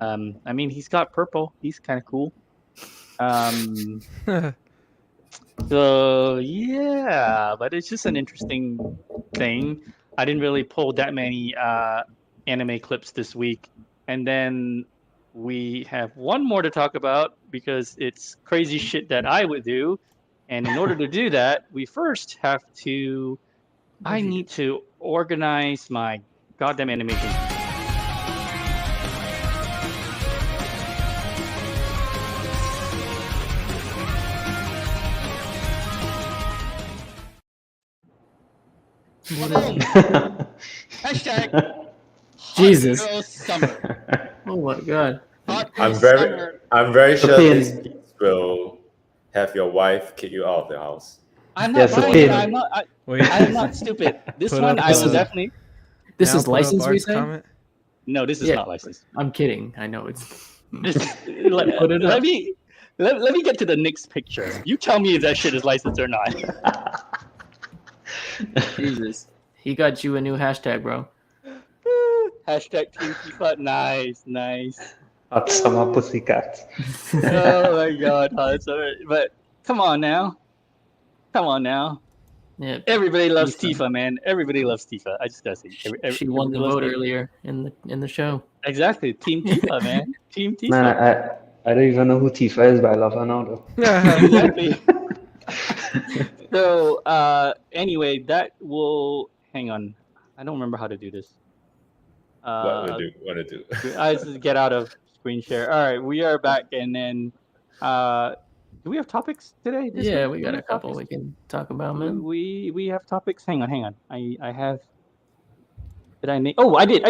S3: I mean, he's got purple. He's kind of cool. So yeah, but it's just an interesting thing. I didn't really pull that many anime clips this week, and then we have one more to talk about because it's crazy shit that I would do, and in order to do that, we first have to. I need to organize my goddamn animation. Hashtag
S1: Jesus.
S3: Hot Girl Summer.
S1: Oh my god.
S3: Hot Girl
S2: I'm
S3: Summer.
S2: very sure
S5: pain.
S2: this piece will have your wife kick you out of the house.
S3: I'm not
S5: Yes,
S3: buying
S5: okay.
S3: it. I'm not stupid. This
S4: Put
S3: one
S4: up
S3: I will
S4: the-
S3: definitely.
S1: This
S4: Now
S1: is
S4: put up
S1: licensed, we
S4: Art's
S1: say?
S4: comment.
S3: No, this is
S1: Yeah.
S3: not licensed.
S1: I'm kidding. I know it's.
S3: let,
S1: Put it up.
S3: let me let me get to the next picture. You tell me if that shit is licensed or not.
S1: Jesus. He got you a new hashtag, bro.
S3: Hashtag Team FIFA. Nice.
S5: Hot summer pussycat.
S3: Oh my god, that's alright. But come on now.
S1: Yeah.
S3: Everybody loves
S1: Tifa.
S3: Tifa, man. Everybody loves Tifa. I just gotta say,
S1: She won the
S3: everybody loves
S1: vote
S3: Tifa.
S1: earlier in the show.
S3: Exactly, Team Tifa, man. Team Tifa.
S5: Man, I don't even know who Tifa is, but I love her now though.
S3: Exactly. So anyway, that will hang on. I don't remember how to do this.
S2: What to do?
S3: I just get out of screen share. All right, we are back, and then do we have topics today? This
S1: Yeah,
S3: week?
S1: we
S3: Do
S1: got a
S3: have
S1: couple
S3: topics?
S1: we can talk about, man.
S3: We have topics. Hang on. I have. Did I make? Oh, I did.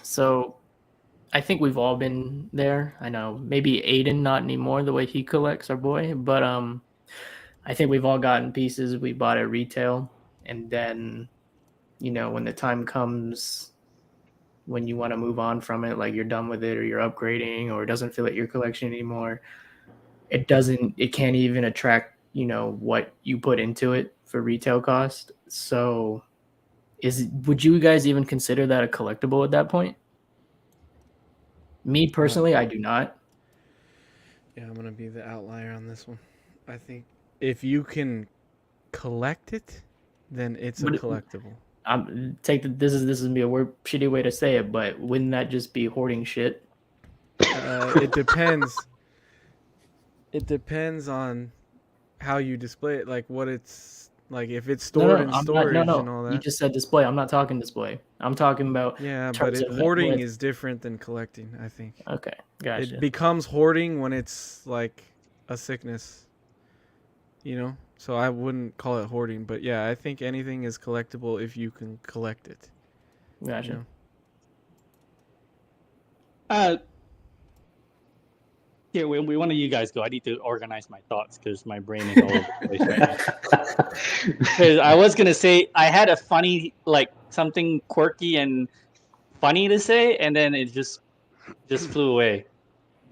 S1: So I think we've all been there. I know maybe Aiden not anymore the way he collects, our boy, but I think we've all gotten pieces we bought at retail, and then when the time comes when you want to move on from it, like you're done with it or you're upgrading or it doesn't feel like your collection anymore, it can't even attract what you put into it for retail cost. So would you guys even consider that a collectible at that point? Me personally, I do not.
S4: Yeah, I'm gonna be the outlier on this one. I think if you can collect it, then it's a collectible.
S1: This is gonna be a shitty way to say it, but wouldn't that just be hoarding shit?
S4: It depends. It depends on how you display it, like what it's like. If it's stored in storage and all that.
S1: You just said display. I'm not talking display. I'm talking about
S4: but hoarding is different than collecting, I think.
S1: Okay, gotcha.
S4: It becomes hoarding when it's like a sickness, So I wouldn't call it hoarding, but yeah, I think anything is collectible if you can collect it.
S1: Gotcha.
S3: Here, we one of you guys go. I need to organize my thoughts because my brain is all over the place right now. Because I was gonna say I had a funny, like something quirky and funny to say, and then it just flew away.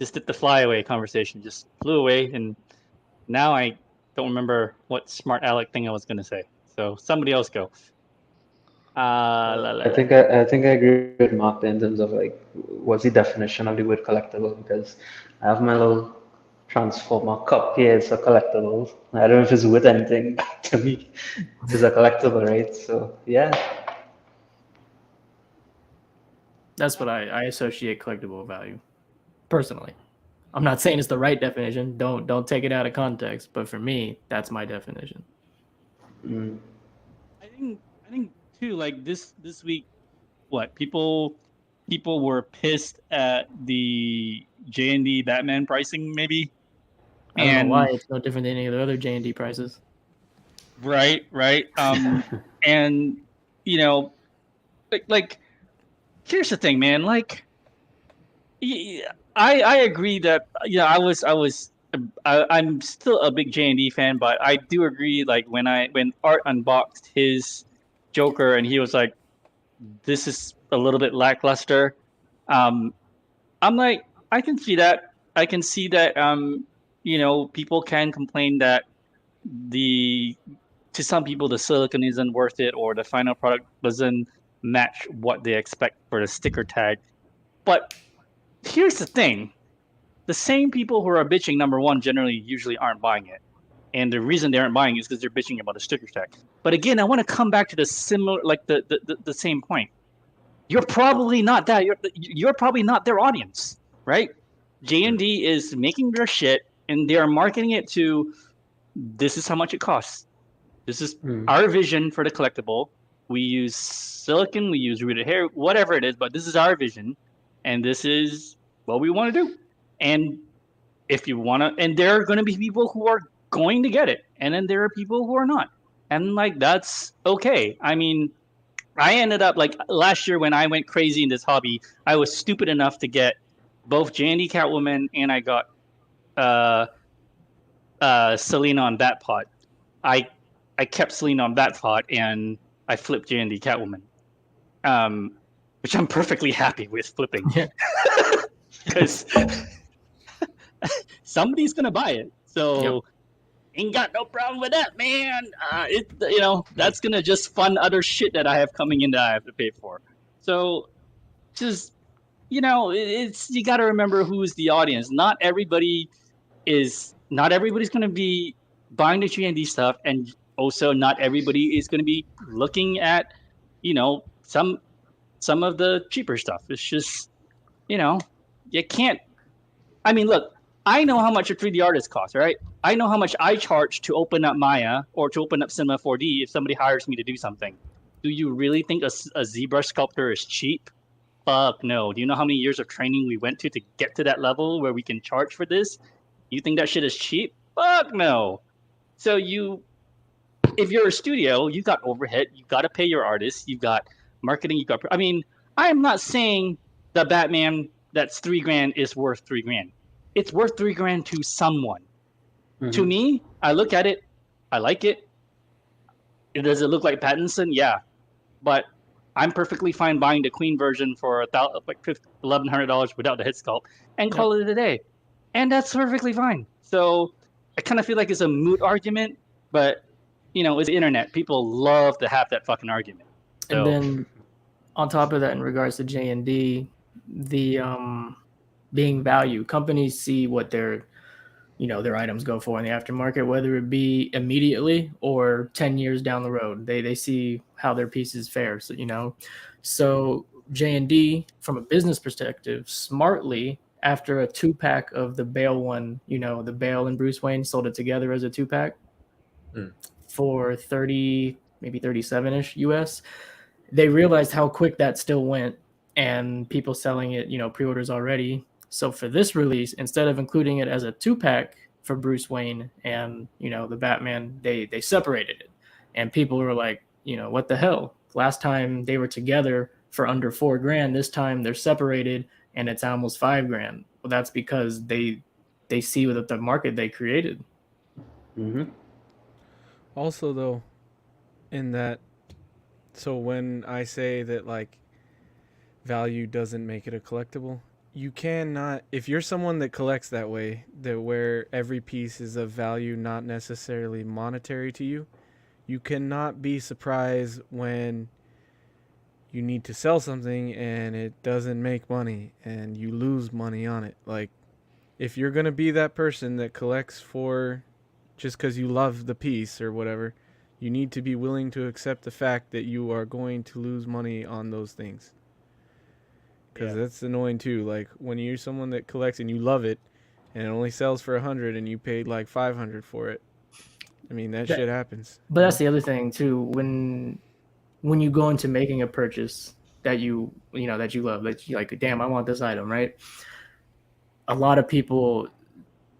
S3: Just did the flyaway conversation, just flew away, and now I don't remember what smart aleck thing I was gonna say. So somebody else go.
S5: I think I agree with Mark in terms of like what's the definition of the word collectible, because I have my little Transformer cup here. It's a collectible. I don't know if it's worth anything, but to me it's a collectible, right? So yeah.
S1: That's what I associate collectible value. personally. I'm not saying it's the right definition. Don't take it out of context. But for me, that's my definition.
S5: Mm.
S3: I think too. Like this week, what people were pissed at the JND Batman pricing, maybe.
S1: I don't know why
S3: And
S1: it's no different than any of the other JND prices.
S3: right. And you know, like here's the thing, man. Like, I agree that I'm still a big JND fan, but I do agree. Like when Art unboxed his Joker and he was like, "This is a little bit lackluster," I'm like, I can see that. I can see that. People can complain that to some people the silicon isn't worth it or the final product doesn't match what they expect for the sticker tag. But here's the thing: the same people who are bitching, number one, generally usually aren't buying it, and the reason they aren't buying it is because they're bitching about the sticker tag. But again, I want to come back to the similar, like the same point. You're probably not that. You're probably not their audience, right? JND is making their shit, and they are marketing it to. This is how much it costs. This is our vision for the collectible. We use silicon, we use rooted hair, whatever it is, but this is our vision, and this is what we want to do. And if you want to, and there are going to be people who are going to get it, and then there are people who are not, and like that's okay. I mean, I ended up like last year when I went crazy in this hobby, I was stupid enough to get both JND Catwoman and I got Selena on that pot. I kept Selena on that pot and I flipped JND Catwoman, which I'm perfectly happy with flipping because somebody's gonna buy it. So ain't got no problem with that, man. That's gonna just fund other shit that I have coming in that I have to pay for. So just it's you got to remember who's the audience. Not everybody's going to be buying the JND stuff, and also not everybody is going to be looking at some of the cheaper stuff. It's just you can't. I mean, look, I know how much a 3D artist costs, right? I know how much I charge to open up Maya or to open up Cinema 4D if somebody hires me to do something. Do you really think a ZBrush sculptor is cheap? Fuck no. Do you know how many years of training we went to get to that level where we can charge for this? You think that shit is cheap? Fuck no. So if you're a studio, you got overhead, you got to pay your artists, you got marketing, I mean, I am not saying the Batman that's $3,000 is worth $3,000. It's worth $3,000 to someone. To me, I look at it, I like it. Does it look like Pattinson? Yeah, but I'm perfectly fine buying the Queen version for $1,100 without the head sculpt and call it a day, and that's perfectly fine. So I kind of feel like it's a moot argument, but it's the internet. People love to have that fucking argument. So,
S1: and then on top of that, in regards to JND, the being value, companies see what their items go for in the aftermarket, whether it be immediately or 10 years down the road. They see how their pieces fare. So JND, from a business perspective, smartly, after a 2-pack of the Bale one, the Bale and Bruce Wayne, sold it together as a 2-pack for 30, maybe 37-ish US. They realized how quick that still went, and people selling it, pre-orders already. So for this release, instead of including it as a 2-pack for Bruce Wayne and the Batman, they separated it, and people were like, what the hell? Last time they were together for under $4,000. This time they're separated and it's almost $5,000. Well, that's because they see what the market they created.
S4: Also, though, in that, so when I say that like value doesn't make it a collectible, you cannot, if you're someone that collects that way, that where every piece is of value, not necessarily monetary to you, you cannot be surprised when you need to sell something and it doesn't make money and you lose money on it. Like, if you're going to be that person that collects for just because you love the piece or whatever, you need to be willing to accept the fact that you are going to lose money on those things. because that's annoying too. Like when you're someone that collects and you love it, and it only sells for 100, and you paid like 500 for it. I mean, that shit happens.
S1: But that's the other thing too. When you go into making a purchase that you love, that you like, damn, I want this item, right? A lot of people,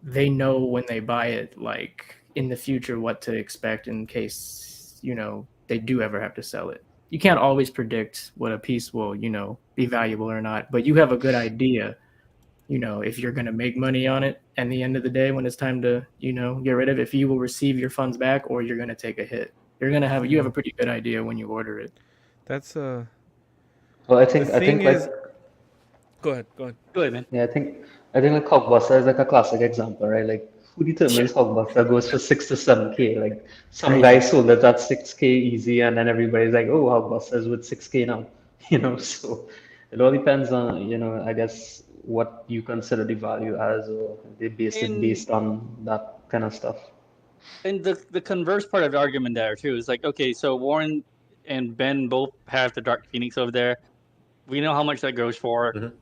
S1: they know when they buy it, like in the future, what to expect in case they do ever have to sell it. You can't always predict what a piece will be valuable or not, but you have a good idea if you're going to make money on it at the end of the day when it's time to get rid of it, if you will receive your funds back or you're going to take a hit. You have a pretty good idea when you order it.
S4: That's
S5: Well, I think like.
S4: Go ahead,
S3: man.
S5: Yeah, I think like Hulkbuster is like a classic example, right? Like who determines Hulkbuster goes for 6 to 7K? Like some guy sold it at 6K easy, and then everybody's like, oh, Hulkbuster is with 6K now, So it all depends on I guess what you consider the value as, or they base it based on that kind of stuff.
S3: And the converse part of the argument there too is like, okay, so Warren and Ben both have the Dark Phoenix over there. We know how much that goes for.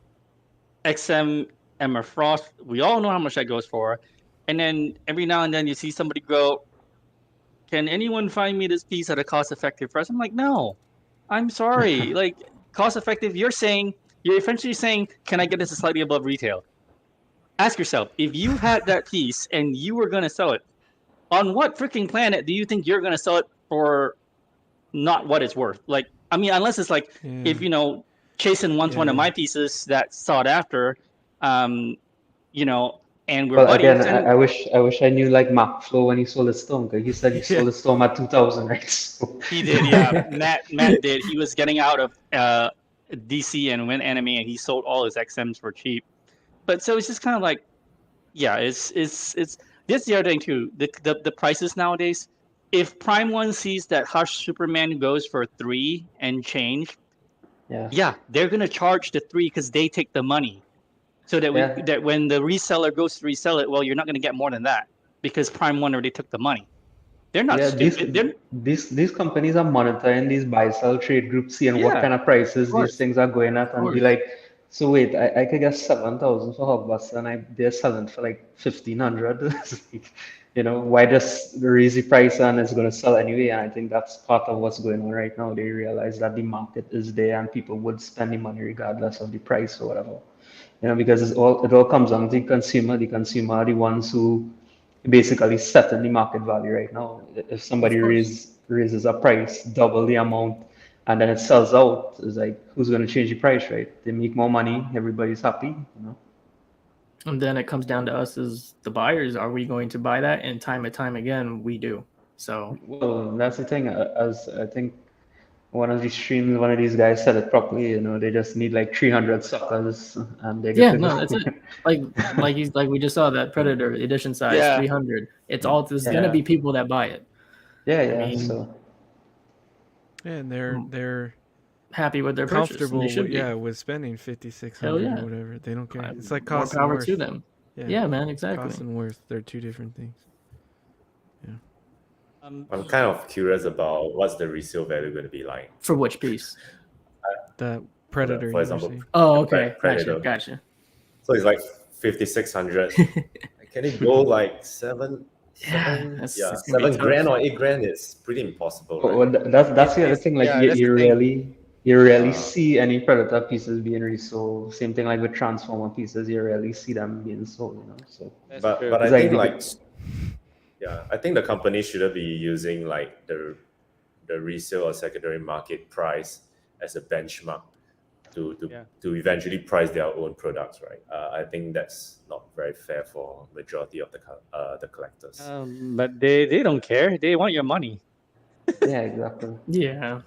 S3: XM, Emma Frost, we all know how much that goes for. And then every now and then you see somebody go, can anyone find me this piece at a cost-effective price? I'm like, no, I'm sorry. Like cost-effective, you're essentially saying, can I get this slightly above retail? Ask yourself, if you had that piece and you were going to sell it, on what freaking planet do you think you're going to sell it for not what it's worth? Like, I mean, unless it's like, if, Chasen wants one of my pieces that's sought after, and we're buddies.
S5: Again, I wish I knew like Mark Flo when he sold his Storm, because he said he sold his Storm at 2,000, right? So.
S3: He did, yeah. Matt did. He was getting out of DC and went anime, and he sold all his XMs for cheap. But so it's just kind of like, yeah, it's that's the other thing too. The prices nowadays. If Prime One sees that Hush Superman goes for 3 and change, they're gonna charge the 3 because they take the money. So that that when the reseller goes to resell it, well, you're not gonna get more than that because Prime One already took the money. They're not stupid.
S5: These companies are monitoring these buy-sell trade groups, seeing what kind of prices these things are going at, and be like, so wait, I could get 7,000 for Hulkbuster, and they're selling for like 1,500. Why just raise the price and it's going to sell anyway? And I think that's part of what's going on right now. They realize that the market is there and people would spend the money regardless of the price or whatever. Because it all comes down to the consumer. The consumer are the ones who basically setting the market value right now. If somebody raises a price double the amount and then it sells out, it's like, who's going to change the price, right? They make more money, everybody's happy.
S1: And then it comes down to us as the buyers. Are we going to buy that? And time again, we do. So
S5: well, that's the thing. As I think one of these streams, one of these guys said it properly. They just need like 300 suckers, and they get
S1: that's it. Like we just saw that Predator edition size 300. It's gonna be people that buy it.
S4: And they're
S1: happy with their
S4: comfortable
S1: purchase.
S4: with spending 5,600 or whatever. They don't care. It's like cost
S1: more power
S4: and worth
S1: to them. Yeah, man, exactly.
S4: Cost and worth, they're two different things.
S2: I'm kind of curious about what's the resale value going to be like
S1: for which piece.
S4: The Predator,
S2: for example.
S1: Oh, okay, gotcha.
S2: So it's like 5,600. Can it go like 7 grand or 8 grand? It's pretty impossible. Right?
S5: Well, that's the other thing. Like you rarely see any Predator pieces being resold. Same thing like with Transformer pieces, you rarely see them being sold. So,
S2: but I think I think the company shouldn't be using like the resale or secondary market price as a benchmark to eventually price their own products, right? I think that's not very fair for majority of the collectors.
S3: But they don't care. They want your money.
S5: Yeah, exactly.
S1: Yeah.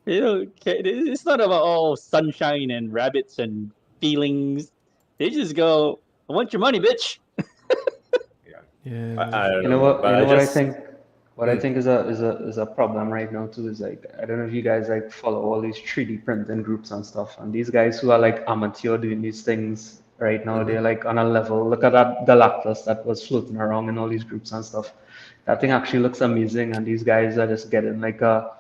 S3: They don't care. It's not about sunshine and rabbits and feelings. They just go, I want your money, bitch.
S2: I don't
S5: know. What I think. What I think is a problem right now too is like, I don't know if you guys like follow all these 3D printing groups and stuff, and these guys who are like amateur doing these things right now, they're like on a level. Look at that Galactus that was floating around in all these groups and stuff. That thing actually looks amazing, and these guys are just getting like a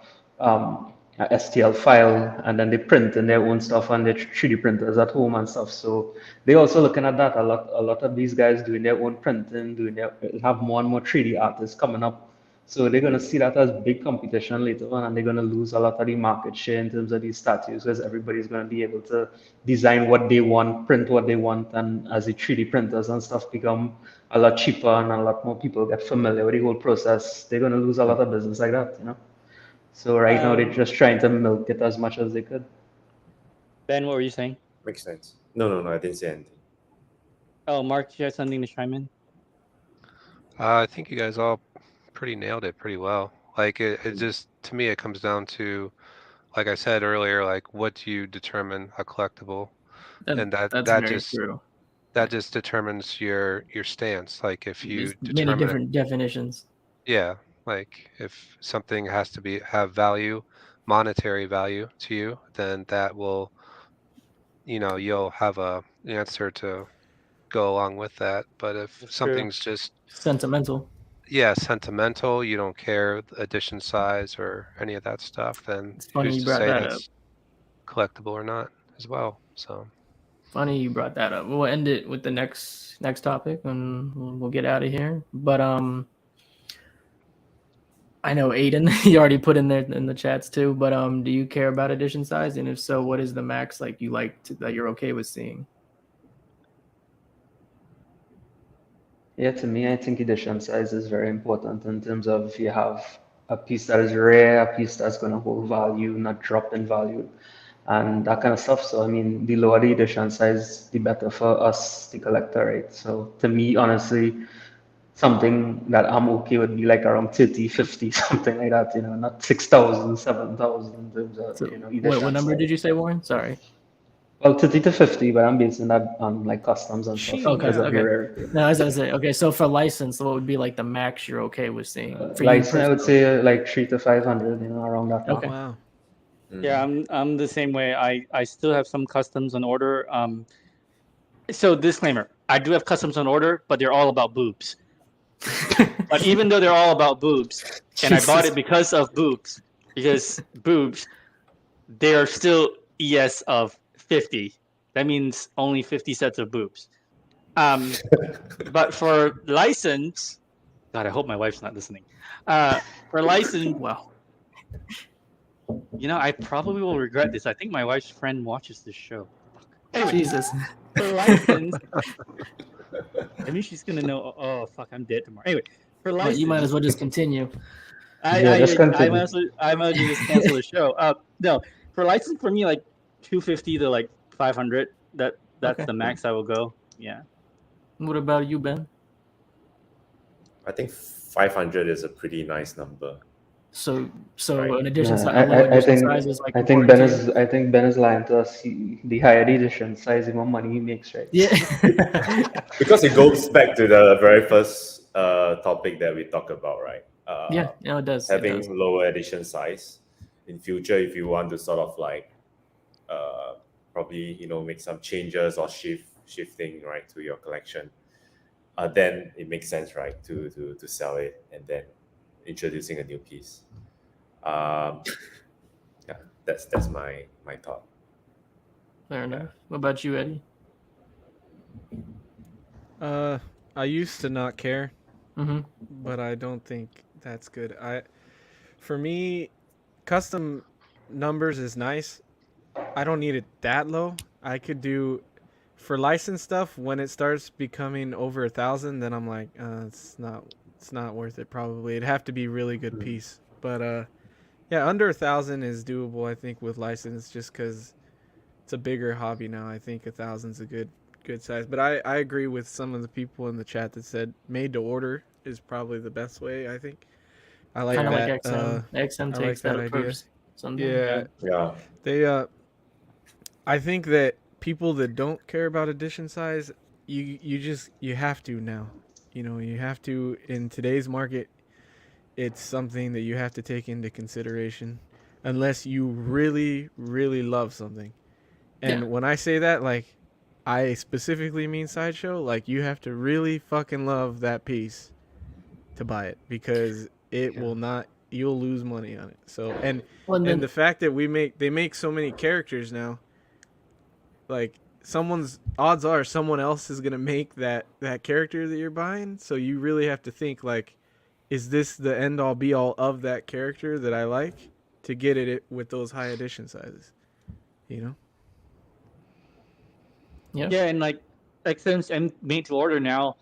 S5: a STL file, and then they print in their own stuff on their 3D printers at home and stuff. So they also looking at that a lot. A lot of these guys doing their own printing, have more and more 3D artists coming up. So they're gonna see that as big competition later on, and they're gonna lose a lot of the market share in terms of these statues, because everybody's gonna be able to design what they want, print what they want, and as the 3D printers and stuff become a lot cheaper and a lot more people get familiar with the whole process, they're gonna lose a lot of business like that, you know. So right now they're just trying to milk it as much as they could.
S3: Ben, what were you saying?
S2: Makes sense. No, I didn't say anything.
S3: Oh, Mark, you have something to chime in?
S6: I think you guys all pretty nailed it pretty well. Like it just, to me, it comes down to, like I said earlier, like what do you determine a collectible, and
S1: That's
S6: that
S1: very
S6: just
S1: true.
S6: determines your stance. Like if you
S1: There's many
S6: determine it,
S1: different definitions.
S6: yeah, like if something has to have value, monetary value to you, then that will, you'll have an answer to go along with that. But if
S3: That's true.
S6: something's just,
S1: Sentimental.
S6: yeah, sentimental, you don't care the edition size or any of that stuff, then
S1: It's funny
S6: who's
S1: you
S6: to
S1: brought
S6: say
S1: that up.
S6: that's collectible or not as well? So
S1: Funny you brought that up. We'll end it with the next topic, and we'll get out of here. But I know Aiden, you already put in there in the chats too. But do you care about edition size? And if so, what is the max like you that you're okay with seeing?
S5: Yeah, to me, I think edition size is very important in terms of if you have a piece that is rare, a piece that's going to hold value, not drop in value, and that kind of stuff. So, I mean, the lower the edition size, the better for us, the collector, right? So, to me, honestly, something that I'm okay with be like around 30, 50, something like that, not 6,000, 7,000 in terms of,
S1: So what
S5: edition
S1: number
S5: size.
S1: did you say, Warren? Sorry.
S5: Well, 30 to 50, but I'm basing that on like customs and stuff
S1: Okay,
S5: because of the
S1: okay.
S5: rarity.
S1: No, as I say, okay. So for license, what would be like the max you're okay with seeing for you
S5: License, I would
S1: personally?
S5: say like 3 to 500, around that mark.
S1: Okay.
S4: Wow.
S3: Yeah, I'm the same way. I still have some customs on order. So disclaimer, I do have customs on order, but they're all about boobs. But even though they're all about boobs, and I bought it because of boobs, they are still ES of 50. That means only 50 sets of boobs. But for license, God, I hope my wife's not listening. For license,
S1: Wow.
S3: I probably will regret this. I think my wife's friend watches this show. Anyway,
S1: Jesus.
S3: for license, I mean, she's gonna know. Oh fuck, I'm dead tomorrow. Anyway, for
S1: Well,
S3: license,
S1: you might as well just continue.
S5: Yeah,
S3: I
S5: just continue.
S3: might just cancel the show. No, for license for me like 250 to like 500. That's
S1: Okay.
S3: the max I will go. Yeah.
S1: What about you, Ben?
S2: I think 500 is a pretty nice number.
S1: So
S2: Right.
S1: an edition
S5: Yeah,
S1: size, a low edition size is like important to you?
S5: I think Ben is lying to us. The higher the edition size, the more money he makes, right?
S1: Yeah.
S2: Because it goes back to the very first topic that we talked about, right?
S1: Yeah, it does.
S2: Having
S1: It does.
S2: lower edition size in future, if you want to sort of like probably make some changes or shifting right to your collection, then it makes sense, right, to sell it and then introducing a new piece. Yeah, that's my thought.
S1: Fair enough. What about you, Eddie?
S4: I used to not care,
S1: Mm-hmm.
S4: but I don't think that's good. For me, custom numbers is nice. I don't need it that low. I could do for licensed stuff when it starts becoming over 1,000. Then I'm like, it's not worth it. Probably it'd have to be really good piece. But yeah, under 1,000 is doable. I think with license, just because it's a bigger hobby now. I think 1,000's a good size. But I agree with some of the people in the chat that said made to order is probably the best way. I think I like
S1: Kind of
S4: that.
S1: like XM. XM
S4: I
S1: takes
S4: like
S1: that
S4: that idea.
S1: approach. Sometimes.
S2: Yeah.
S4: They I think that people that don't care about edition size, you have to now. You have to in today's market. It's something that you have to take into consideration unless you really, really love something. And when I say that, like, I specifically mean Sideshow. Like, you have to really fucking love that piece to buy it because it will not you'll lose money on it. So and
S1: Well,
S4: and
S1: then,
S4: the fact that they make so many characters now, like odds are someone else is gonna make that character that you're buying. So you really have to think like, is this the end all be all of that character that I like to get it with those high edition sizes? You know?
S3: Yeah, and like XM's and made to order now.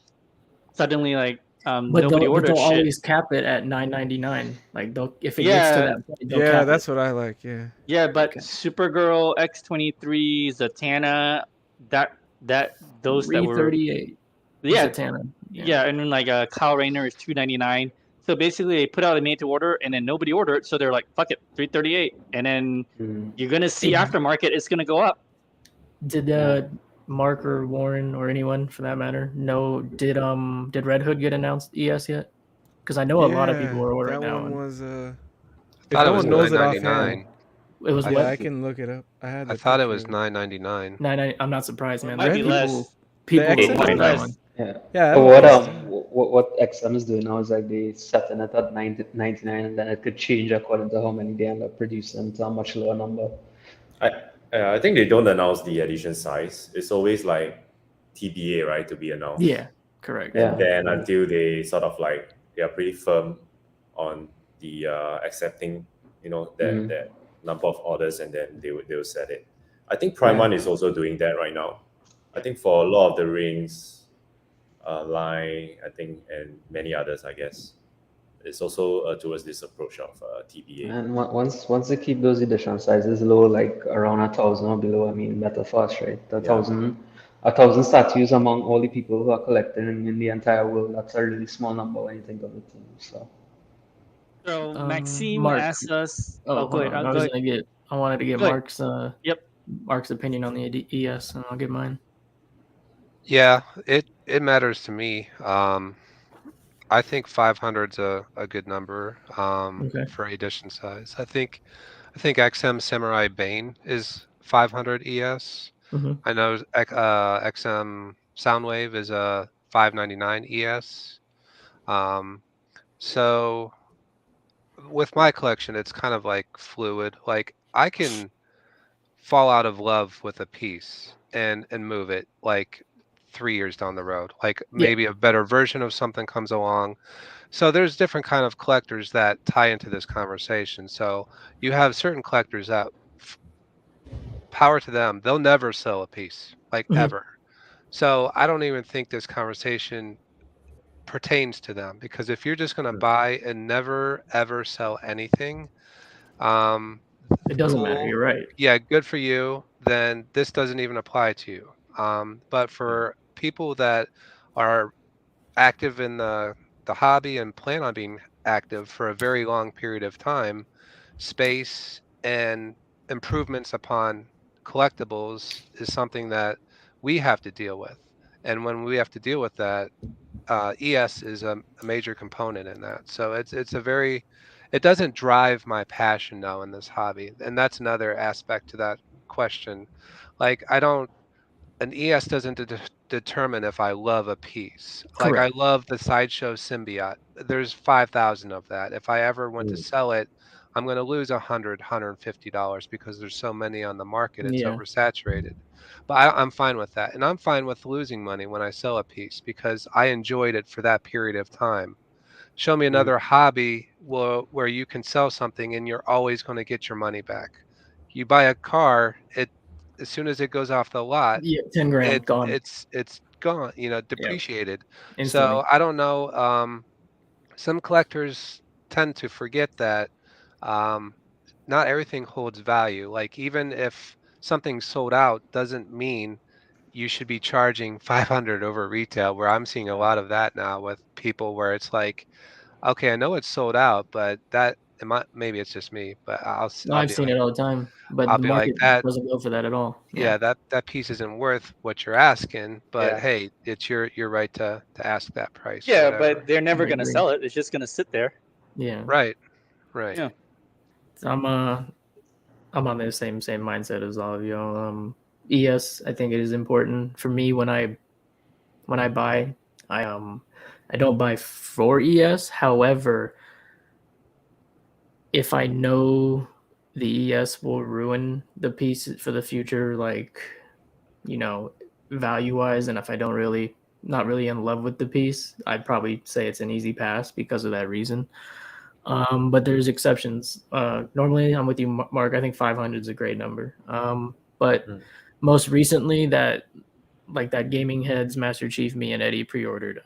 S3: Suddenly, like
S1: but
S3: nobody
S1: they'll
S3: ordered shit.
S1: always cap it at $9.99. Like if it gets to
S3: Yeah,
S1: that point, they'll
S4: Yeah,
S1: cap
S4: that's
S1: it.
S4: what I like. Yeah.
S3: yeah, but
S1: Okay.
S3: Supergirl, X-23, Zatanna, those that were
S1: 338.
S3: yeah,
S1: Zatanna.
S3: yeah, and then like Kyle Rayner is $299. So basically, they put out a made to order, and then nobody ordered, so they're like, "Fuck it, 338." And then you're gonna see
S1: Did-
S3: aftermarket, it's gonna go up.
S1: Did Mark or Warren or anyone for that matter know? Did Red Hood get announced ES yet? Because I know a lot of people are ordering
S4: that
S1: that
S4: one
S1: one.
S4: was
S6: I
S4: if
S6: thought
S4: no
S6: it was
S4: one knows it offhand,
S6: $9.99.
S1: It was
S6: I-
S4: yeah,
S1: what?
S4: I can look it up. I had.
S6: I
S4: The
S6: thought it
S4: picture
S6: was
S4: of
S6: $9.99.
S1: I'm not surprised,
S3: It
S1: man.
S3: might be
S4: Red Hood?
S3: less.
S1: People
S4: The
S1: were
S4: XM
S1: buying
S3: might
S1: that
S3: be
S1: one.
S3: less.
S5: Yeah.
S4: Yeah, I
S5: But
S4: don't
S5: what XM is doing now is like they setting it at 99, and then it could change according to how many they end up producing to a much lower number.
S2: I think they don't announce the edition size. It's always like TBA, right, to be announced.
S1: Yeah, correct.
S5: Yeah.
S2: And then until they sort of like they are pretty firm on the accepting, that number of orders, and then they will set it. I think Primark is also doing that right now. I think for a lot of the rings line, I think, and many others, I guess, it's also towards this approach of TBA.
S5: And once they keep those edition sizes low, like around 1,000 or below, I mean, better for us, right? A thousand statues among all the people who are collecting in the entire world. That's a really small number when you think of it. So
S3: So Maxime
S1: Mark.
S3: asked us.
S1: Oh,
S3: Go
S1: hold
S3: ahead.
S1: on. I wanted to get
S3: Go ahead.
S1: Mark's
S3: Yep.
S1: Mark's opinion on the ES, and I'll get mine.
S6: Yeah, it matters to me. I think 500's a good number
S1: Okay.
S6: for edition size. I think XM Samurai Bane is 500 ES.
S1: Mhm.
S6: I know XM Soundwave is a 599 ES. So with my collection, it's kind of like fluid. Like I can fall out of love with a piece and move it like 3 years down the road. Like maybe a better version of something comes along. So there's different kind of collectors that tie into this conversation. So you have certain collectors that power to them, they'll never sell a piece, like ever. So I don't even think this conversation pertains to them, because if you're just going to buy and never ever sell anything,
S1: It doesn't matter.
S6: cool.
S1: You're right.
S6: Yeah, good for you. Then this doesn't even apply to you. But for people that are active in the hobby and plan on being active for a very long period of time, space and improvements upon collectibles is something that we have to deal with. And when we have to deal with that, ES is a major component in that. So it's a very, it doesn't drive my passion now in this hobby. And that's another aspect to that question. Like an ES doesn't determine if I love a piece. Like I
S1: Correct.
S6: love the Sideshow symbiote. There's 5,000 of that. If I ever went to sell it, I'm going to lose $150 because there's so many on the market. It's
S1: Yeah.
S6: oversaturated. But I'm fine with that. And I'm fine with losing money when I sell a piece because I enjoyed it for that period of time. Show me another hobby where you can sell something and you're always going to get your money back. You buy a car, as soon as it goes off the lot,
S1: Yeah. 10 grand gone.
S6: it's gone, depreciated.
S1: Instantly.
S6: So I don't know. Some collectors tend to forget that not everything holds value. Like even if something's sold out, doesn't mean you should be charging 500 over retail. Where I'm seeing a lot of that now with people, where it's like, okay, I know it's sold out, but maybe it's just me, but
S1: No,
S6: I'll
S1: I've
S6: be
S1: seen
S6: like,
S1: it all the time, but
S6: I'll
S1: the
S6: be like
S1: market
S6: that.
S1: doesn't go for that at all.
S6: Yeah, that piece isn't worth what you're asking, but
S5: Yeah.
S6: hey, it's your right to ask that price or
S3: Yeah,
S6: whatever.
S3: but they're never
S1: I
S3: gonna
S1: agree.
S3: sell it. It's just gonna sit there.
S1: Yeah.
S6: Right.
S3: Yeah.
S1: So I'm on the same mindset as all of y'all. ES, I think it is important for me when I buy. I don't buy for ES. However, if I know the ES will ruin the piece for the future, like, value wise, and if I don't not really in love with the piece, I'd probably say it's an easy pass because of that reason. But there's exceptions. Normally, I'm with you, Mark. I think 500 is a great number. But most recently, that Gaming Heads Master Chief me and Eddie pre-ordered.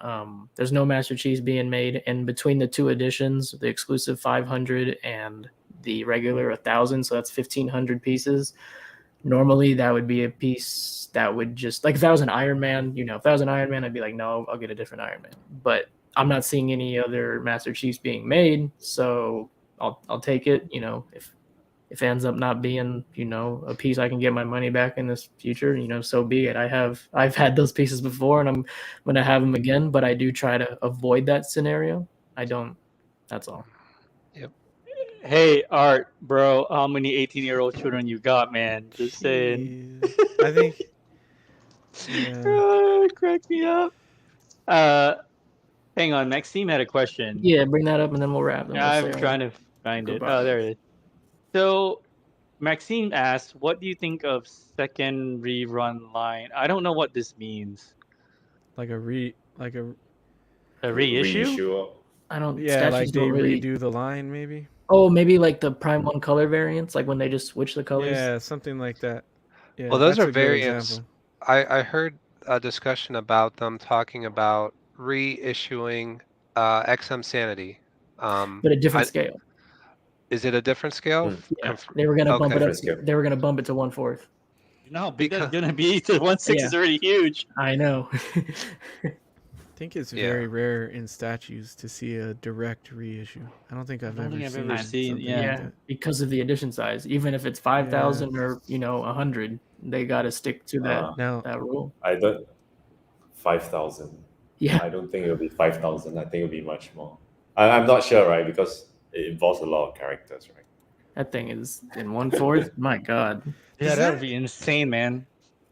S1: There's no Master Chiefs being made, and between the two editions, the exclusive 500 and the regular 1,000, so that's 1,500 pieces. Normally, that would be a piece that would just, like, if that was an Iron Man, if that was an Iron Man, I'd be like, no, I'll get a different Iron Man. But I'm not seeing any other Master Chiefs being made, so I'll take it. If it ends up not being, a piece I can get my money back in this future, so be it. I've had those pieces before, and I'm gonna have them again. But I do try to avoid that scenario. I don't. That's all.
S6: Yep.
S3: Hey, Art, bro, how many 18-year-old children you got, man? Just saying.
S4: Jeez. I think. Yeah.
S3: Crack me up. Hang on, Maxime had a question.
S1: Yeah, bring that up, and then we'll wrap. Then
S3: I'm trying to find it. Oh, there it is. So, Maxime asked, "What do you think of second rerun line?" I don't know what this means.
S4: Like a
S3: reissue?
S1: I don't.
S4: Yeah, like they
S1: don't really
S4: redo the line, maybe.
S1: Oh, maybe like the Prime 1 color variants, like when they just switch the colors.
S4: Yeah, something like that. Yeah,
S6: well, those
S4: that's
S6: are
S4: a good
S6: variants.
S4: example.
S6: I heard a discussion about them talking about reissuing XM Sanity.
S1: But a different scale.
S6: Is it a different scale?
S1: Yeah, they were gonna bump it up.
S2: Scale.
S1: They were gonna bump it to 1/4.
S3: You know how big that's gonna be? The 1/6 is already huge.
S1: I know.
S4: I think it's very rare in statues to see a direct reissue. I don't think I've ever seen.
S1: Yeah, because of the edition size. Even if it's 5,000 or 100, they gotta stick to that rule.
S2: I don't. 5,000.
S1: Yeah.
S2: I don't think it'll be 5,000. I think it'll be much more. I'm not sure, right? Because it involves a lot of characters, right?
S1: That thing is in 1/4. My God.
S3: Yeah, that would be insane, man.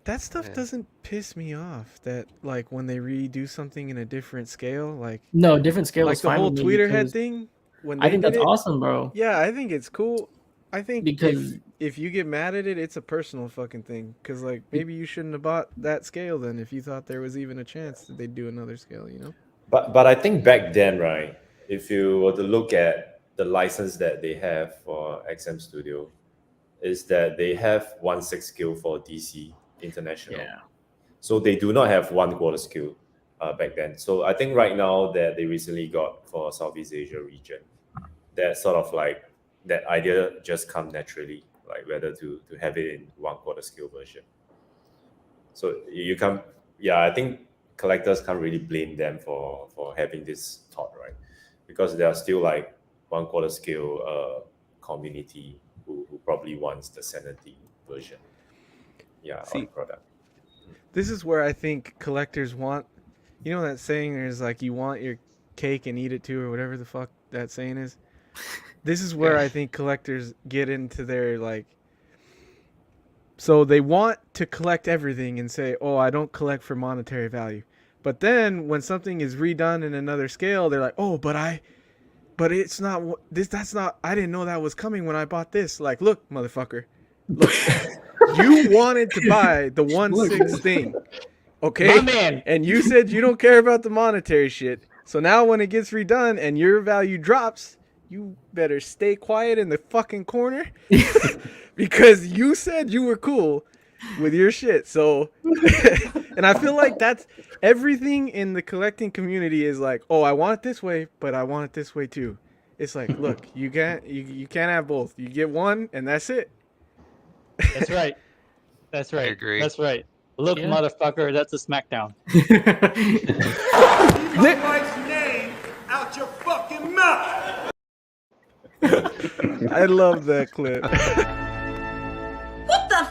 S4: That stuff doesn't piss me off. That like when they redo something in a different scale, like
S1: different scale.
S4: Like the whole tweeter head thing. When
S1: I think that's awesome, bro.
S4: Yeah, I think it's cool. I think
S1: because
S4: if you get mad at it, it's a personal fucking thing. Because like maybe you shouldn't have bought that scale then if you thought there was even a chance that they'd do another scale,
S2: But I think back then, right? If you were to look at the license that they have for XM Studio, is that they have 1/6 scale for DC International.
S1: Yeah.
S2: So they do not have 1/4 scale back then. So I think right now that they recently got for Southeast Asia region, that sort of like that idea just come naturally, like whether to have it in 1/4 scale version. So you can, I think collectors can't really blame them for having this thought, right? Because there are still like 1/4 scale community who probably wants the Sanity version. Yeah, on the product.
S4: This is where I think collectors want, that saying there's like you want your cake and eat it too, or whatever the fuck that saying is. This is where I think collectors get into their like. So they want to collect everything and say, "Oh, I don't collect for monetary value." But then when something is redone in another scale, they're like, "Oh, but it's not this. That's not. I didn't know that was coming when I bought this." Like, look, motherfucker, look, you wanted to buy the 1/6 thing, okay?
S3: My man.
S4: And you said you don't care about the monetary shit. So now when it gets redone and your value drops, you better stay quiet in the fucking corner because you said you were cool with your shit. So, and I feel like that's everything in the collecting community is like, oh, I want it this way, but I want it this way too. It's like, look, you can't have both. You get one and that's it.
S3: That's right. That's right.
S6: I agree.
S3: That's right. Look, motherfucker, that's a smackdown.
S10: Keep my wife's name out your fucking mouth.
S4: I love that clip.
S7: What the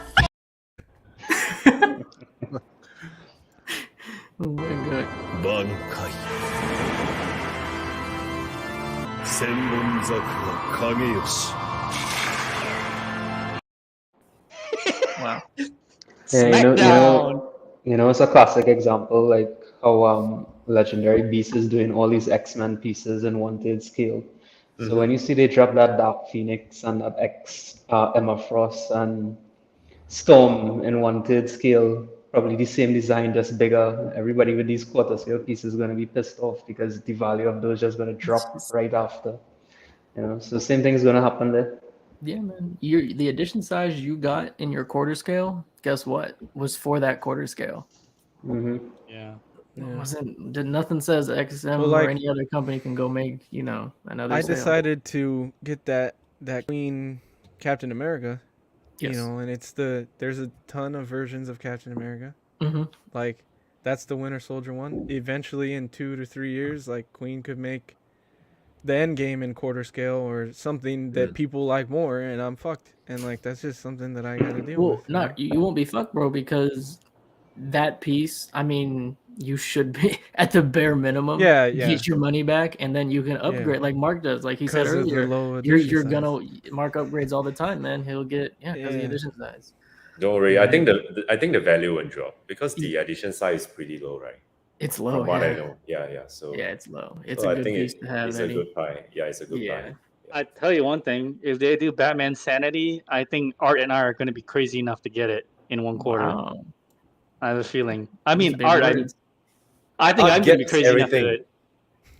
S1: Oh my God.
S8: Bankai. Senbonzaku wa Kageyoshi.
S1: Wow.
S5: Yeah, it's a classic example, like how Legendary Beast is doing all these X-Men pieces in wanted scale. So when you see they drop that Dark Phoenix and that Emma Frost and Storm in 1/3 scale, probably the same design, just bigger. Everybody with these quarter scale pieces is going to be pissed off because the value of those just going to drop right after. So same thing is going to happen there.
S1: Yeah, man. The edition size you got in your quarter scale, guess what? Was for that quarter scale.
S3: Yeah.
S1: Nothing says XM
S4: Well,
S1: or
S4: like-
S1: any other company can go make, another
S4: I
S1: sale.
S4: decided to get that Queen Captain America,
S1: Yes.
S4: and there's a ton of versions of Captain America.
S1: Mm-hmm.
S4: Like, that's the Winter Soldier one. Eventually, in 2 to 3 years, like, Queen could make the end game in quarter scale or something that people like more, and I'm fucked. And like, that's just something that I gotta deal with.
S1: You won't be fucked, bro, because that piece, I mean, you should be at the bare minimum.
S4: Yeah.
S1: Get your money back, and then you can upgrade like Mark does. Like he said
S4: 'Cause of the
S1: earlier,
S4: low edition
S1: you're
S4: size.
S1: gonna Mark upgrades all the time, man. He'll get because of the edition size.
S2: Don't worry. I think the value won't drop because the edition size is pretty low, right?
S1: It's low.
S2: From what I know. Yeah. So
S1: yeah, it's low. It's
S2: so
S1: a
S2: I
S1: good
S2: think
S1: piece to have.
S2: it's a good buy. Yeah, it's a good buy.
S3: I tell you one thing: if they do Batman Sanity, I think Art and I are going to be crazy enough to get it in 1 quarter.
S1: Wow.
S3: I have a feeling. I mean,
S1: big
S3: Art.
S1: words.
S3: I think
S2: Art
S3: I'm going to be
S2: gets
S3: crazy enough to do
S2: everything.
S3: it.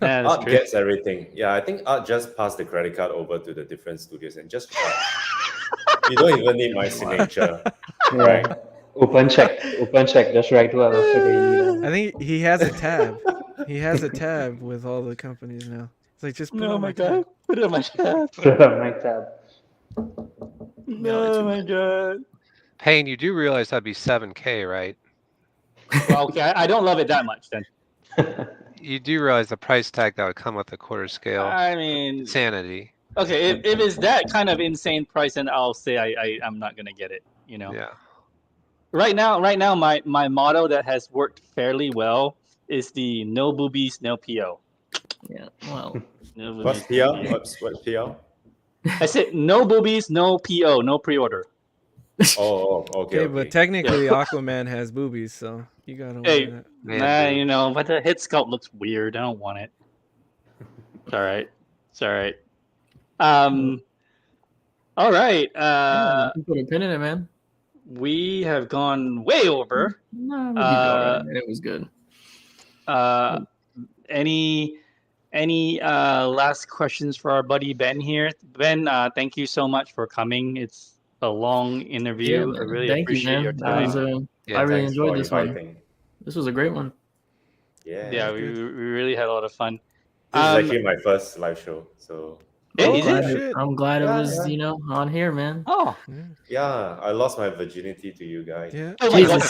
S3: Yeah, that's
S2: Art
S3: true.
S2: gets everything. Yeah, I think Art just passed the credit card over to the different studios and just you don't even need my signature. Right.
S5: Open check, just write whatever figure you need.
S4: I think he has a tab. He has a tab with all the companies now. It's like, just put on my tab.
S3: Put it on my tab.
S5: Put it on my tab.
S3: Oh my god.
S6: Payne, you do realize that'd be 7K, right?
S3: Well, okay, I don't love it that much then.
S6: You do realize the price tag that would come with the quarter scale
S3: I mean,
S6: Sanity.
S3: okay, if it's that kind of insane price, then I'll say I'm not gonna get it.
S6: Yeah.
S3: Right now, my motto that has worked fairly well is the no boobies, no PO.
S1: Yeah. Well.
S3: No
S2: What's
S3: boobies, no
S2: PR? What's PR?
S3: I said no boobies, no PO, no pre-order.
S2: Oh, okay.
S4: But technically Aquaman has boobies, so you gotta
S3: Hey,
S4: wear that.
S6: Man,
S3: but the head sculpt looks weird. I don't want it. It's all right. All right.
S1: You put a pin in it, man.
S3: We have gone way over.
S1: No, we'll be all right, man. It was good.
S3: Any last questions for our buddy Ben here? Ben, thank you so much for coming. It's a long interview. I really appreciate your time.
S1: I really enjoyed this one. This was a great one.
S2: Yeah,
S3: we really had a lot of fun.
S2: This is actually my first live show, so.
S1: I'm glad it was, on here, man.
S3: Oh.
S2: Yeah, I lost my virginity to you guys.
S4: Yeah.
S3: Oh my God.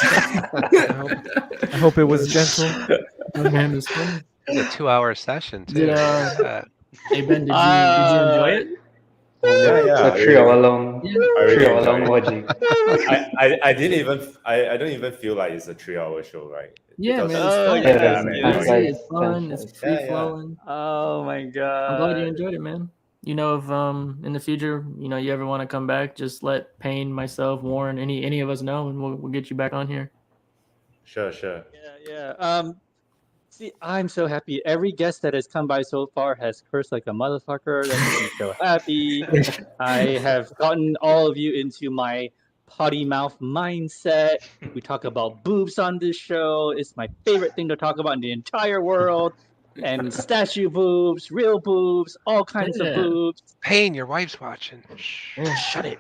S4: I hope it was gentle.
S1: Man, it's funny.
S6: It's a 2-hour session too.
S1: Hey Ben, did you enjoy it?
S5: It's a 3 hour long, 3 hour long orgy.
S2: I don't even feel like it's a 3-hour show, right?
S1: Yeah,
S2: because
S1: man, it's fun. It's free flowing.
S3: Oh my god!
S1: I'm glad you enjoyed it, man. If in the future, you ever want to come back, just let Payne, myself, Warren, any of us know, and we'll get you back on here.
S2: Sure.
S3: Yeah. See, I'm so happy. Every guest that has come by so far has cursed like a motherfucker. That makes me so happy. I have gotten all of you into my potty mouth mindset. We talk about boobs on this show. It's my favorite thing to talk about in the entire world. And statue boobs, real boobs, all kinds of boobs.
S6: Payne, your wife's watching.
S3: Shut it.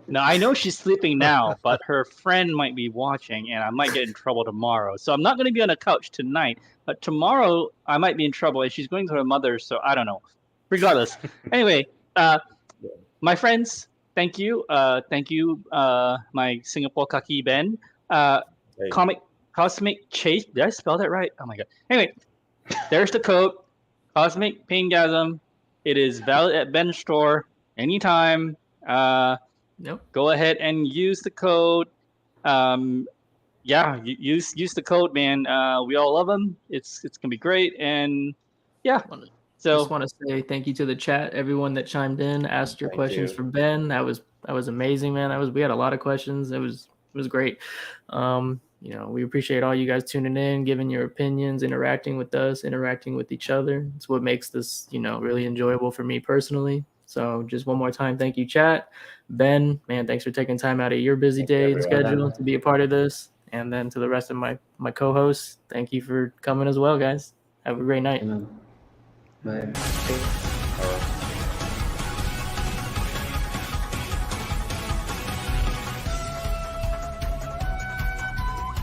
S3: Now, I know she's sleeping now, but her friend might be watching, and I might get in trouble tomorrow. So I'm not going to be on the couch tonight, but tomorrow I might be in trouble, and she's going to her mother, so I don't know. Regardless. Anyway, my friends, thank you. Thank you, my Singapore Kaki Ben. Cosmic Chase. Did I spell that right? Oh, my God. Anyway, there's the code, Cosmic Paingasm. It is valid at Ben's store anytime. Go ahead and use the code. Use the code, man. We all love them. It's gonna be great, and so
S1: just want to say thank you to the chat, everyone that chimed in, asked your questions for Ben. That was amazing, man. We had a lot of questions. It was great. we appreciate all you guys tuning in, giving your opinions, interacting with us, interacting with each other. It's what makes this, really enjoyable for me personally. So just one more time, thank you, chat. Ben, man, thanks for taking time out of your busy day and schedule to be a part of this. And then to the rest of my co-hosts, thank you for coming as well, guys. Have a great night.
S5: Bye.